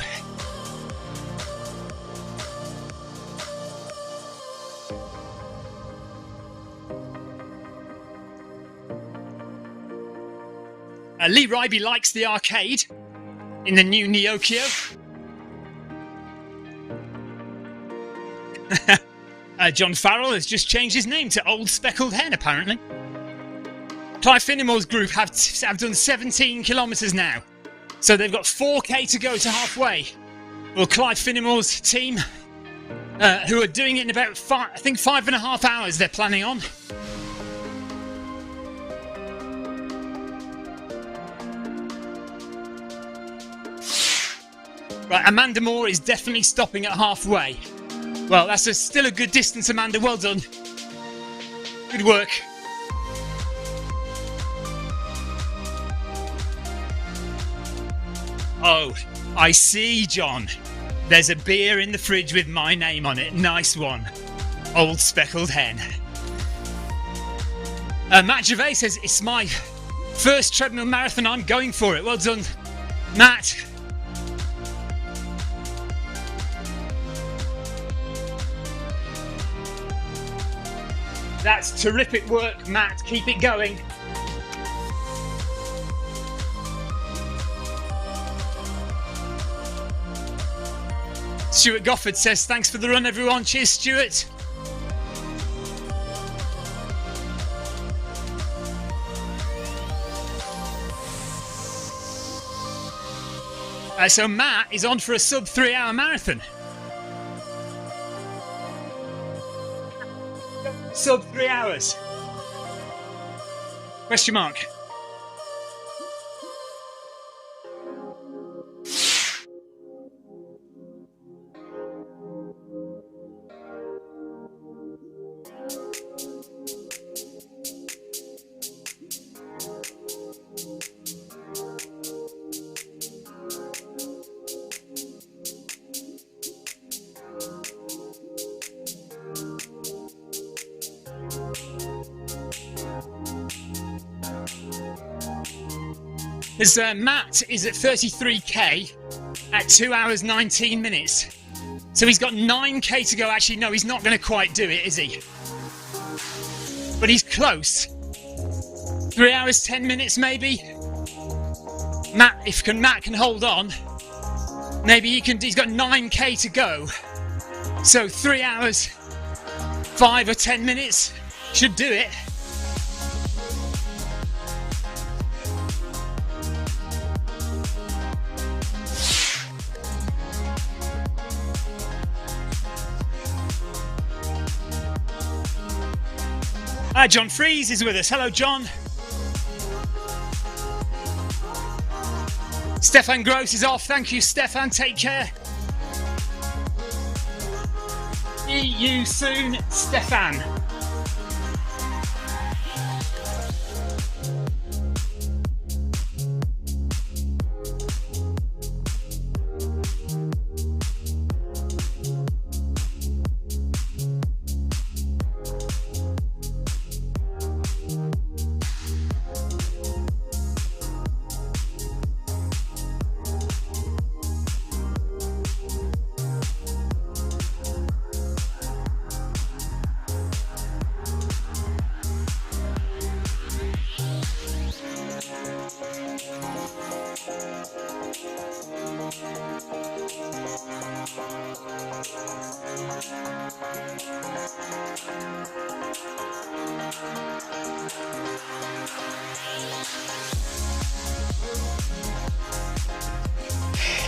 Lee Ryby likes the arcade in the new Neokio. John Farrell has just changed his name to Old Speckled Hen, apparently. Clive Finnemore's group have done 17 kilometres now. So they've got 4k to go to halfway. Well, Clive Finnemore's team, who are doing it in about 5.5 hours they're planning on. Right, Amanda Moore is definitely stopping at halfway. Well, that's still a good distance, Amanda. Well done. Good work. Oh, I see, John. There's a beer in the fridge with my name on it. Nice one. Old Speckled Hen. Matt Gervais says, it's my first treadmill marathon. I'm going for it. Well done, Matt. That's terrific work, Matt. Keep it going. Stuart Gofford says, thanks for the run, everyone. Cheers, Stuart. So Matt is on for a sub 3-hour marathon. Sub 3 hours. Question mark. As Matt is at 33k at 2 hours 19 minutes. So he's got 9k to go. Actually, no, he's not going to quite do it, is he? But he's close. 3 hours 10 minutes maybe. Matt can hold on, maybe he's got 9k to go. So 3 hours, 5 or 10 minutes should do it. John Freeze is with us. Hello, John. Stefan Gross is off. Thank you, Stefan. Take care. See you soon, Stefan.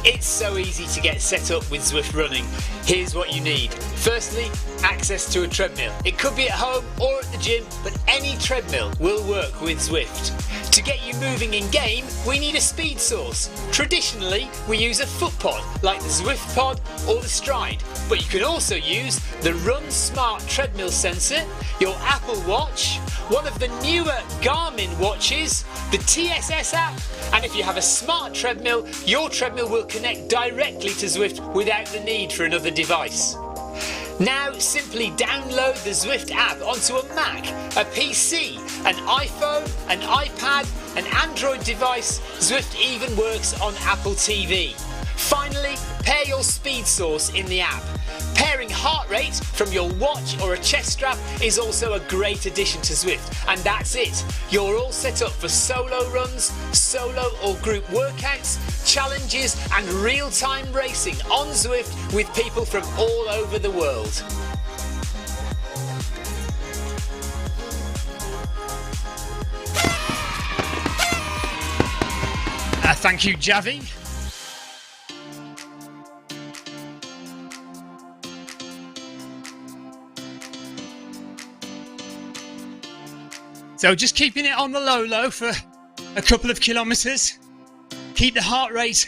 It's so easy to get set up with Zwift running. Here's what you need. Firstly, access to a treadmill. It could be at home or at the gym, but any treadmill will work with Zwift. To get you moving in game, we need a speed source. Traditionally, we use a foot pod like the Zwift pod or the Stride, but you can also use the Run Smart treadmill sensor, your Apple Watch, one of the newer Garmin watches, the TSS app, and if you have a smart treadmill, your treadmill will connect directly to Zwift without the need for another device. Now simply download the Zwift app onto a Mac, a PC, an iPhone, an iPad, an Android device. Zwift even works on Apple TV. Finally, pair your speed source in the app. Pairing heart rate from your watch or a chest strap is also a great addition to Zwift. And that's it. You're all set up for solo runs, solo or group workouts, challenges and real-time racing on Zwift with people from all over the world. Thank you, Javi. So just keeping it on the low for a couple of kilometres. Keep the heart rate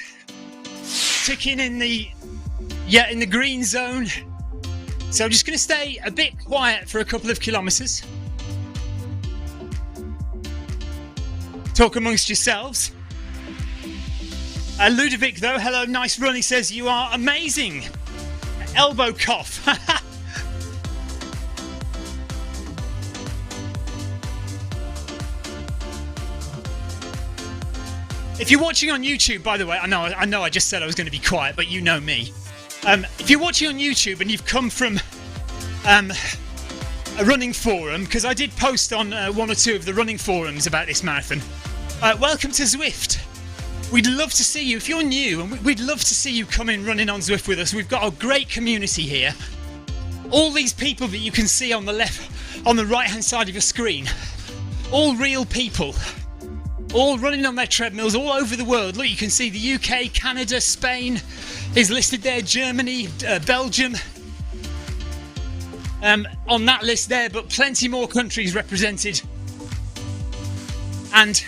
ticking in the green zone. So I'm just going to stay a bit quiet for a couple of kilometres. Talk amongst yourselves. Ludovic though, hello, nice run. He says you are amazing. Elbow cough. If you're watching on YouTube, by the way, I know I just said I was going to be quiet, but you know me. If you're watching on YouTube and you've come from a running forum, because I did post on one or two of the running forums about this marathon, welcome to Zwift. We'd love to see you. If you're new, and we'd love to see you come in running on Zwift with us. We've got a great community here. All these people that you can see on the right hand side of your screen, all real people. All running on their treadmills all over the world. Look, you can see the UK, Canada, Spain is listed there, Germany, Belgium on that list there, but plenty more countries represented. And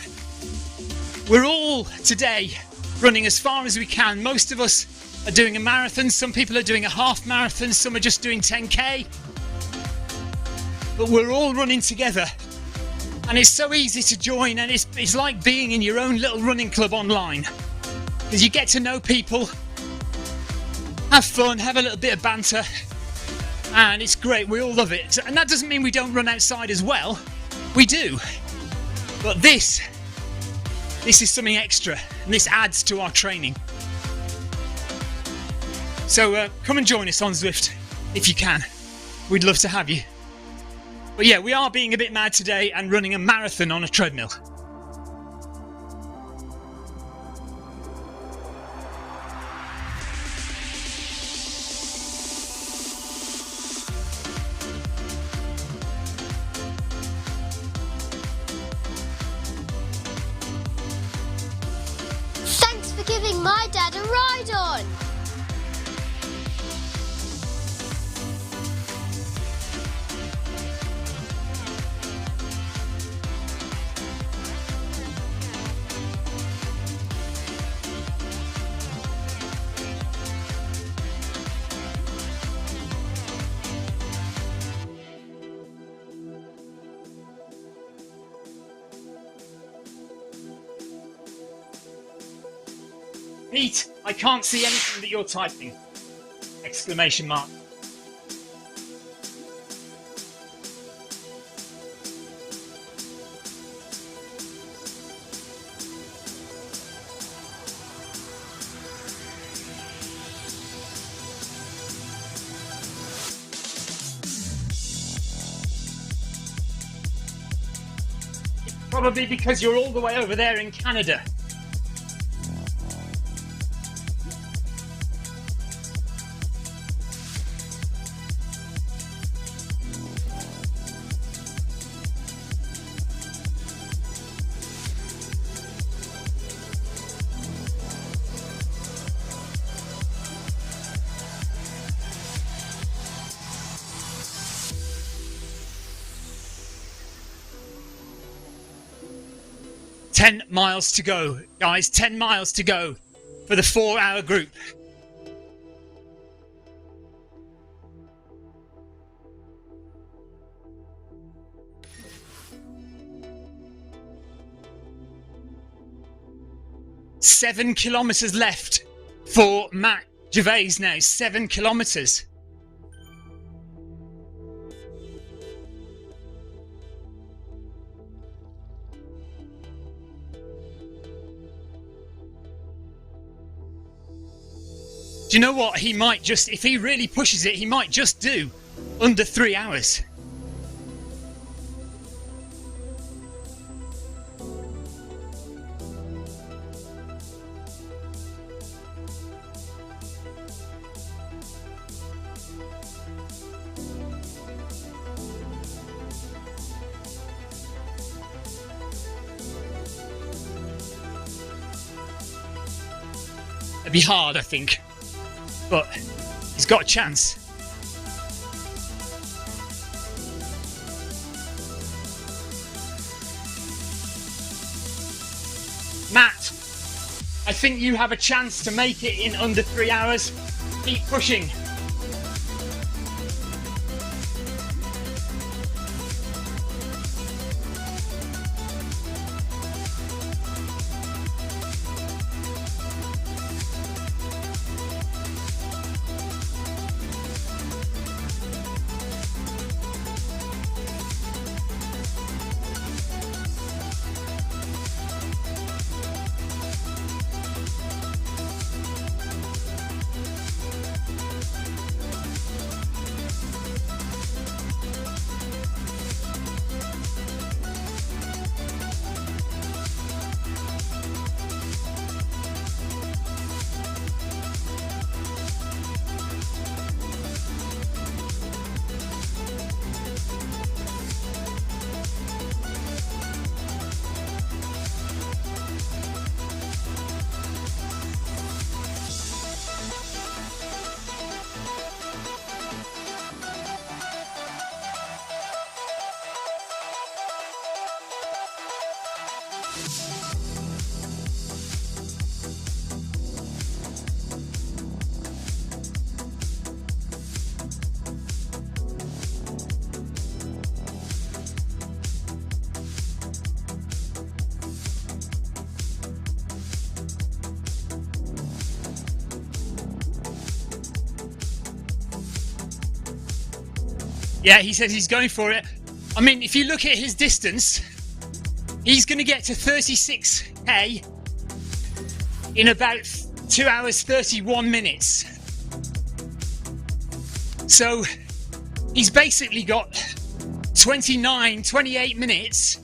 we're all today running as far as we can. Most of us are doing a marathon, some people are doing a half marathon, some are just doing 10k. But we're all running together. And it's so easy to join, and it's like being in your own little running club online. Because you get to know people, have fun, have a little bit of banter, and it's great, we all love it. And that doesn't mean we don't run outside as well, we do. But this is something extra, and this adds to our training. So come and join us on Zwift, if you can. We'd love to have you. But yeah, we are being a bit mad today and running a marathon on a treadmill. giving my dad a ride on. Pete, I can't see anything that you're typing! Exclamation mark. It's probably because you're all the way over there in Canada. "10 miles to go, guys, 10 miles to go for the 4-hour group." "7 kilometers left for Matt Gervais now, 7 kilometers. Do you know what? He might just, if he really pushes it, he might just do under 3 hours. It'd be hard, I think. But he's got a chance. Matt, I think you have a chance to make it in under 3 hours. Keep pushing. Yeah, he says he's going for it. I mean, if you look at his distance, he's going to get to 36k in about 2 hours 31 minutes. So he's basically got 28 minutes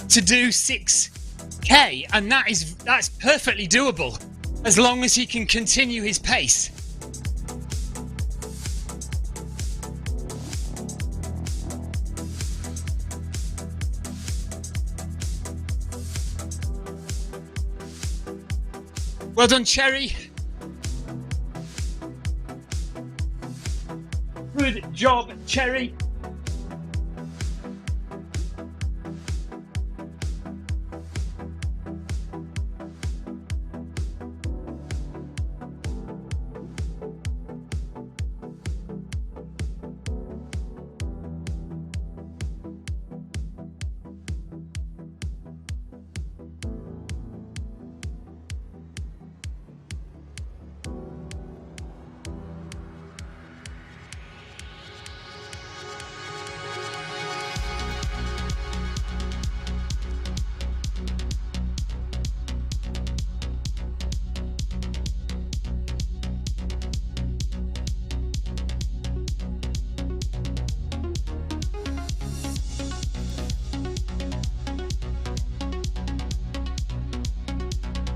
to do 6k, and that's perfectly doable as long as he can continue his pace. Well done, Cherry. Good job, Cherry.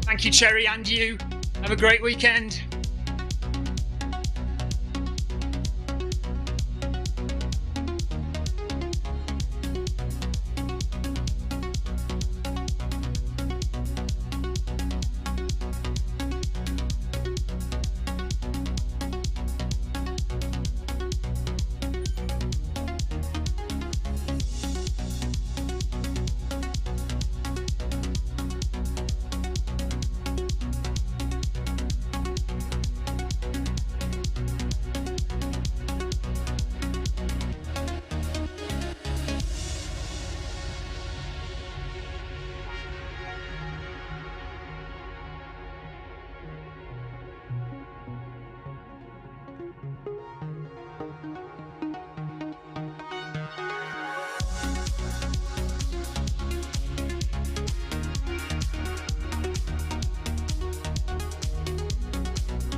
Thank you, Cherry, and you. Have a great weekend.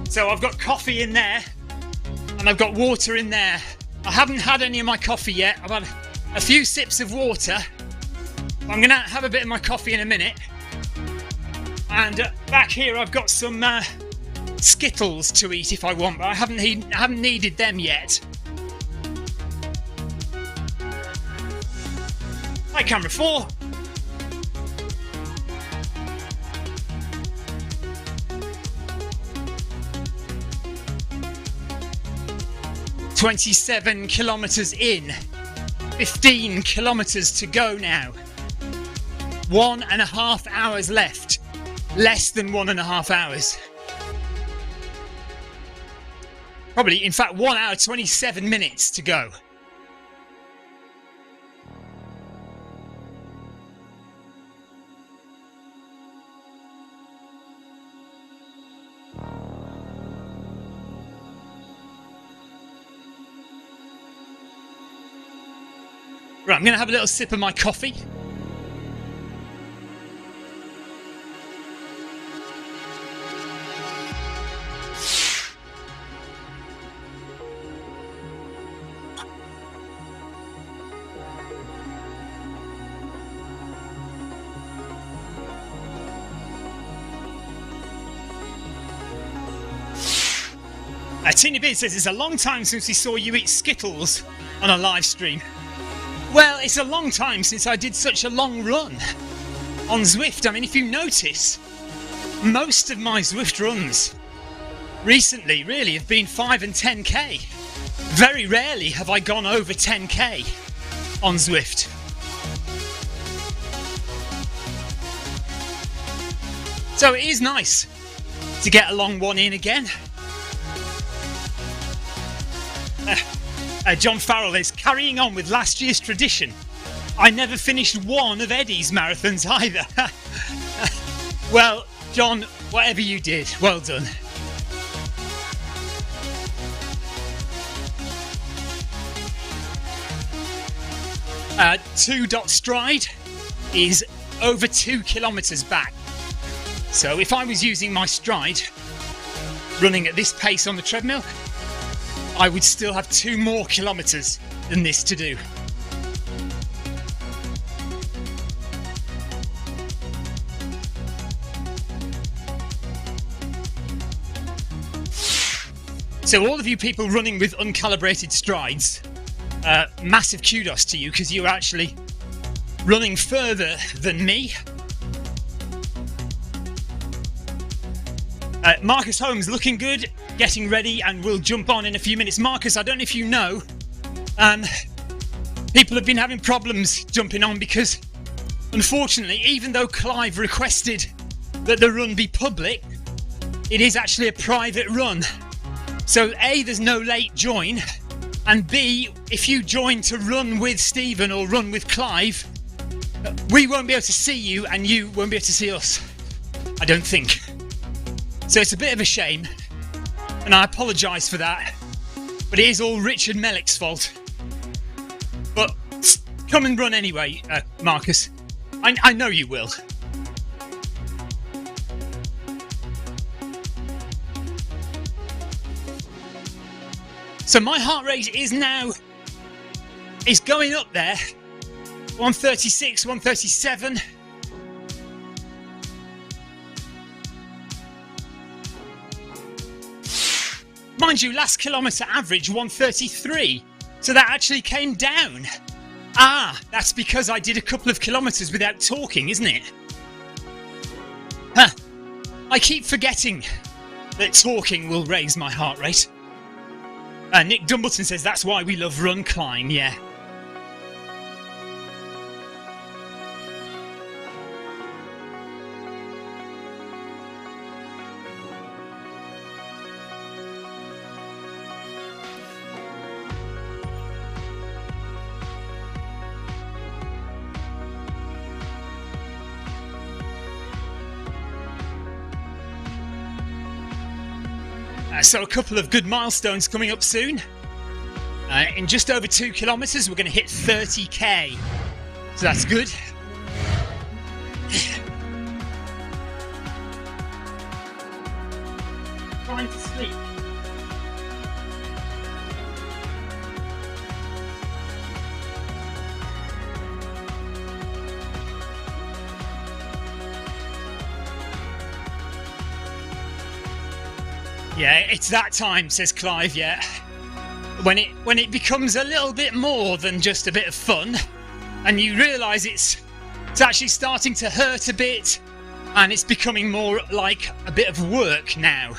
So I've got coffee in there and I've got water in there. I haven't had any of my coffee yet. I've had a few sips of water. I'm gonna have a bit of my coffee in a minute. And back here I've got some Skittles to eat if I want, but I haven't needed them yet. Hi, camera 4. "27 kilometers in, 15 kilometers to go now. 1.5 hours left. Less than 1.5 hours. Probably, in fact, 1 hour 27 minutes to go." Right, I'm going to have a little sip of my coffee. Teeny Beard says it's a long time since we saw you eat Skittles on a live stream. Well, it's a long time since I did such a long run on Zwift. I mean, if you notice, most of my Zwift runs recently really have been 5 and 10k. Very rarely have I gone over 10k on Zwift. So it is nice to get a long one in again. John Farrell is carrying on with last year's tradition. I never finished one of Eddie's marathons either. Well, John, whatever you did, well done. Stride is over 2 kilometers back. So if I was using my stride, running at this pace on the treadmill, I would still have 2 more kilometers than this to do. So all of you people running with uncalibrated strides, massive kudos to you, because you're actually running further than me. Marcus Holmes looking good, getting ready, and we'll jump on in a few minutes. Marcus, I don't know if you know, people have been having problems jumping on because, unfortunately, even though Clive requested that the run be public, it is actually a private run. So A, there's no late join, and B, if you join to run with Stephen or run with Clive, we won't be able to see you and you won't be able to see us, I don't think. So it's a bit of a shame, and I apologise for that, but it is all Richard Mellick's fault. But come and run anyway, Marcus. I know you will. So my heart rate is going up there. 136, 137. Mind you, last kilometre average 133. So that actually came down. Ah, that's because I did a couple of kilometres without talking, isn't it? Huh. I keep forgetting that talking will raise my heart rate. Nick Dumbleton says that's why we love Run Climb, yeah. So a couple of good milestones coming up soon. In just over 2 kilometres, we're going to hit 30k. So that's good. Trying to sleep. Yeah, it's that time, says Clive, yeah. When it becomes a little bit more than just a bit of fun, and you realise it's actually starting to hurt a bit, and it's becoming more like a bit of work now.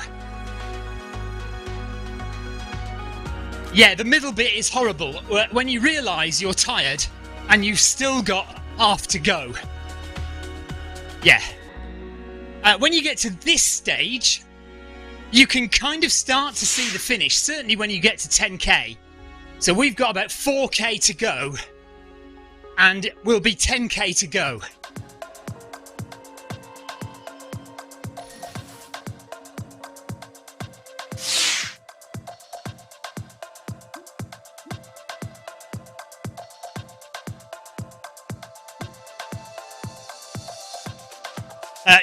Yeah, the middle bit is horrible. When you realise you're tired, and you've still got half to go. Yeah. When you get to this stage, you can kind of start to see the finish, certainly when you get to 10k. So we've got about 4k to go, and we'll be 10k to go.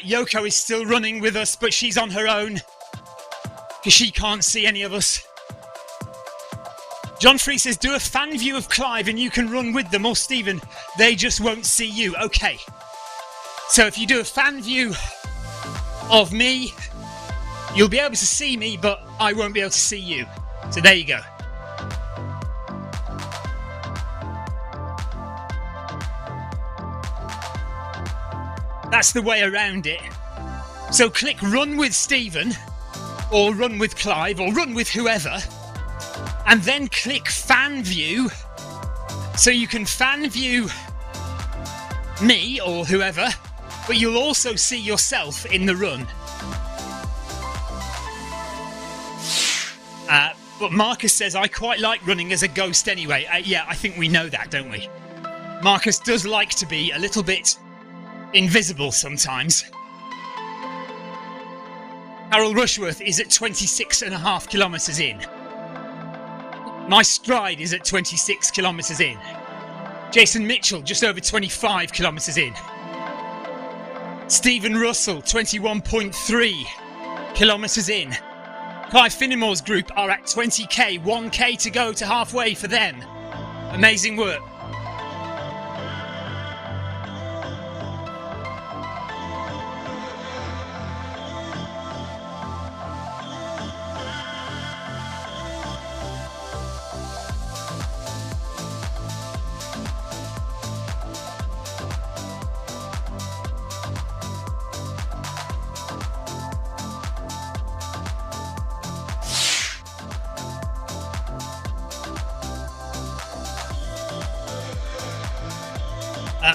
Yoko is still running with us, but she's on her own, because she can't see any of us. John Free says, do a fan view of Clive and you can run with them, or Stephen, they just won't see you. Okay. So if you do a fan view of me, you'll be able to see me, but I won't be able to see you. So there you go. That's the way around it. So click run with Stephen, or run with Clive, or run with whoever, and then click fan view, so you can fan view me or whoever, but you'll also see yourself in the run. But Marcus says, I quite like running as a ghost anyway. Yeah, I think we know that, don't we? Marcus does like to be a little bit invisible sometimes. Harold Rushworth is at 26.5 kilometres in. My stride is at 26 kilometres in. Jason Mitchell just over 25 kilometres in. Stephen Russell 21.3 kilometres in. Clive Finnemore's group are at 20k, 1k to go to halfway for them. Amazing work.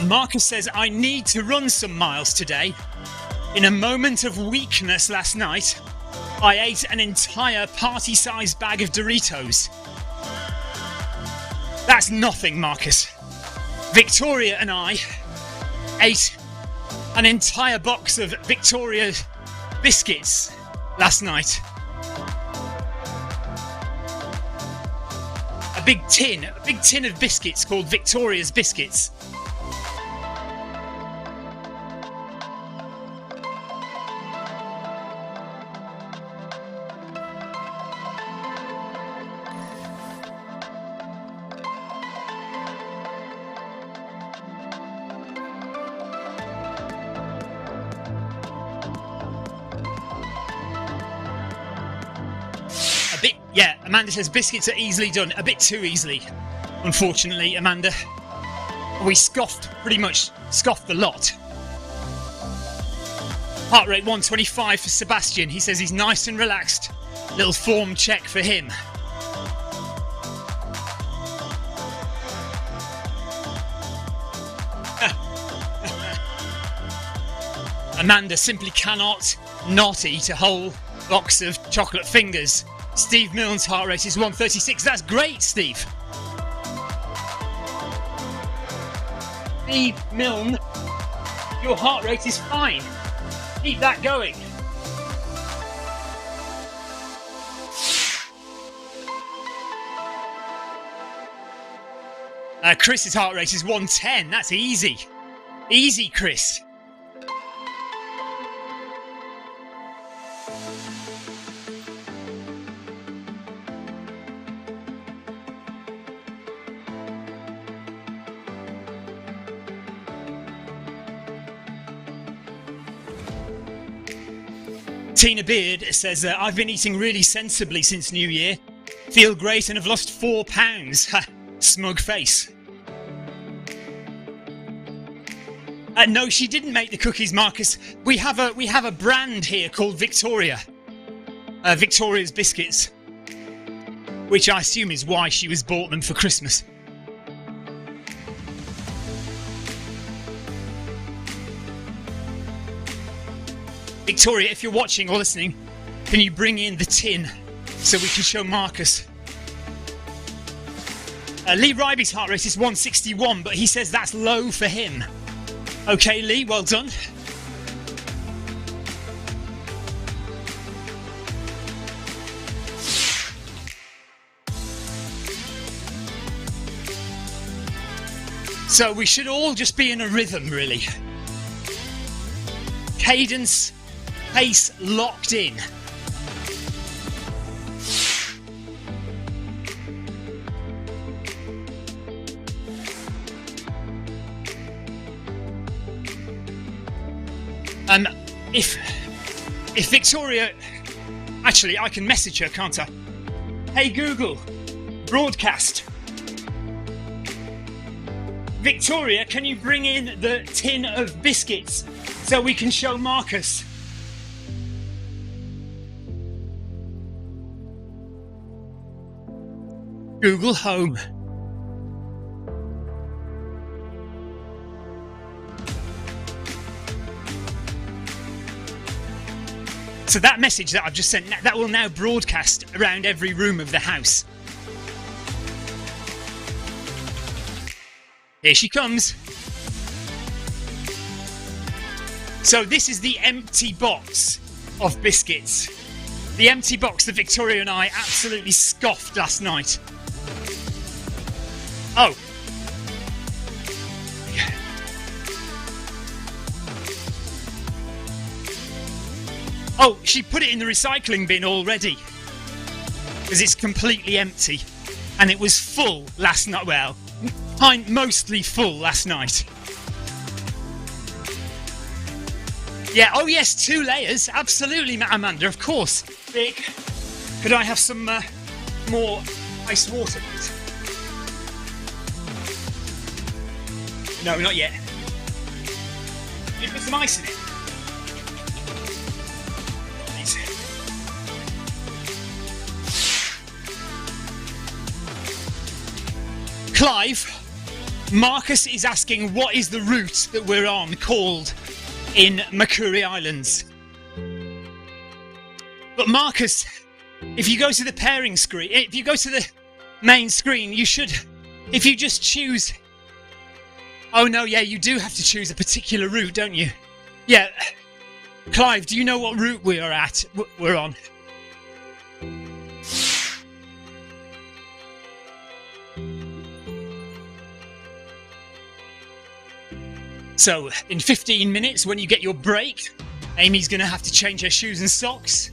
Marcus says, I need to run some miles today. In a moment of weakness last night, I ate an entire party-sized bag of Doritos. That's nothing, Marcus. Victoria and I ate an entire box of Victoria biscuits last night. A big tin of biscuits called Victoria's Biscuits. Yeah, Amanda says biscuits are easily done. A bit too easily, unfortunately, Amanda. We pretty much scoffed the lot. Heart rate 125 for Sebastian. He says he's nice and relaxed. Little form check for him. Amanda simply cannot not eat a whole box of chocolate fingers. Steve Milne's heart rate is 136. That's great, Steve. Steve Milne, your heart rate is fine. Keep that going. Chris's heart rate is 110. That's easy. Easy, Chris. Tina Beard says, I've been eating really sensibly since New Year. Feel great and have lost 4 pounds. Smug face. No, she didn't make the cookies, Marcus. We have a brand here called Victoria. Victoria's Biscuits. Which I assume is why she was bought them for Christmas. Victoria, if you're watching or listening, can you bring in the tin so we can show Marcus? Lee Ryby's heart rate is 161, but he says that's low for him. Okay, Lee, well done. So we should all just be in a rhythm, really. Cadence, pace locked in. If Victoria, actually I can message her, can't I? Hey Google, broadcast. Victoria, can you bring in the tin of biscuits so we can show Marcus? Google Home. So that message that I've just sent, that will now broadcast around every room of the house. Here she comes. So this is the empty box of biscuits. The empty box that Victoria and I absolutely scoffed last night. Oh. Oh, she put it in the recycling bin already. Because it's completely empty. And it was full last night. Well, mostly full last night. Yeah, oh yes, 2 layers. Absolutely, Amanda, of course. Vic, could I have some more ice water, please? No, not yet. Can you put some ice in it? Clive, Marcus is asking what is the route that we're on called in Makuri Islands. But Marcus, if you go to the pairing screen, if you go to the main screen, you should, if you just choose... Oh no, yeah, you do have to choose a particular route, don't you? Yeah. Clive, do you know what route we're on? So, in 15 minutes, when you get your break, Amy's going to have to change her shoes and socks.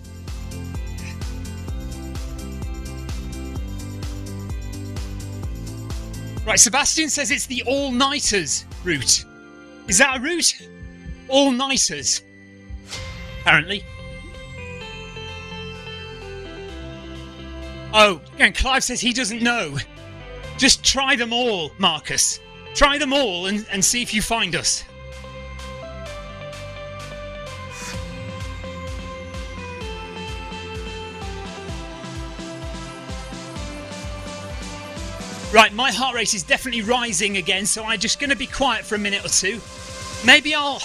Right, Sebastian says it's the all-nighters route. Is that a route? All-nighters. Apparently. Oh, and Clive says he doesn't know. Just try them all, Marcus. Try them all and see if you find us. Right, my heart rate is definitely rising again, so I'm just going to be quiet for a minute or two. Maybe I'm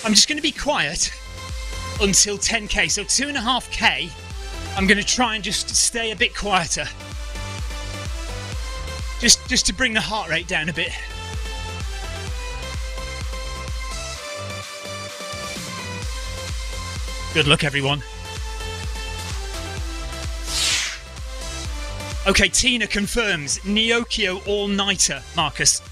just going to be quiet until 10k, so 2.5k. I'm going to try and just stay a bit quieter. Just to bring the heart rate down a bit. Good luck, everyone. Okay, Tina confirms Neokio all-nighter, Marcus.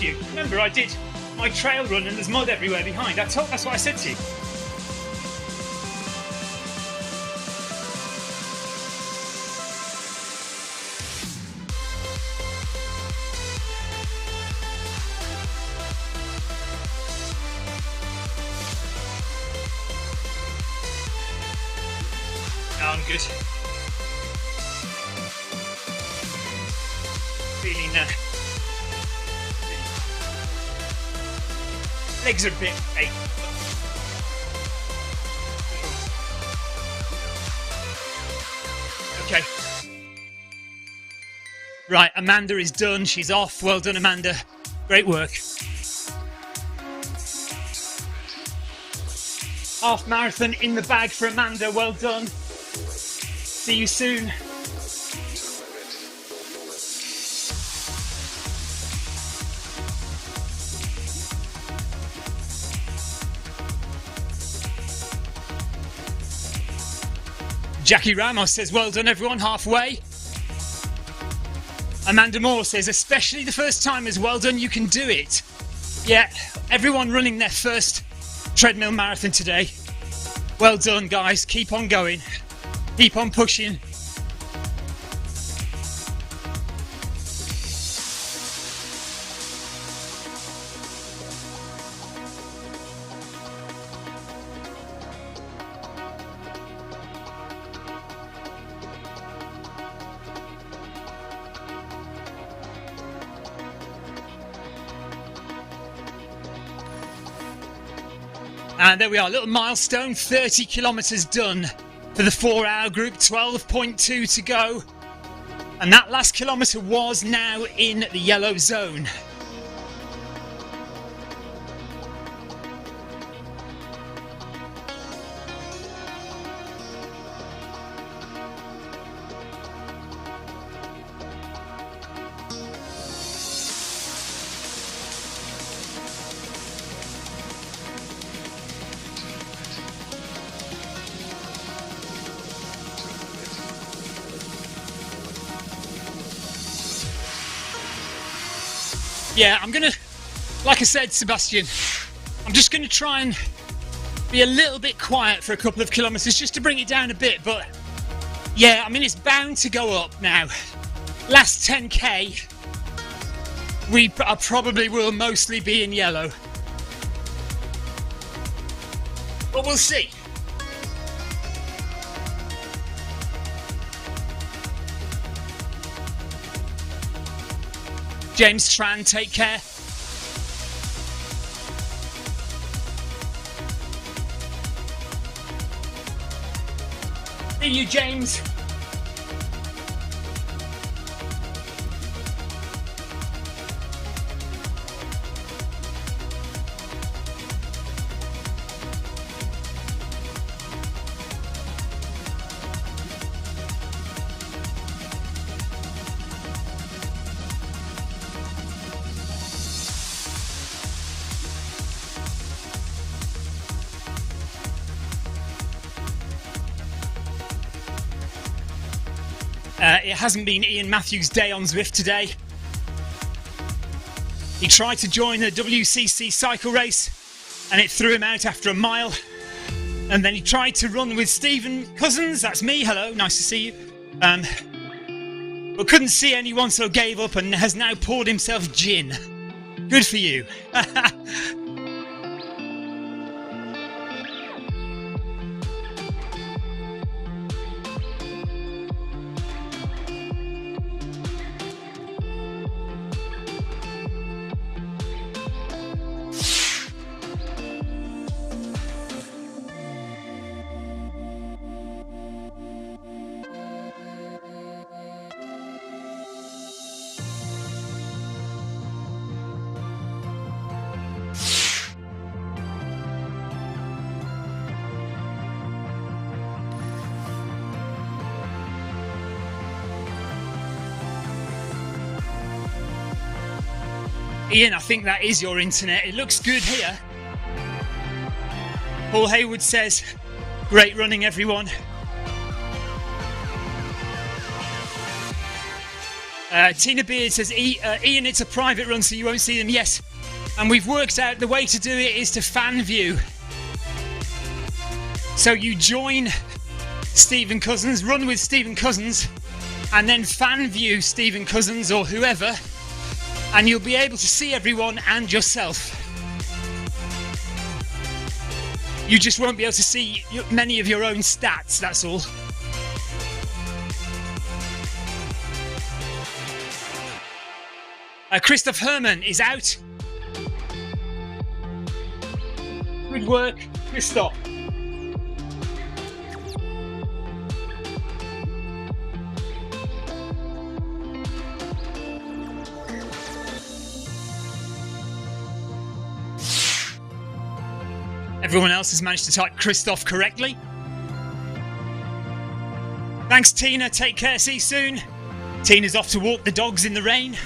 You. Remember, I did my trail run and there's mud everywhere behind. That's what I said to you. No, I'm good. Feeling legs are a bit ache. Okay. Right, Amanda is done. She's off. Well done, Amanda. Great work. Half marathon in the bag for Amanda. Well done. See you soon. Jackie Ramos says, well done everyone, halfway. Amanda Moore says, especially the first timers, well done, you can do it. Yeah, everyone running their first treadmill marathon today. Well done, guys, keep on going. Keep on pushing. And there we are, little milestone, 30 kilometres done for the 4-hour group, 12.2 to go. And that last kilometre was now in the yellow zone. Yeah, I'm gonna, like I said, Sebastian, I'm just gonna try and be a little bit quiet for a couple of kilometres just to bring it down a bit, but yeah, I mean, it's bound to go up now. Last 10k, I probably will mostly be in yellow. But we'll see. James Tran, take care. See you, James. It hasn't been Ian Matthews' day on Zwift today. He tried to join the WCC cycle race and it threw him out after a mile. And then he tried to run with Stephen Cousins, that's me, hello, nice to see you. But couldn't see anyone, so gave up and has now poured himself gin. Good for you. Ian, I think that is your internet. It looks good here. Paul Hayward says, great running, everyone. Tina Beard says, Ian, it's a private run, so you won't see them. Yes, and we've worked out the way to do it is to fan view. So you join Stephen Cousins, run with Stephen Cousins, and then fan view Stephen Cousins or whoever, and you'll be able to see everyone and yourself. You just won't be able to see many of your own stats, that's all. Christoph Herman is out. Good work, Christoph. Everyone else has managed to type Christoph correctly. Thanks, Tina. Take care. See you soon. Tina's off to walk the dogs in the rain.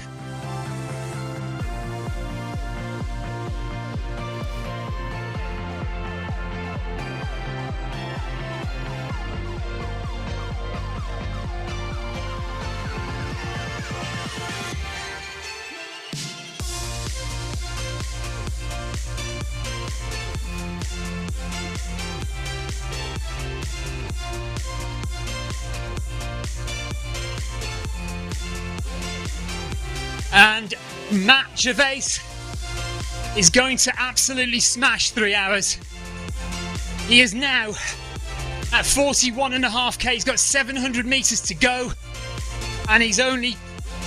And Matt Gervais is going to absolutely smash 3 hours. He is now at 41.5k. He's got 700 meters to go, and he's only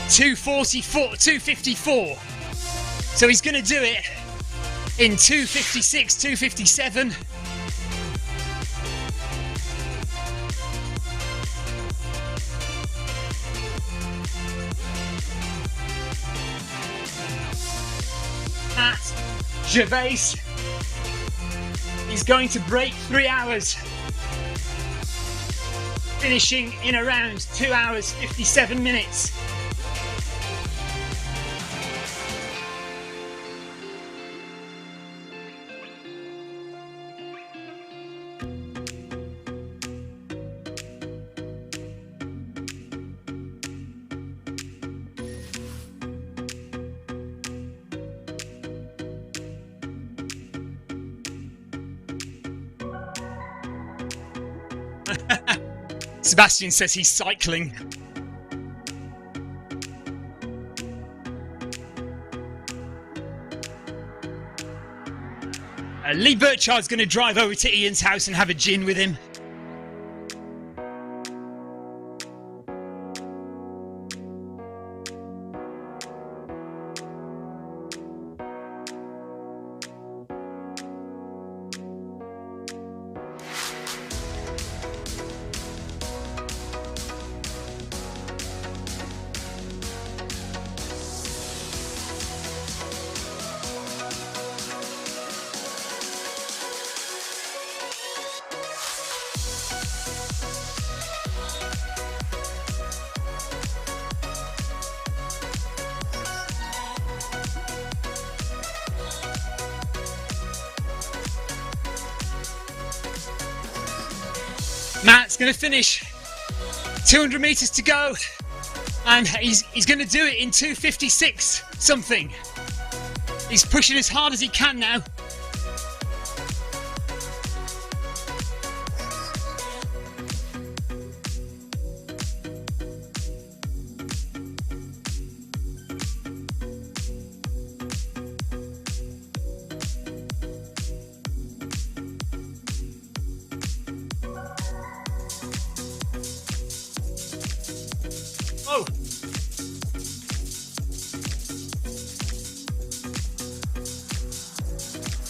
254. So he's going to do it in 256, 257. Gervais is going to break 3 hours, finishing in around 2 hours 57 minutes. Sebastian says he's cycling. Lee Burchard's going to drive over to Ian's house and have a gin with him. Matt's going to finish. 200 metres to go. And he's going to do it in 2:56 something. He's pushing as hard as he can now.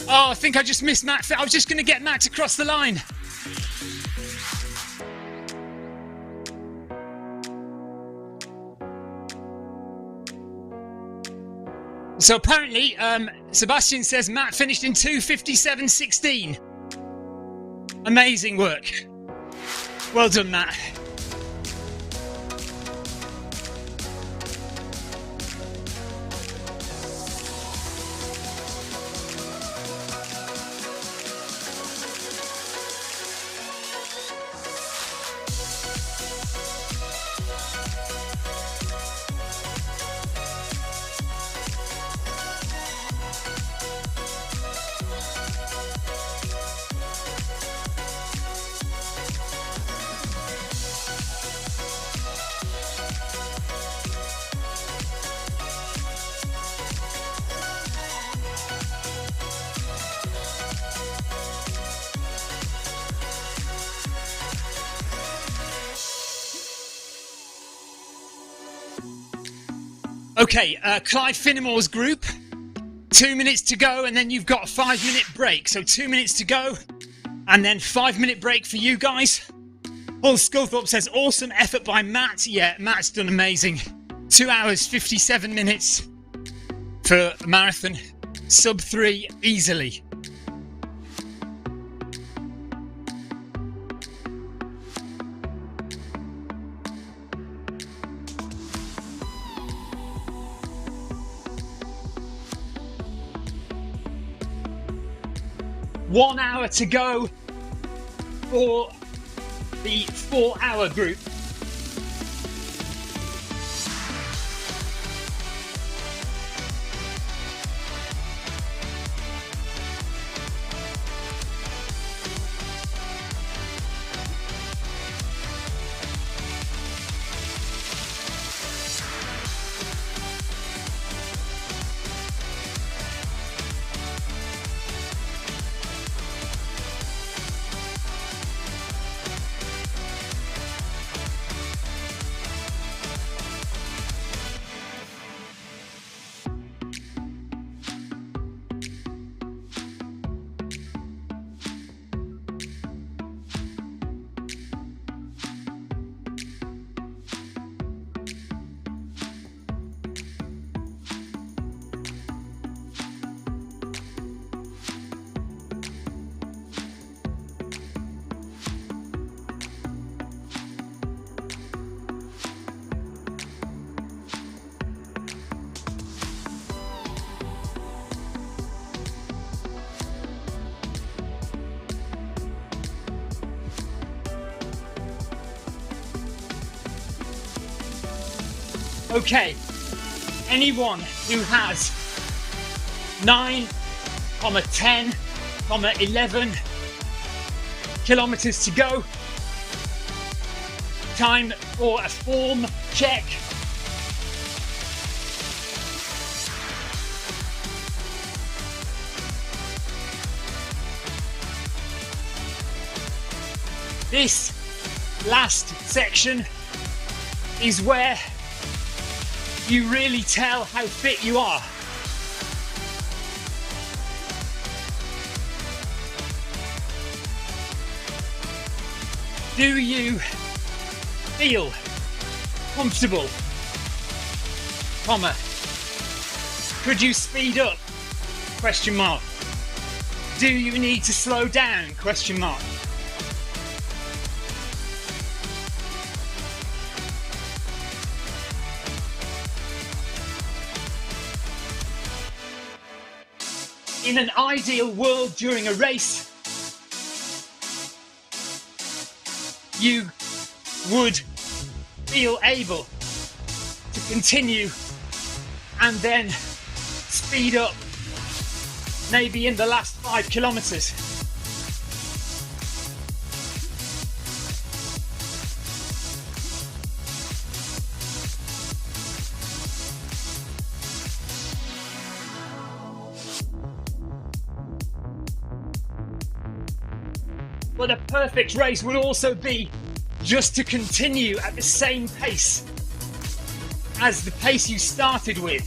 Oh, I think I just missed Matt. I was just going to get Matt to cross the line. So apparently, Sebastian says Matt finished in 2:57.16. Amazing work. Well done, Matt. Okay, Clive Finnemore's group, 2 minutes to go, and then you've got a 5-minute break. So 2 minutes to go, and then 5-minute break for you guys. Paul Sculthorpe says, awesome effort by Matt. Yeah, Matt's done amazing. 2 hours, 57 minutes for a marathon. Sub 3 easily. One hour to go for the 4-hour group. Okay, anyone who has 9, 10, 11 kilometers to go, Time for a form check. This last section is where you really tell how fit you are. Do you feel comfortable? Comma. Could you speed up? Question mark. Do you need to slow down? Question mark. In an ideal world during a race, you would feel able to continue and then speed up maybe in the last 5 kilometers. But a perfect race would also be just to continue at the same pace as the pace you started with.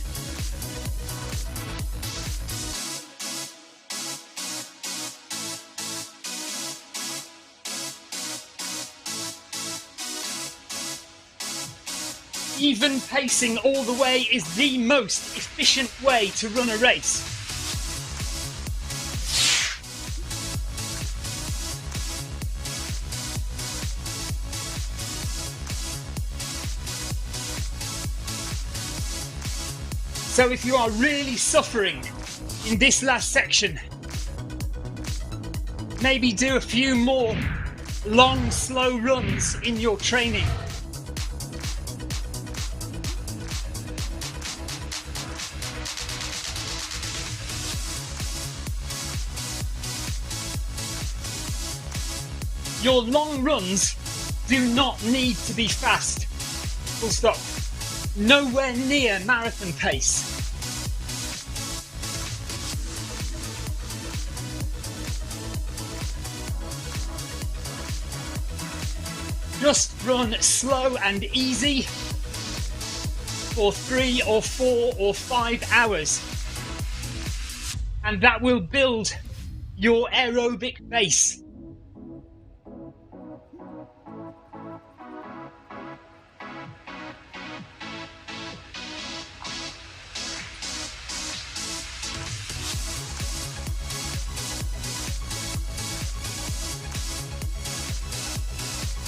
Even pacing all the way is the most efficient way to run a race. So if you are really suffering in this last section, maybe do a few more long, slow runs in your training. Your long runs do not need to be fast. Full stop. Nowhere near marathon pace. Just run slow and easy for 3 or 4 or 5 hours, and that will build your aerobic base.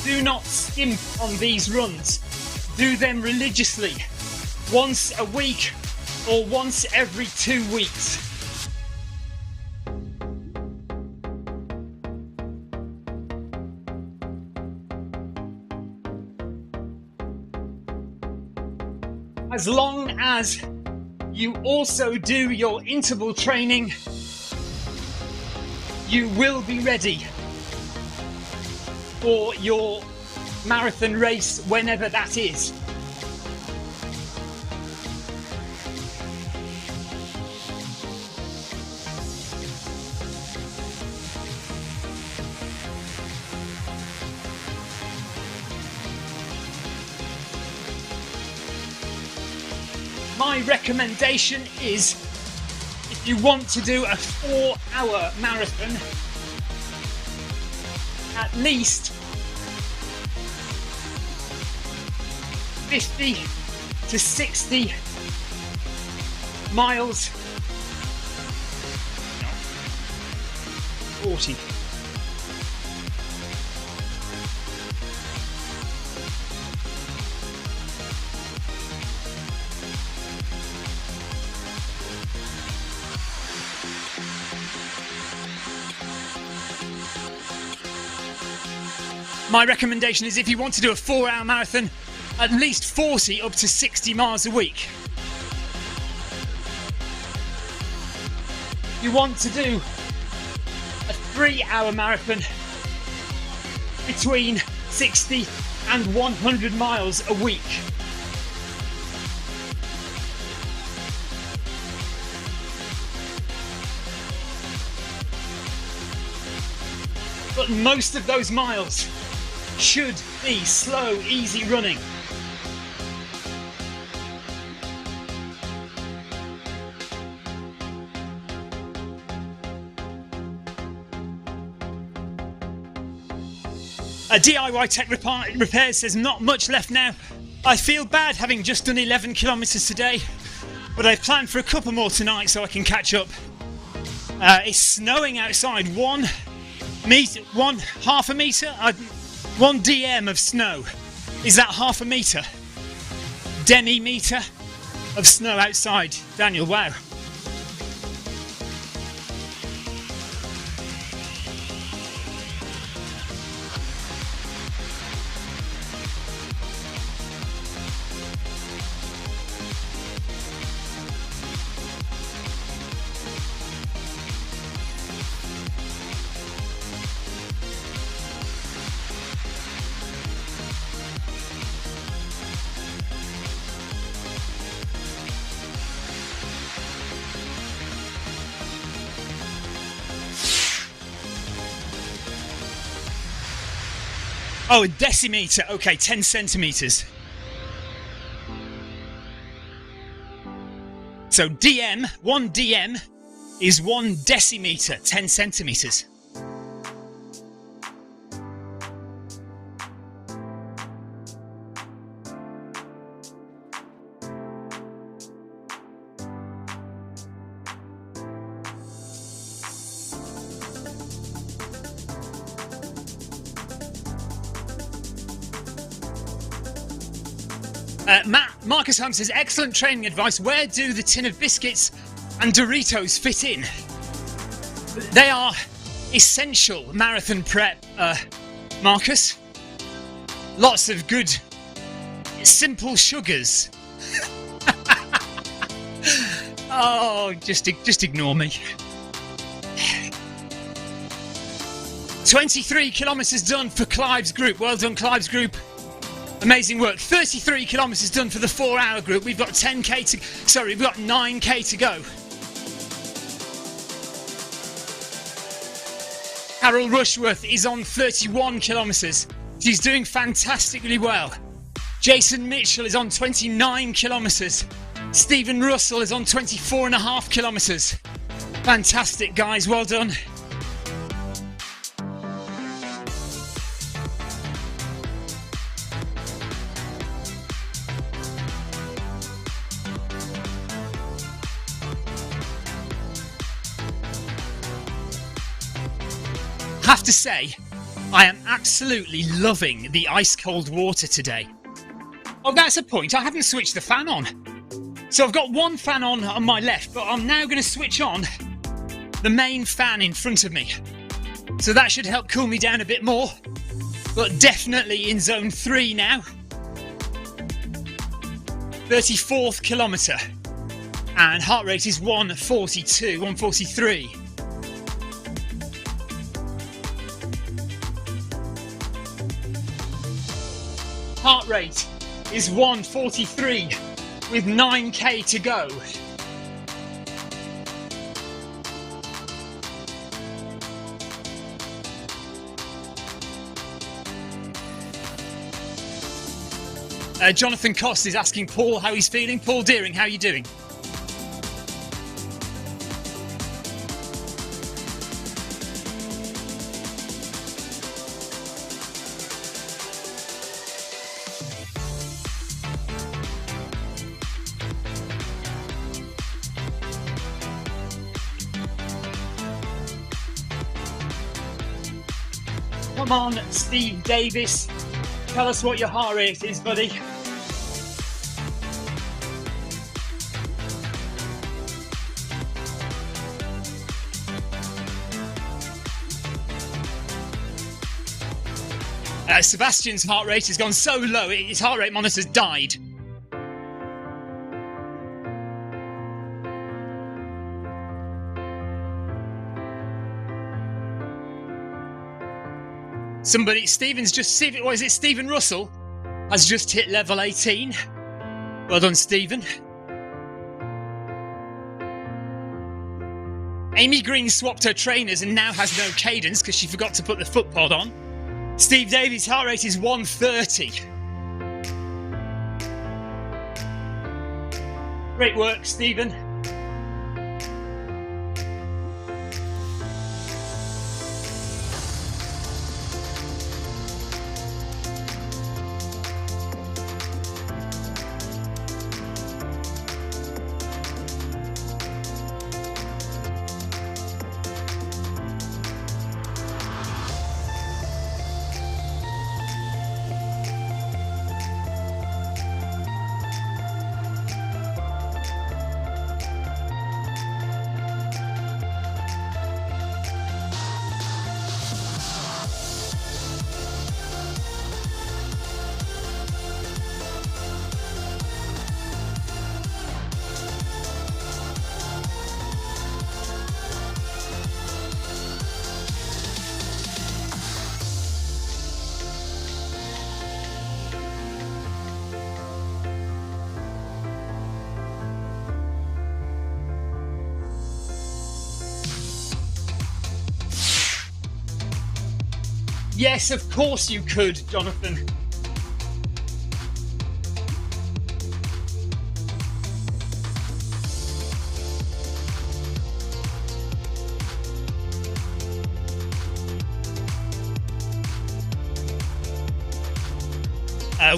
Do not skimp on these runs. Do them religiously, once a week or once every 2 weeks. As long as you also do your interval training, you will be ready for your marathon race, whenever that is. My recommendation is, if you want to do a 4-hour marathon, at least 50 to 60 miles, 40. My recommendation is, if you want to do a 4-hour marathon, at least 40 up to 60 miles a week. You want to do a 3-hour marathon, between 60 and 100 miles a week. But most of those miles should be slow, easy running. DIY Tech Repairs says not much left now. I feel bad having just done 11 kilometres today, but I've planned for a couple more tonight so I can catch up. It's snowing outside. One half a metre? 1 dm of snow. Is that half a metre? Demi-metre of snow outside. Daniel, wow. Oh, a decimetre. Okay, 10 centimetres. So DM, 1 dm is 1 decimetre, 10 centimetres. Marcus Holmes says, excellent training advice. Where do the tin of biscuits and Doritos fit in? They are essential marathon prep, Marcus. Lots of good, simple sugars. Oh, just ignore me. 23 kilometres done for Clive's group. Well done, Clive's group. Amazing work. 33 kilometres done for the 4-hour group. We've got 9k to go. Carol Rushworth is on 31 kilometres. She's doing fantastically well. Jason Mitchell is on 29 kilometres. Stephen Russell is on 24.5 kilometres. Fantastic, guys. Well done. I have to say, I am absolutely loving the ice cold water today. Oh, that's a point. I haven't switched the fan on. So I've got one fan on my left, but I'm now going to switch on the main fan in front of me. So that should help cool me down a bit more. But definitely in zone 3 now. 34th kilometre. And heart rate is 142, 143. Heart rate is 143 with 9k to go. Jonathan Cost is asking Paul how he's feeling. Paul Deering, how are you doing? Come on, Steve Davis. Tell us what your heart rate is, buddy. Sebastian's heart rate has gone so low, his heart rate monitor's died. Somebody, Stephen's just, what is it, Stephen Russell? has just hit level 18. Well done, Stephen. Amy Green swapped her trainers and now has no cadence because she forgot to put the foot pod on. Steve Davies' heart rate is 130. Great work, Stephen. Yes, of course you could, Jonathan.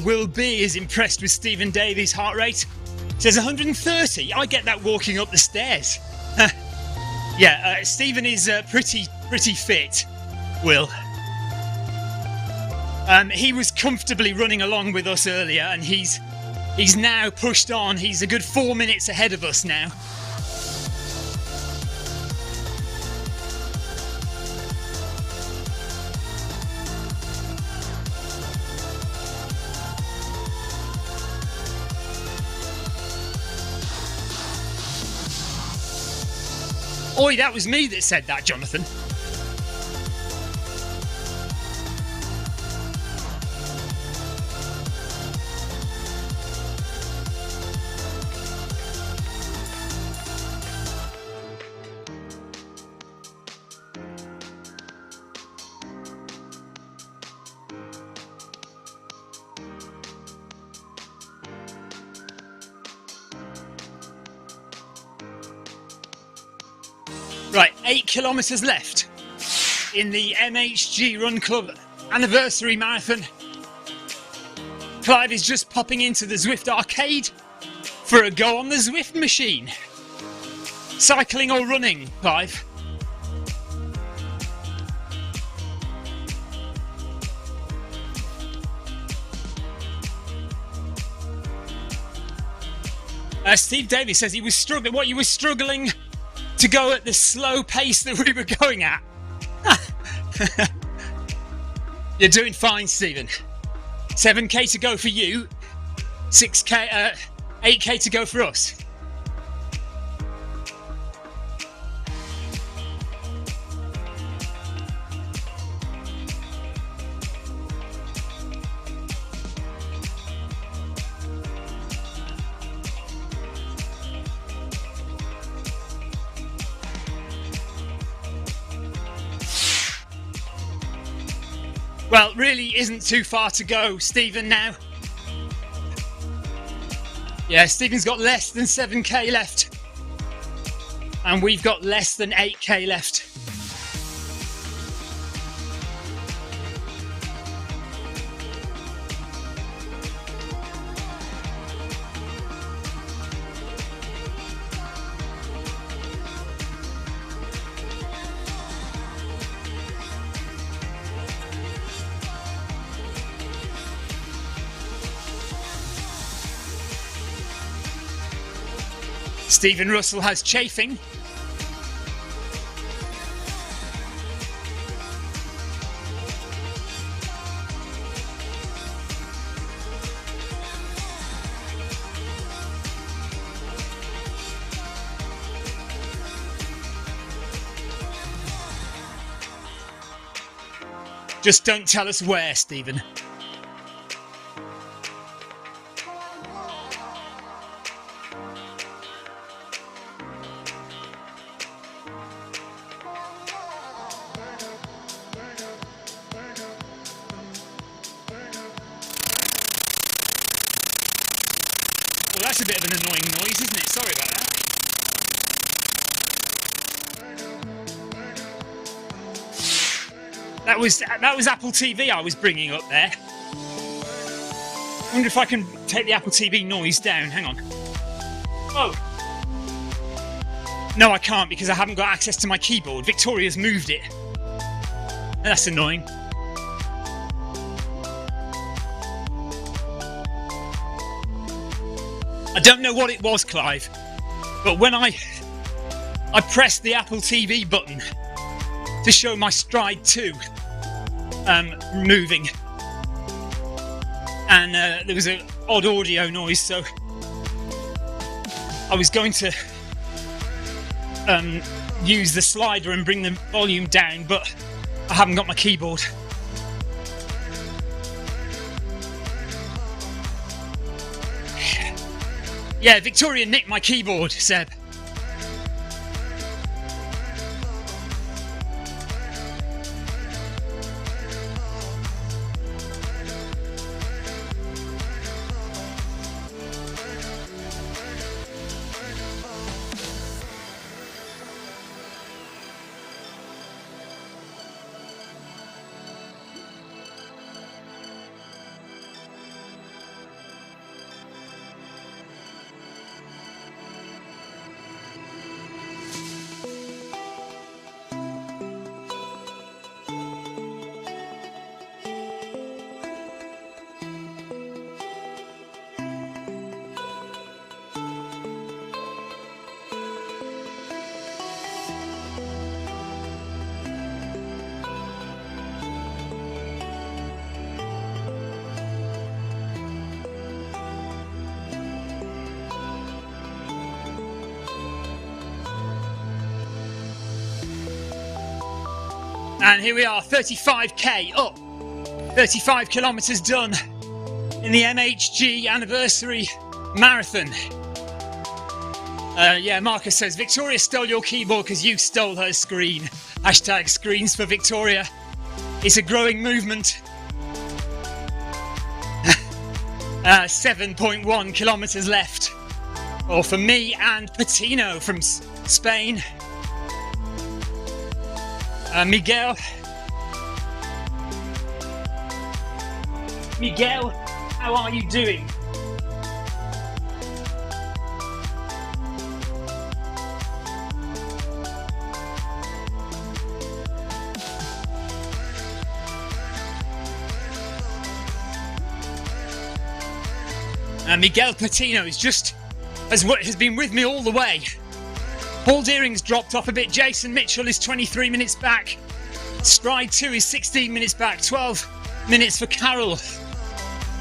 Will B is impressed with Stephen Davies' heart rate. Says 130. I get that walking up the stairs. Yeah, Stephen is pretty fit, Will. He was comfortably running along with us earlier, and he's now pushed on. He's a good 4 minutes ahead of us now. Oi, that was me that said that, Jonathan. Right, 8 kilometres left in the MHG Run Club Anniversary Marathon. Clive is just popping into the Zwift arcade for a go on the Zwift machine. Cycling or running, Clive? Steve Davies says he was struggling. What, you were struggling to go at the slow pace that we were going at? You're doing fine, Stephen. 7k to go for you, 6k, 8k to go for us. Well, really isn't too far to go, Stephen, now. Yeah, Stephen's got less than 7k left. And we've got less than 8k left. Stephen Russell has chafing. Just don't tell us where, Stephen. That's a bit of an annoying noise, isn't it? Sorry about that. That was Apple TV I was bringing up there. I wonder if I can take the Apple TV noise down. Hang on. Oh. No, I can't because I haven't got access to my keyboard. Victoria's moved it. That's annoying. I don't know what it was, Clive, but when I pressed the Apple TV button to show my Stride 2 moving, and there was an odd audio noise, so I was going to use the slider and bring the volume down, but I haven't got my keyboard. Yeah, Victoria nicked my keyboard, Seb. And here we are, 35k up, 35 kilometres done in the MHG Anniversary Marathon. Yeah, Marcus says, Victoria stole your keyboard because you stole her screen. Hashtag screens for Victoria. It's a growing movement. 7.1 kilometres left. Or for me and Patino from Spain. Miguel, how are you doing? Miguel Patino has been with me all the way. Paul Deering's dropped off a bit. Jason Mitchell is 23 minutes back. Stride 2 is 16 minutes back. 12 minutes for Carol.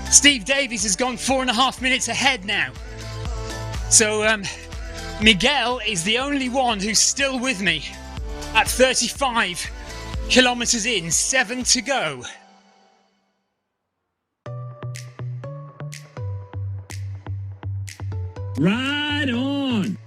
Steve Davies has gone 4.5 minutes ahead now. So Miguel is the only one who's still with me at 35 kilometres in, 7 to go. Right on!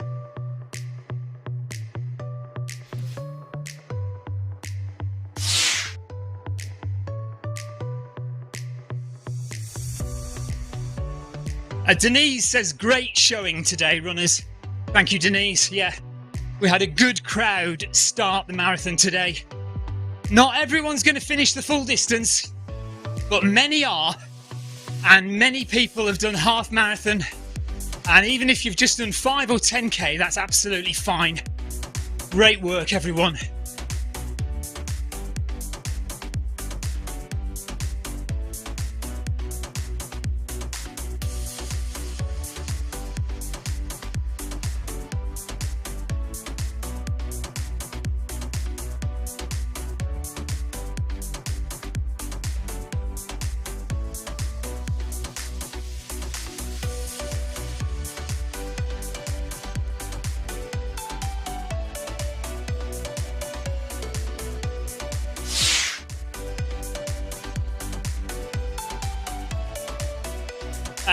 Denise says, great showing today, runners. Thank you, Denise. Yeah, we had a good crowd start the marathon today. Not everyone's going to finish the full distance, but many are. And many people have done half marathon. And even if you've just done 5 or 10k, that's absolutely fine. Great work, everyone.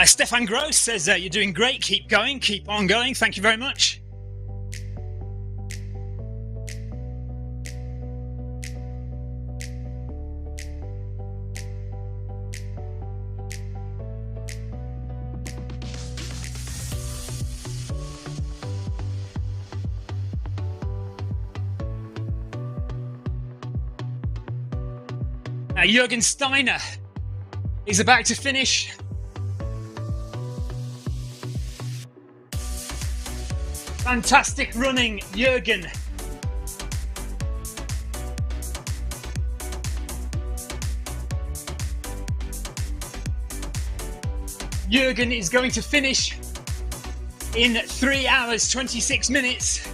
Stefan Gross says, you're doing great, keep going, keep on going, thank you very much. Jürgen Steiner is about to finish. Fantastic running, Jürgen. Jürgen is going to finish in 3 hours 26 minutes.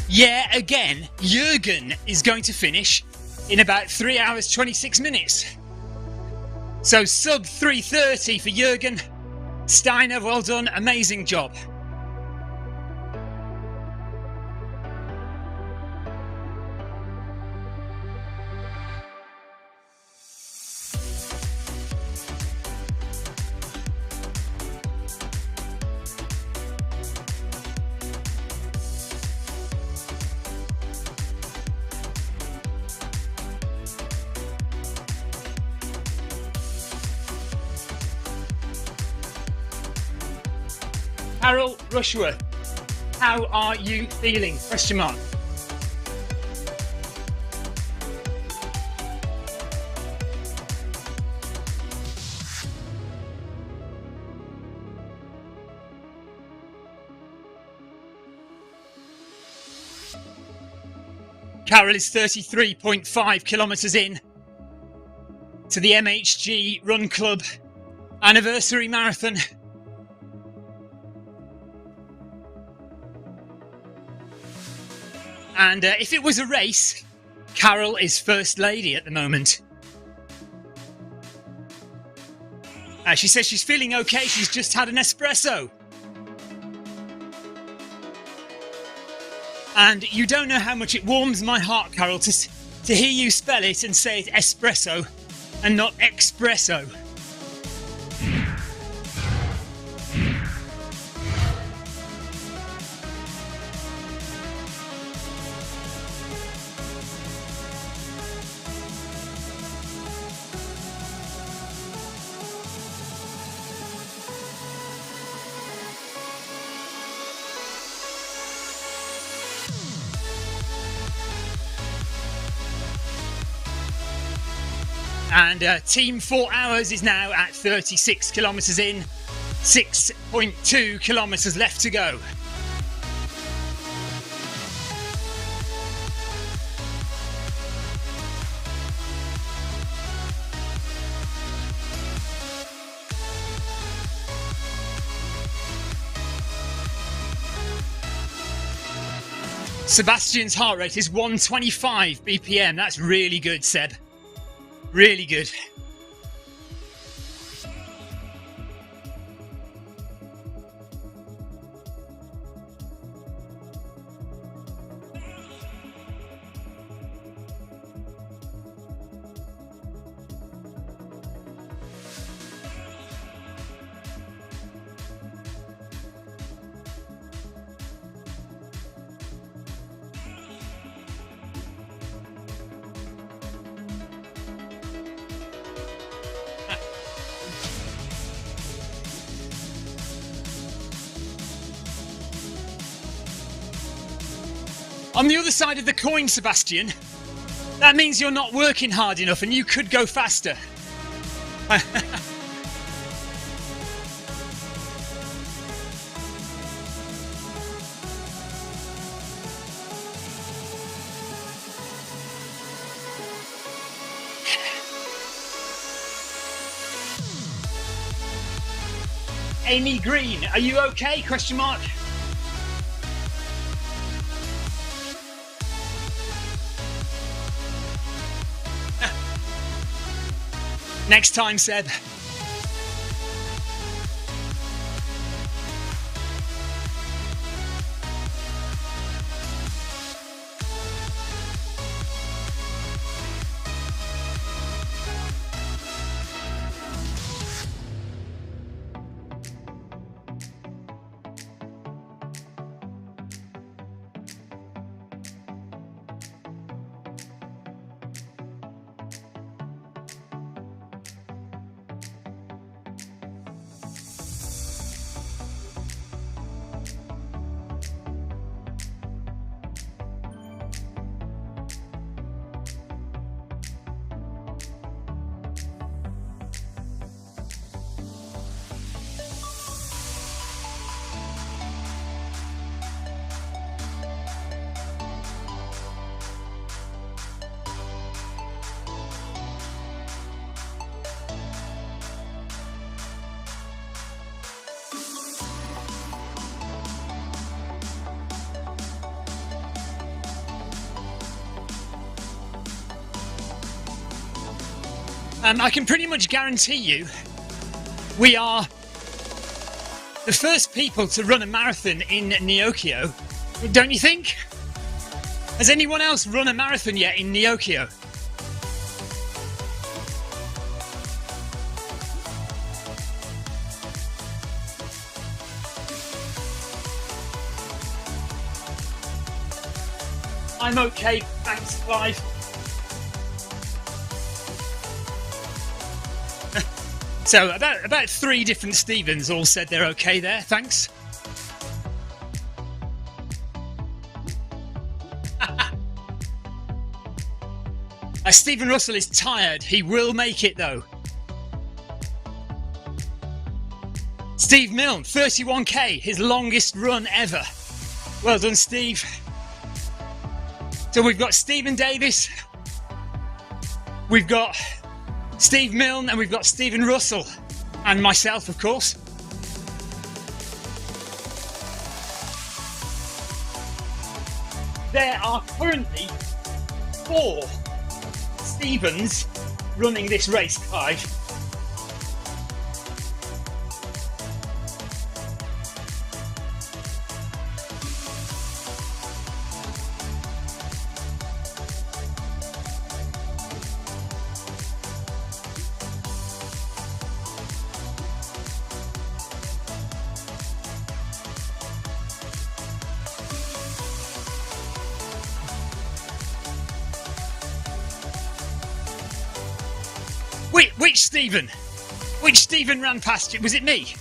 Yeah, again, Jürgen is going to finish in about 3 hours 26 minutes. So sub 3:30 for Jürgen. Steiner, well done, amazing job. Carol Rushworth, how are you feeling? Question mark. Carol is 33.5 kilometres in to the MHG Run Club Anniversary Marathon. And if it was a race, Carol is first lady at the moment. She says she's feeling okay, she's just had an espresso. And you don't know how much it warms my heart, Carol, to hear you spell it and say it espresso and not espresso. And Team 4 Hours is now at 36 kilometres in, 6.2 kilometres left to go. Sebastian's heart rate is 125 BPM. That's really good, Seb. Really good. On the other side of the coin, Sebastian, that means you're not working hard enough and you could go faster. Amy Green, are you okay? Question mark. Next time, Seb. I can pretty much guarantee you we are the first people to run a marathon in Neokio. Don't you think? Has anyone else run a marathon yet in Neokio? I'm okay, thanks, Clive. So about 3 different Stevens all said they're okay there, thanks. Stephen Russell is tired. He will make it though. Steve Milne, 31k, his longest run ever. Well done, Steve. So we've got Stephen Davis, we've got Steve Milne, and we've got Stephen Russell, and myself, of course. There are currently 4 Stevens running this race, Clive. Which Stephen? Which Stephen ran past you? Was it me?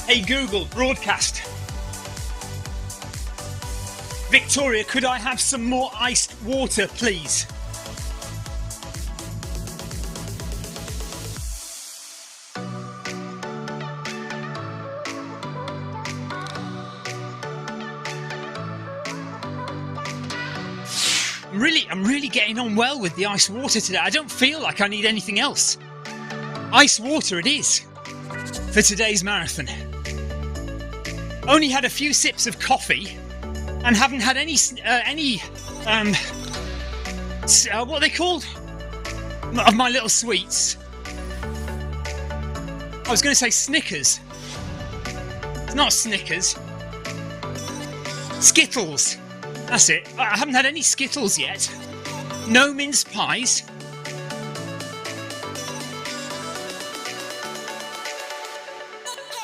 Hey Google, broadcast. Victoria, could I have some more iced water, please? I'm really getting on well with the ice water today. I don't feel like I need anything else. Ice water it is for today's marathon. Only had a few sips of coffee and haven't had any what are they called? Of my little sweets. I was going to say Snickers. It's not Snickers. Skittles. That's it. I haven't had any Skittles yet. No mince pies.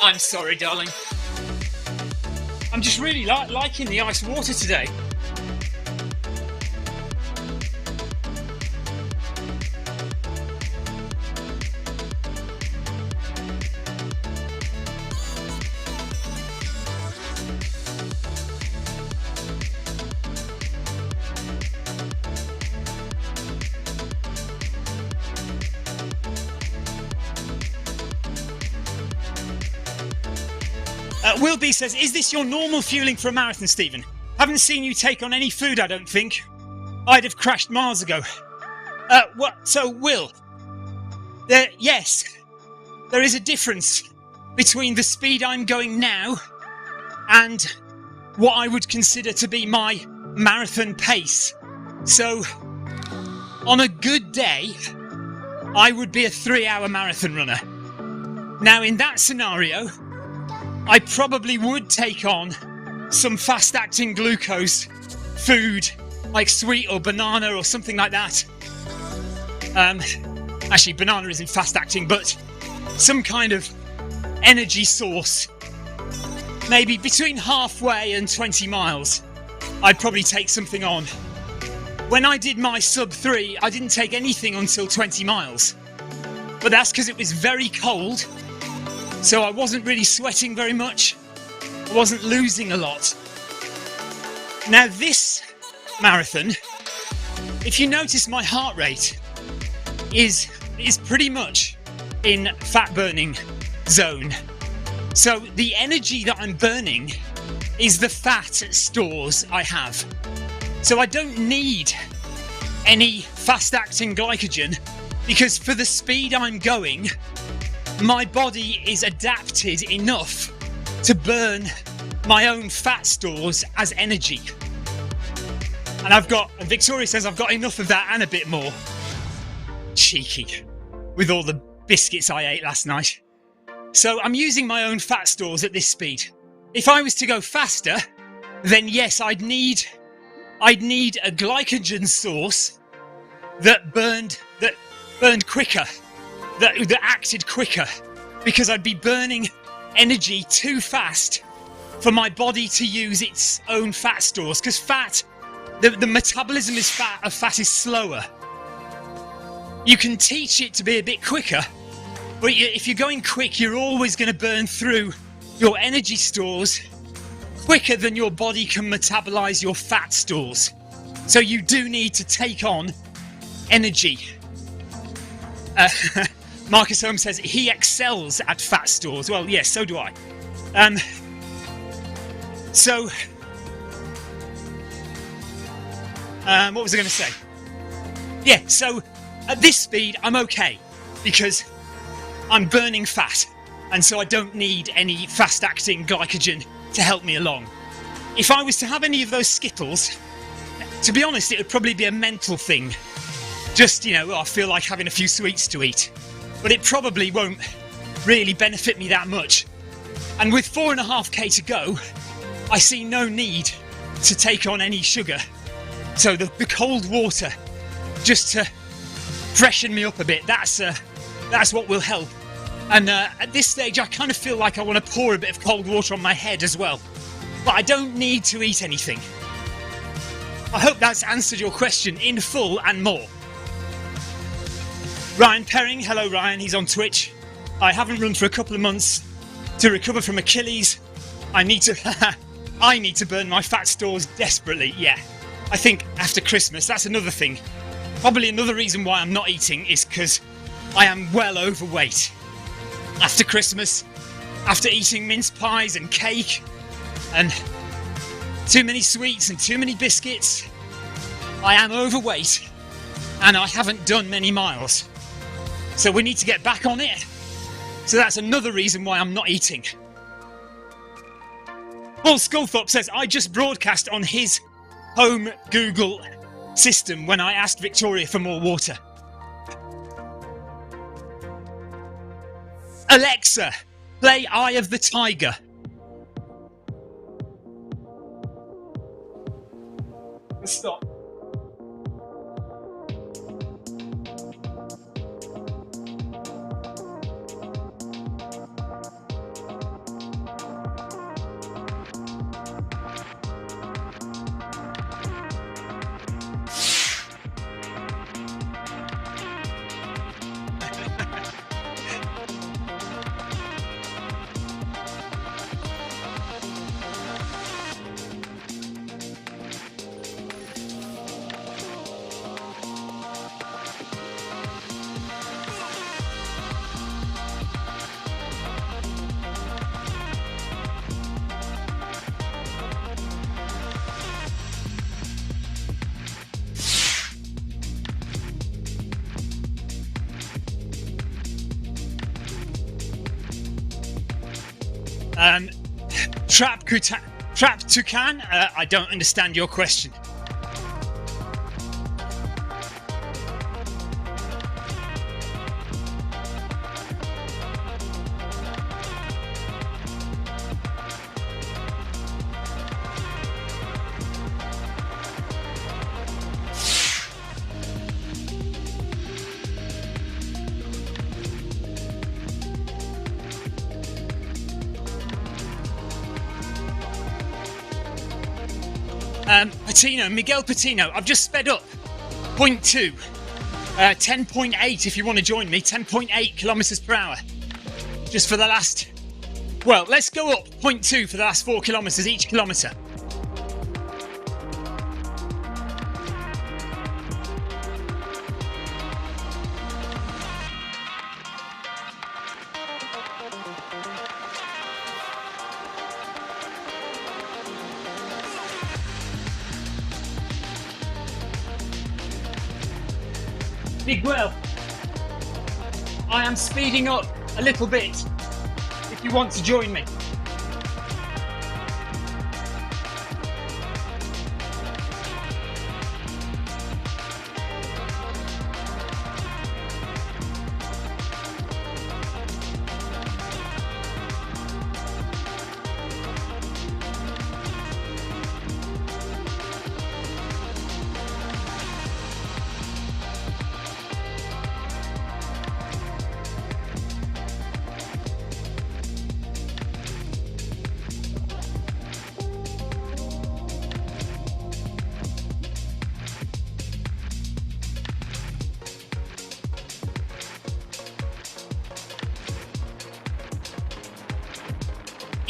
I'm sorry, darling. I'm just really liking the ice water today. Will B says, is this your normal fueling for a marathon, Stephen? Haven't seen you take on any food, I don't think. I'd have crashed miles ago. What? So, Will, yes, there is a difference between the speed I'm going now and what I would consider to be my marathon pace. So, on a good day, I would be a 3-hour marathon runner. Now, in that scenario, I probably would take on some fast-acting glucose food, like sweet or banana or something like that. Actually, banana isn't fast-acting, but some kind of energy source. Maybe between halfway and 20 miles, I'd probably take something on. When I did my sub-3, I didn't take anything until 20 miles. But that's because it was very cold. So I wasn't really sweating very much. I wasn't losing a lot. Now this marathon, if you notice, my heart rate is pretty much in fat burning zone. So the energy that I'm burning is the fat stores I have. So I don't need any fast acting glycogen because for the speed I'm going, my body is adapted enough to burn my own fat stores as energy. And Victoria says I've got enough of that and a bit more. Cheeky, with all the biscuits I ate last night. So I'm using my own fat stores at this speed. If I was to go faster, then yes, I'd need a glycogen source that burned quicker, that acted quicker, because I'd be burning energy too fast for my body to use its own fat stores. Because fat, the metabolism of fat is slower. You can teach it to be a bit quicker, but if you're going quick, you're always going to burn through your energy stores quicker than your body can metabolize your fat stores. So you do need to take on energy. Marcus Holmes says he excels at fat stores. Well, yes, so do I. What was I going to say? Yeah, so at this speed, I'm okay because I'm burning fat, and so I don't need any fast-acting glycogen to help me along. If I was to have any of those Skittles, to be honest, it would probably be a mental thing. Just, I feel like having a few sweets to eat. But it probably won't really benefit me that much. And with 4.5k to go, I see no need to take on any sugar. So the cold water, just to freshen me up a bit, that's what will help. And at this stage, I kind of feel like I want to pour a bit of cold water on my head as well. But I don't need to eat anything. I hope that's answered your question in full and more. Ryan Perring, hello Ryan, he's on Twitch. I haven't run for a couple of months to recover from Achilles. I need to burn my fat stores desperately, yeah. I think after Christmas, that's another thing. Probably another reason why I'm not eating is because I am well overweight. After Christmas, after eating mince pies and cake, and too many sweets and too many biscuits, I am overweight and I haven't done many miles. So we need to get back on it. So that's another reason why I'm not eating. Paul Sculthorpe says, I just broadcast on his home Google system when I asked Victoria for more water. Alexa, play Eye of the Tiger. Stop. Trap Toucan, I don't understand your question. Miguel Patino, I've just sped up. 0.2. 10.8 if you want to join me. 10.8 kilometers per hour. Just for the last... Well, let's go up 0.2 for the last 4 kilometers each kilometer. Miguel, I am speeding up a little bit if you want to join me.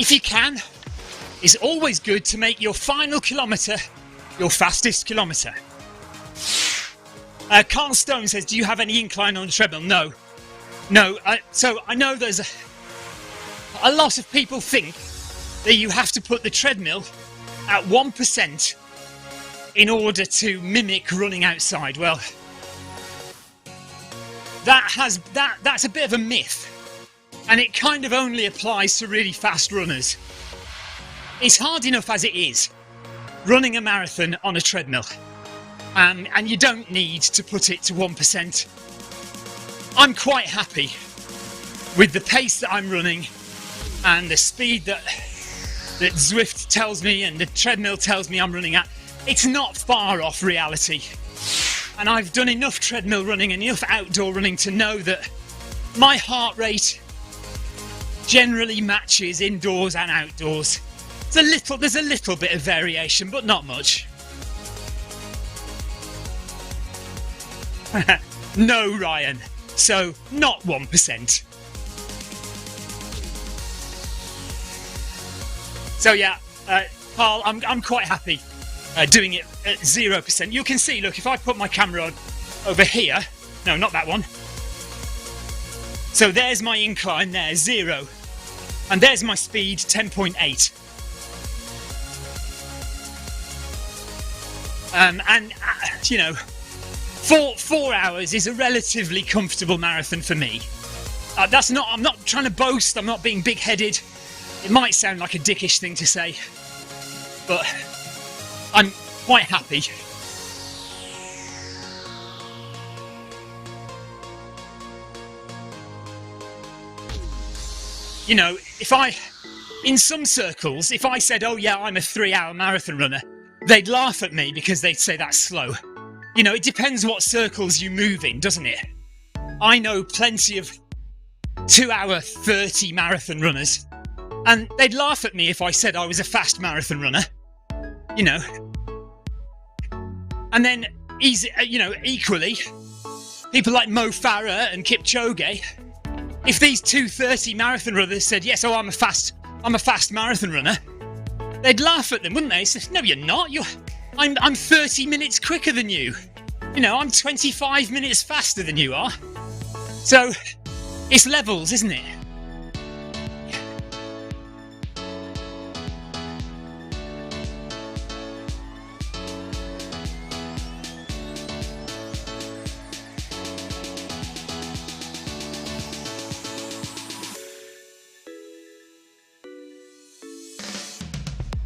if you can, it's always good to make your final kilometre your fastest kilometre. Carl Stone says, do you have any incline on the treadmill? No. So I know there's a lot of people think that you have to put the treadmill at 1% in order to mimic running outside. Well, that's a bit of a myth, and it kind of only applies to really fast runners. It's hard enough as it is running a marathon on a treadmill, and you don't need to put it to 1%. I'm quite happy with the pace that I'm running and the speed that Zwift tells me and the treadmill tells me I'm running at. It's not far off reality. And I've done enough treadmill running and enough outdoor running to know that my heart rate generally matches indoors and outdoors. There's a little bit of variation, but not much. No, Ryan. So, not 1%. So yeah, Carl, I'm quite happy doing it at 0%. You can see, look, if I put my camera on over here, no, not that one. So there's my incline there, 0. And there's my speed, 10.8. And you know, 4 hours is a relatively comfortable marathon for me. I'm not trying to boast, I'm not being big-headed. It might sound like a dickish thing to say, but I'm quite happy. You know, in some circles, if I said, oh yeah, I'm a 3-hour marathon runner, they'd laugh at me because they'd say that's slow. You know, it depends what circles you move in, doesn't it? I know plenty of 2-hour 30 marathon runners, and they'd laugh at me if I said I was a fast marathon runner. You know. And then, equally, people like Mo Farah and Kipchoge, if these 2:30 marathon runners said, yes, oh, I'm a fast marathon runner, they'd laugh at them, wouldn't they? They say, no, you're not. I'm 30 minutes quicker than you. You know, I'm 25 minutes faster than you are. So, it's levels, isn't it?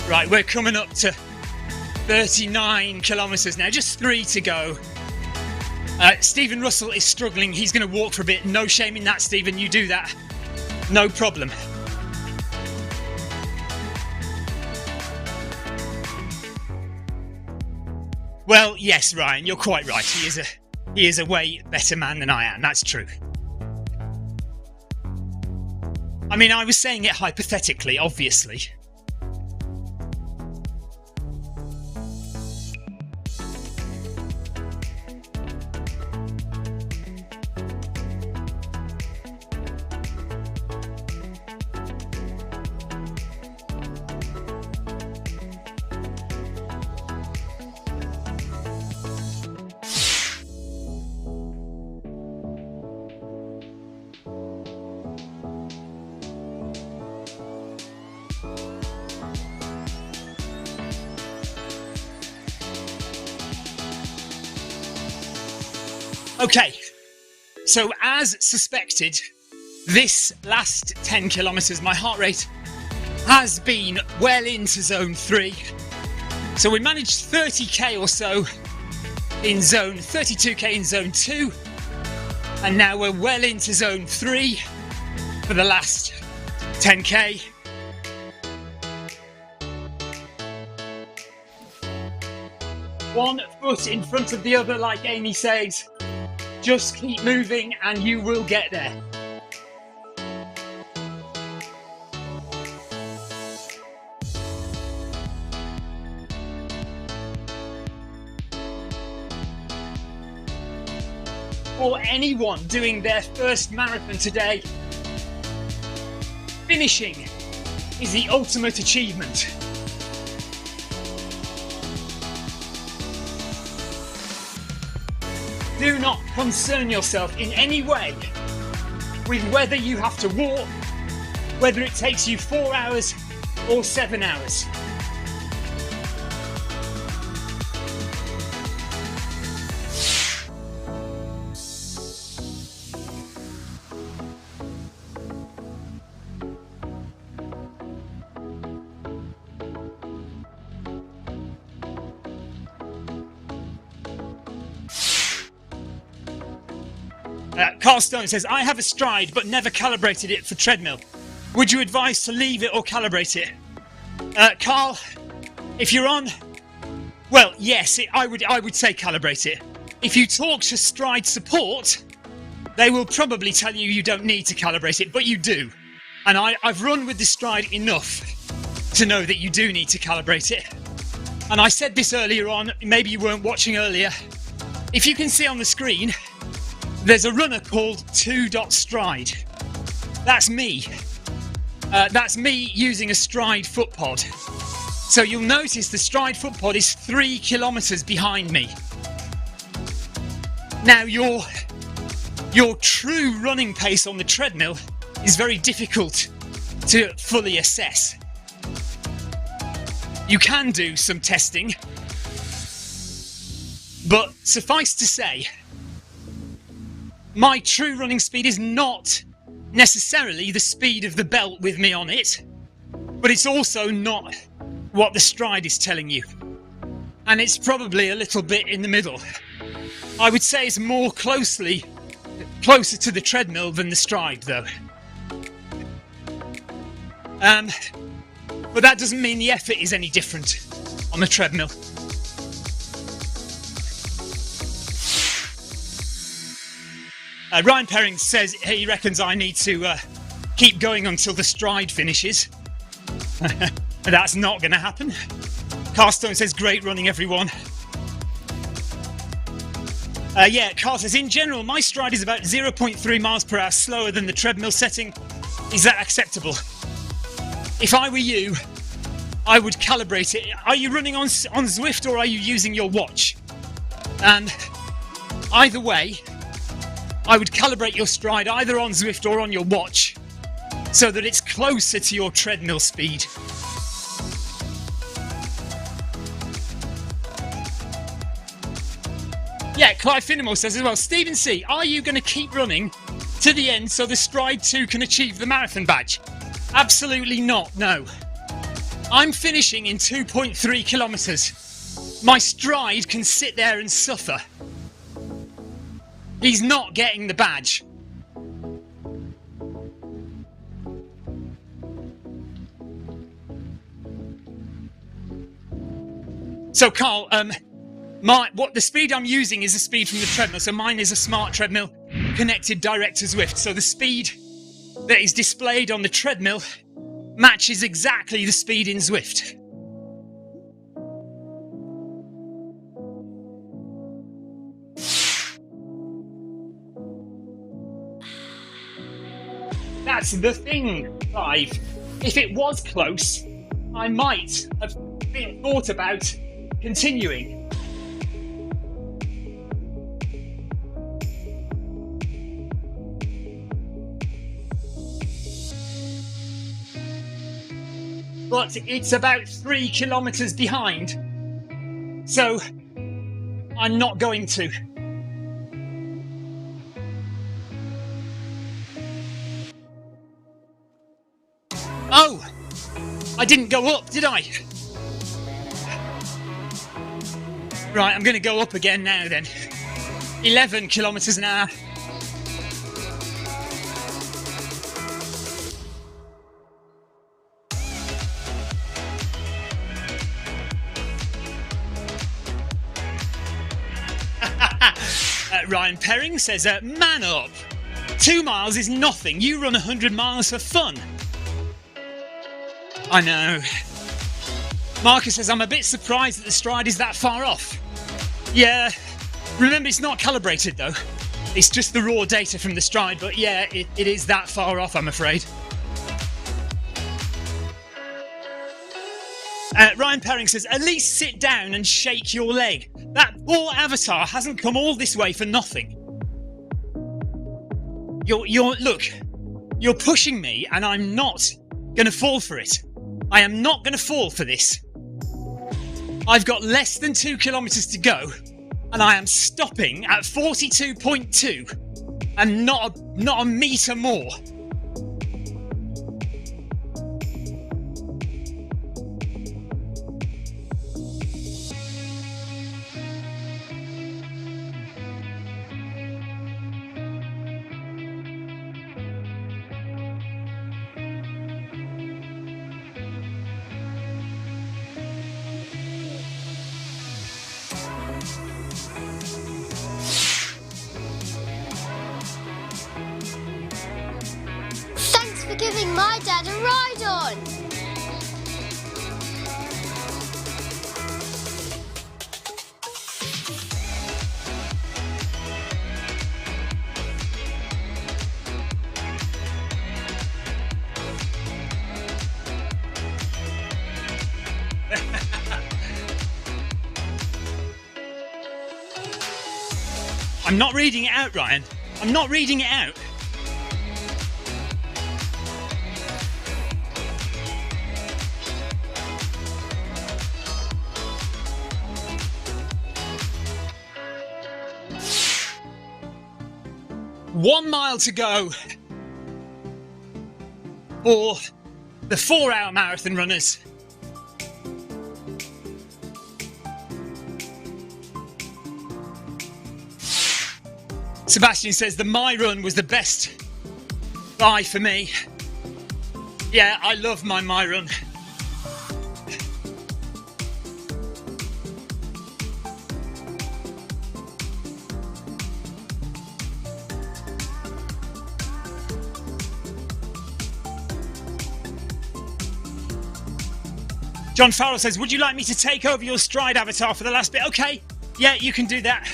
Right, we're coming up to 39 kilometres now, just 3 to go. Stephen Russell is struggling, he's going to walk for a bit. No shame in that, Stephen, you do that. No problem. Well, yes, Ryan, you're quite right. He is a way better man than I am, that's true. I mean, I was saying it hypothetically, obviously. Okay, so as suspected, this last 10 kilometres, my heart rate has been well into zone 3. So we managed 30k or so in zone, 32k in zone 2, and now we're well into zone 3 for the last 10k. One foot in front of the other, like Amy says. Just keep moving and you will get there. For anyone doing their first marathon today, finishing is the ultimate achievement. Do not concern yourself in any way with whether you have to walk, whether it takes you 4 hours or 7 hours. Carl Stone says, I have a stride but never calibrated it for treadmill. Would you advise to leave it or calibrate it? Carl, if you're on, well, yes, I would say calibrate it. If you talk to stride support, they will probably tell you you don't need to calibrate it, but you do. And I've run with the stride enough to know that you do need to calibrate it. And I said this earlier on, maybe you weren't watching earlier. If you can see on the screen, there's a runner called 2.stride. That's me. That's me using a stride foot pod. So you'll notice the stride foot pod is 3 kilometers behind me. Now your true running pace on the treadmill is very difficult to fully assess. You can do some testing, but suffice to say, my true running speed is not necessarily the speed of the belt with me on it, but it's also not what the stride is telling you. And it's probably a little bit in the middle. I would say it's more closer to the treadmill than the stride though. But that doesn't mean the effort is any different on the treadmill. Ryan Perring says he reckons I need to keep going until the stride finishes. That's not going to happen. Carstone says, great running, everyone. Yeah, Carl says, in general, my stride is about 0.3 miles per hour slower than the treadmill setting. Is that acceptable? If I were you, I would calibrate it. Are you running on Zwift or are you using your watch? And either way, I would calibrate your stride either on Zwift or on your watch so that it's closer to your treadmill speed. Yeah, Clive Finnemore says as well, Stephen C, are you going to keep running to the end so the Stride 2 can achieve the marathon badge? Absolutely not, no. I'm finishing in 2.3 kilometres. My stride can sit there and suffer. He's not getting the badge. So Carl, the speed I'm using is the speed from the treadmill. So mine is a smart treadmill connected direct to Zwift. So the speed that is displayed on the treadmill matches exactly the speed in Zwift. That's the thing, Clive. If it was close, I might have thought about continuing. But it's about 3 kilometers behind, so I'm not going to. Oh, I didn't go up, did I? Right, I'm going to go up again now then. 11 kilometers an hour. Ryan Perring says, man up. 2 miles is nothing. You run 100 miles for fun. I know. Marcus says, I'm a bit surprised that the stride is that far off. Yeah, remember it's not calibrated though. It's just the raw data from the stride, but yeah, it is that far off, I'm afraid. Ryan Perring says, at least sit down and shake your leg. That poor avatar hasn't come all this way for nothing. Look, you're pushing me and I'm not going to fall for it. I am not going to fall for this. I've got less than 2 kilometres to go and I am stopping at 42.2 and not a metre more. Thanks for giving my dad a ride on. I'm not reading it out, Ryan. I'm not reading it out. One mile to go for the 4-hour marathon runners. Sebastian says the My Run was the best buy for me. Yeah, I love my My Run. John Farrell says, would you like me to take over your Stride avatar for the last bit? Okay, yeah, you can do that.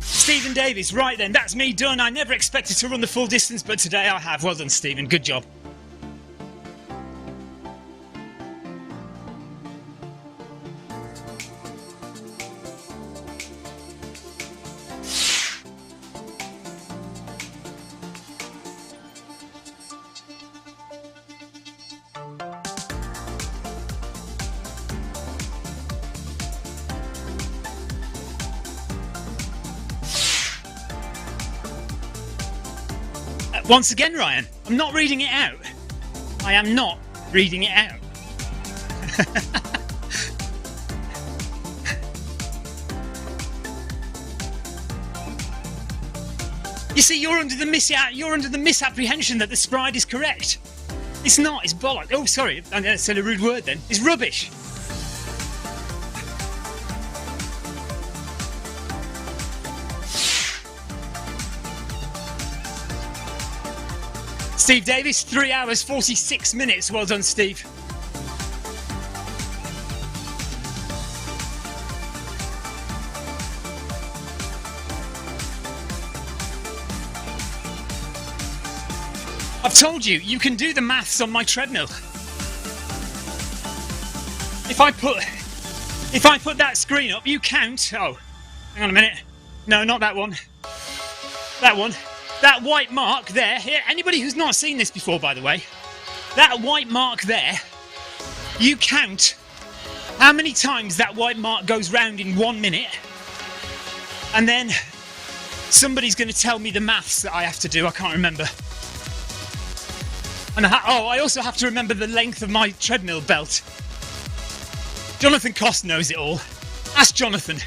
Stephen Davies, right then, that's me done. I never expected to run the full distance, but today I have. Well done, Stephen, good job. Once again, Ryan, I'm not reading it out. I am not reading it out. You see, you're under the misapprehension that the Stride is correct. It's not. It's bollocks. Oh, sorry, I'm going to say a rude word then. It's rubbish. Steve Davis, 3 hours, 46 minutes. Well done, Steve. I've told you, you can do the maths on my treadmill. If I put that screen up, you count. Oh, hang on a minute. No, not that one. That one. That white mark there, here, anybody who's not seen this before, by the way, that white mark there, you count how many times that white mark goes round in 1 minute, and then somebody's going to tell me the maths that I have to do. I can't remember. And I also have to remember the length of my treadmill belt. Jonathan Cost knows it all. Ask Jonathan.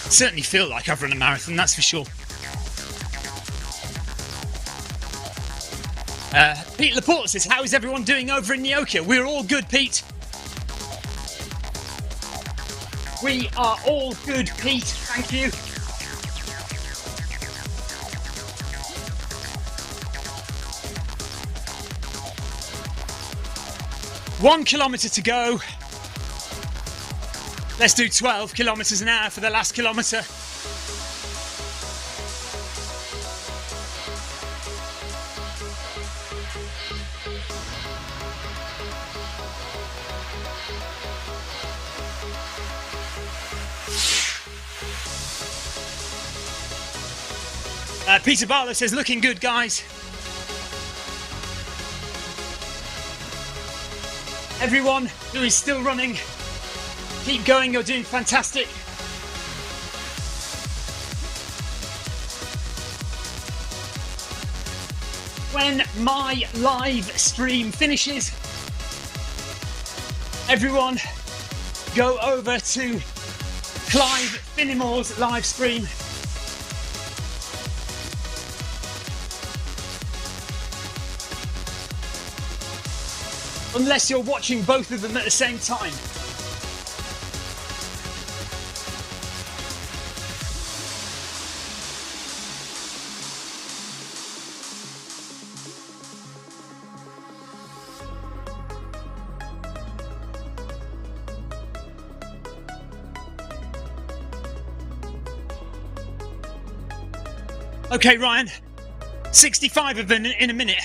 Certainly feel like I've run a marathon, that's for sure. Pete Laporte says, how is everyone doing over in Nyoka? We're all good, Pete. We are all good, Pete. Thank you. 1 kilometre to go. Let's do 12 kilometres an hour for the last kilometre. Peter Barlow says, looking good, guys. Everyone who is still running, keep going, you're doing fantastic. When my live stream finishes, everyone go over to Clive Finnemore's live stream. Unless you're watching both of them at the same time. Okay, Ryan, 65 of them in a minute.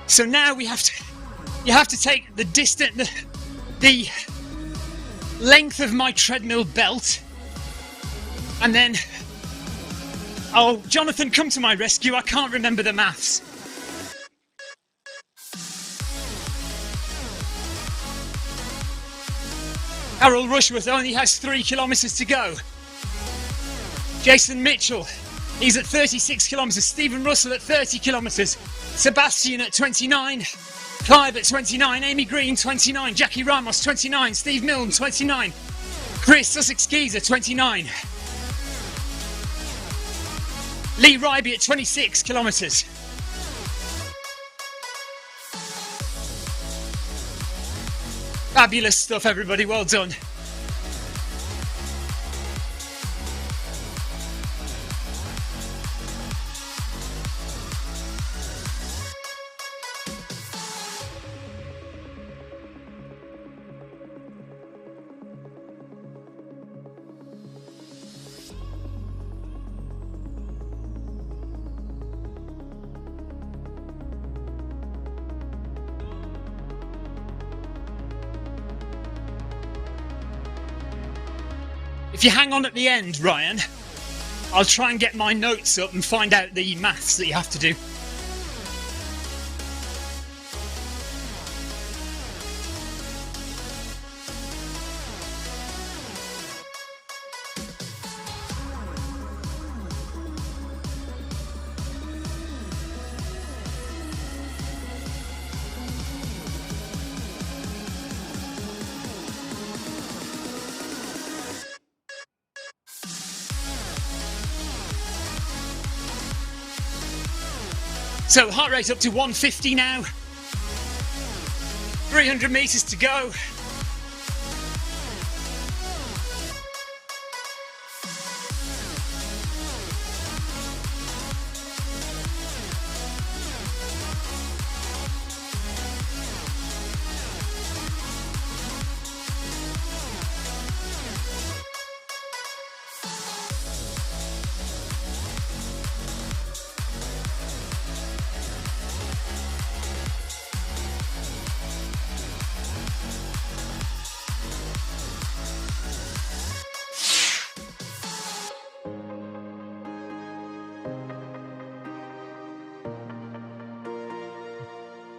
So now you have to take the distance, the length of my treadmill belt, and then, oh, Jonathan, come to my rescue. I can't remember the maths. Harold Rushworth only has 3 kilometres to go. Jason Mitchell, he's at 36 kilometres. Stephen Russell at 30 kilometres. Sebastian at 29. Clive at 29, Amy Green 29, Jackie Ramos 29, Steve Milne 29, Chris Sussex Geezer 29, Lee Ryby at 26 kilometres. Fabulous stuff, everybody, well done. If you hang on at the end, Ryan, I'll try and get my notes up and find out the maths that you have to do. So heart rate up to 150 now. 300 metres to go.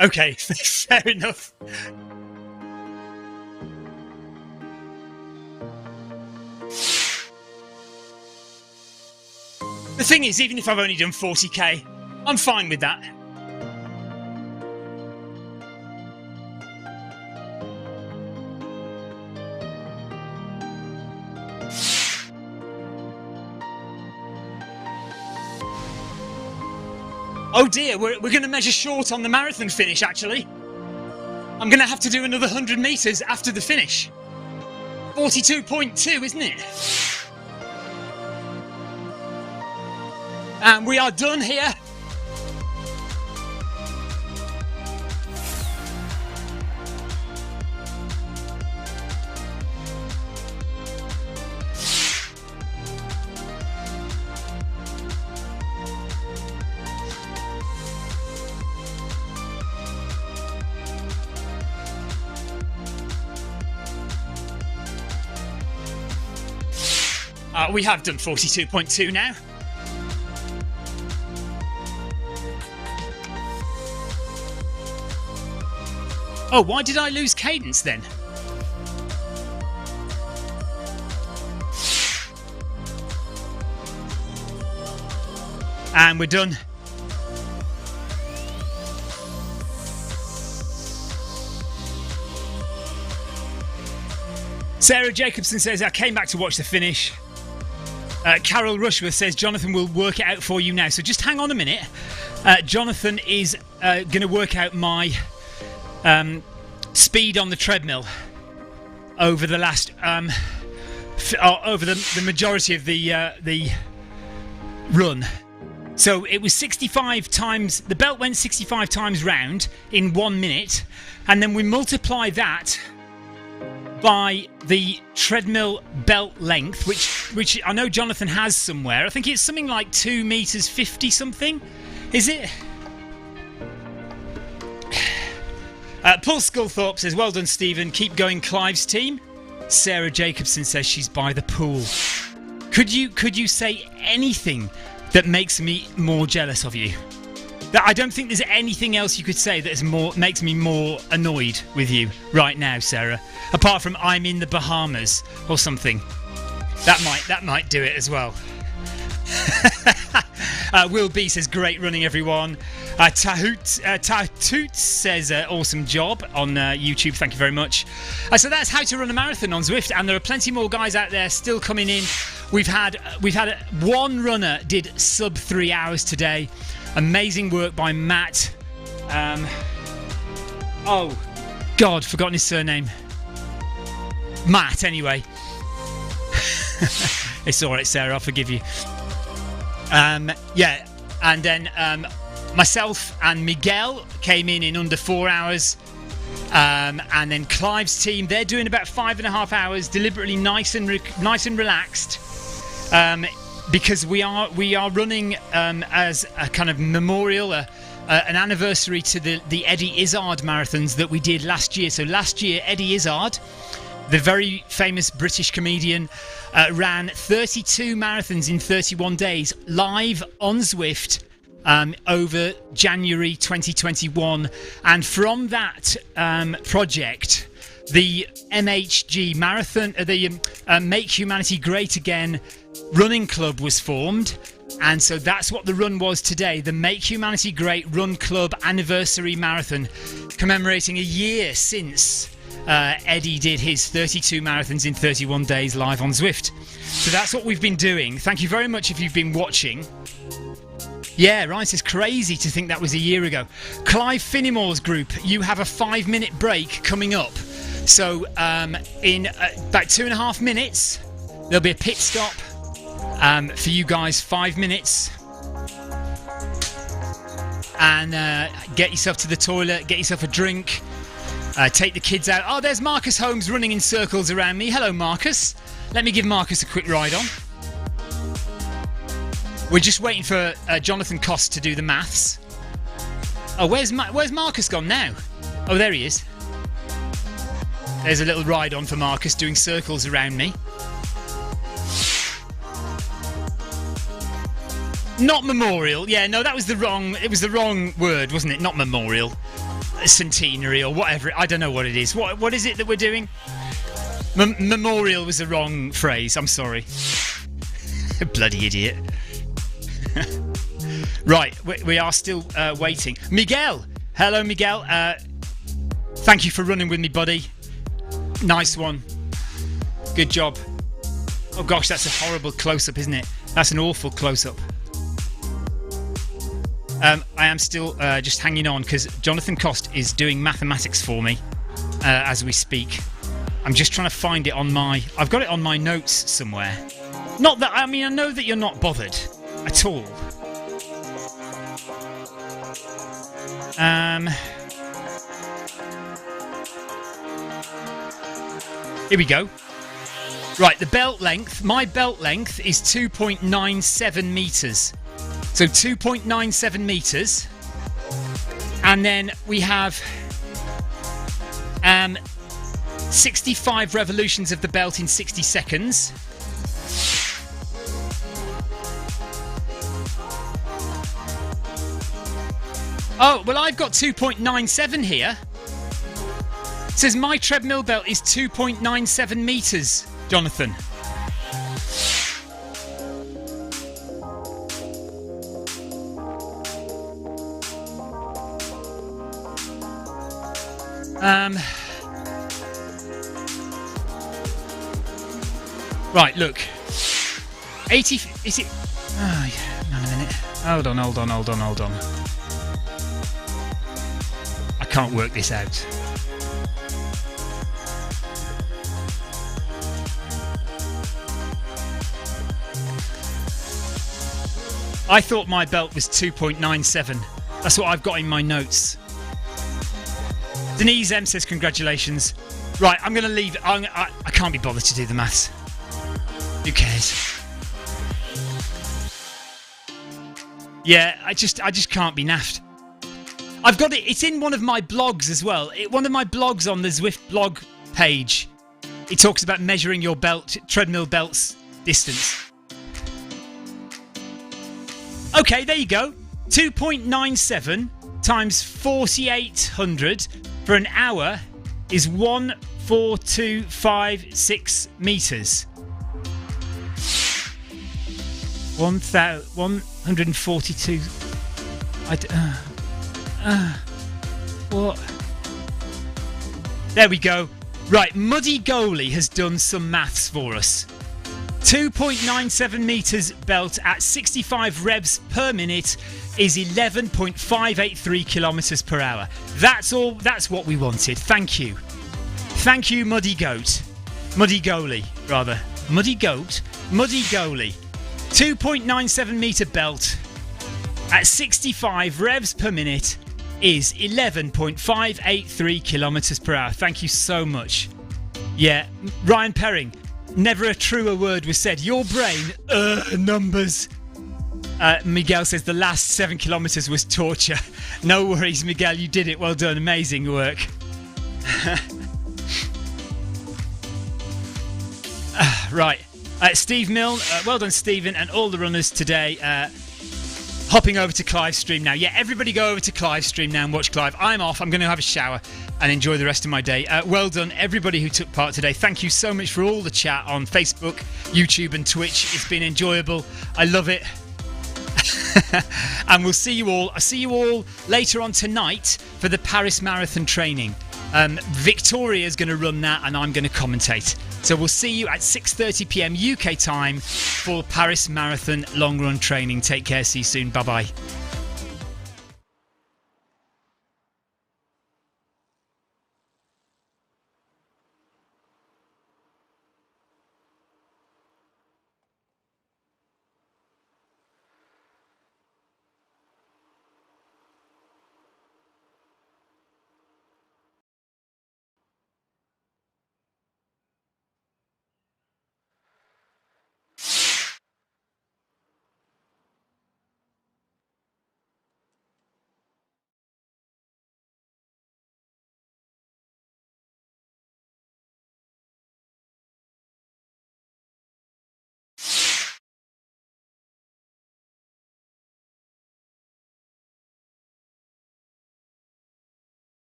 Okay, fair enough. The thing is, even if I've only done 40k, I'm fine with that. Oh dear, we're going to measure short on the marathon finish, actually. I'm going to have to do another 100 metres after the finish. 42.2, isn't it? And we are done here. We have done 42.2 now. Oh, why did I lose cadence then? And we're done. Sarah Jacobson says, I came back to watch the finish. Carol Rushworth says, Jonathan will work it out for you now. So just hang on a minute. Jonathan is going to work out my speed on the treadmill over the last... over the majority of the run. So it was 65 times... The belt went 65 times round in 1 minute. And then we multiply that by the treadmill belt length, which I know Jonathan has somewhere. I think it's something like 2 meters 50 something. Is it? Paul Sculthorpe says, well done, Stephen. Keep going, Clive's team. Sarah Jacobson says she's by the pool. Could you say anything that makes me more jealous of you? I don't think there's anything else you could say that makes me more annoyed with you right now, Sarah. Apart from I'm in the Bahamas or something. That might do it as well. Will B says, great running, everyone. Tahoot says, awesome job on YouTube. Thank you very much. So that's how to run a marathon on Zwift, and there are plenty more guys out there still coming in. We've had one runner did sub 3 hours today. Amazing work by Matt. Oh, God, forgotten his surname. Matt, anyway. It's all right, Sarah. I'll forgive you. Yeah, and then myself and Miguel came in under 4 hours. And then Clive's team, they're doing about 5.5 hours, deliberately nice and relaxed. Because we are running as a kind of memorial, an anniversary to the Eddie Izzard marathons that we did last year. So last year, Eddie Izzard, the very famous British comedian, ran 32 marathons in 31 days live on Zwift over January 2021. And from that project, the MHG Marathon, the Make Humanity Great Again running club was formed, and so that's what the run was today, the Make Humanity Great Run Club Anniversary Marathon, commemorating a year since Eddie did his 32 marathons in 31 days live on Zwift. So that's what we've been doing. Thank you very much if you've been watching. Yeah, right, it's crazy to think that was a year ago. Clive Finnemore's group, you have a 5-minute break coming up. So in about 2.5 minutes, there'll be a pit stop for you guys, 5 minutes. And get yourself to the toilet, get yourself a drink, take the kids out. Oh, there's Marcus Holmes running in circles around me. Hello, Marcus. Let me give Marcus a quick ride on. We're just waiting for Jonathan Cost to do the maths. Oh, where's Marcus gone now? Oh, there he is. There's a little ride on for Marcus doing circles around me. Not memorial. Yeah, no, that was the wrong... It was the wrong word, wasn't it? Not memorial. Centenary or whatever. I don't know what it is. What is it that we're doing? Memorial was the wrong phrase. I'm sorry. Bloody idiot. Right, we are still waiting. Miguel. Hello, Miguel. Thank you for running with me, buddy. Nice one. Good job. Oh gosh, that's a horrible close-up, isn't it? That's an awful close-up. I am still just hanging on because Jonathan Cost is doing mathematics for me as we speak. I'm just trying to find it on my... I've got it on my notes somewhere. Not that... I mean, I know that you're not bothered at all. Here we go. Right, the belt length. My belt length is 2.97 metres. So 2.97 metres. And then we have 65 revolutions of the belt in 60 seconds. Oh, well, I've got 2.97 here. It says my treadmill belt is 2.97 metres, Jonathan. Right, look. 80... Is it... Oh, yeah, hang on a minute. Hold on. I can't work this out. I thought my belt was 2.97. That's what I've got in my notes. Denise M says congratulations. Right, I'm going to leave. I can't be bothered to do the maths. Who cares? Yeah, I just can't be naffed. I've got it. It's in one of my blogs as well. One of my blogs on the Zwift blog page. It talks about measuring your treadmill belt's distance. Okay, there you go. 2.97 times 4,800 for an hour is 14256 metres. 142. What? There we go. Right, Muddy Goalie has done some maths for us. 2.97 metres belt at 65 revs per minute is 11.583 kilometres per hour. That's all. That's what we wanted. Thank you. Thank you, Muddy Goat. Muddy Goalie, rather. Muddy Goat. Muddy Goalie. 2.97 metre belt at 65 revs per minute is 11.583 kilometres per hour. Thank you so much. Yeah, Ryan Perring. Never a truer word was said. Your brain, numbers. Miguel says the last 7 kilometres was torture. No worries, Miguel, you did it. Well done. Amazing work. Right. Steve Milne, well done, Stephen, and all the runners today. Hopping over to Clive's stream now. Yeah, everybody go over to Clive's stream now and watch Clive. I'm off. I'm going to have a shower and enjoy the rest of my day. Well done, everybody who took part today. Thank you so much for all the chat on Facebook, YouTube and Twitch. It's been enjoyable. I love it. And we'll see you all. I'll see you all later on tonight for the Paris Marathon training. Victoria's going to run that and I'm going to commentate. So we'll see you at 6:30 p.m. UK time for Paris Marathon long run training. Take care. See you soon. Bye-bye.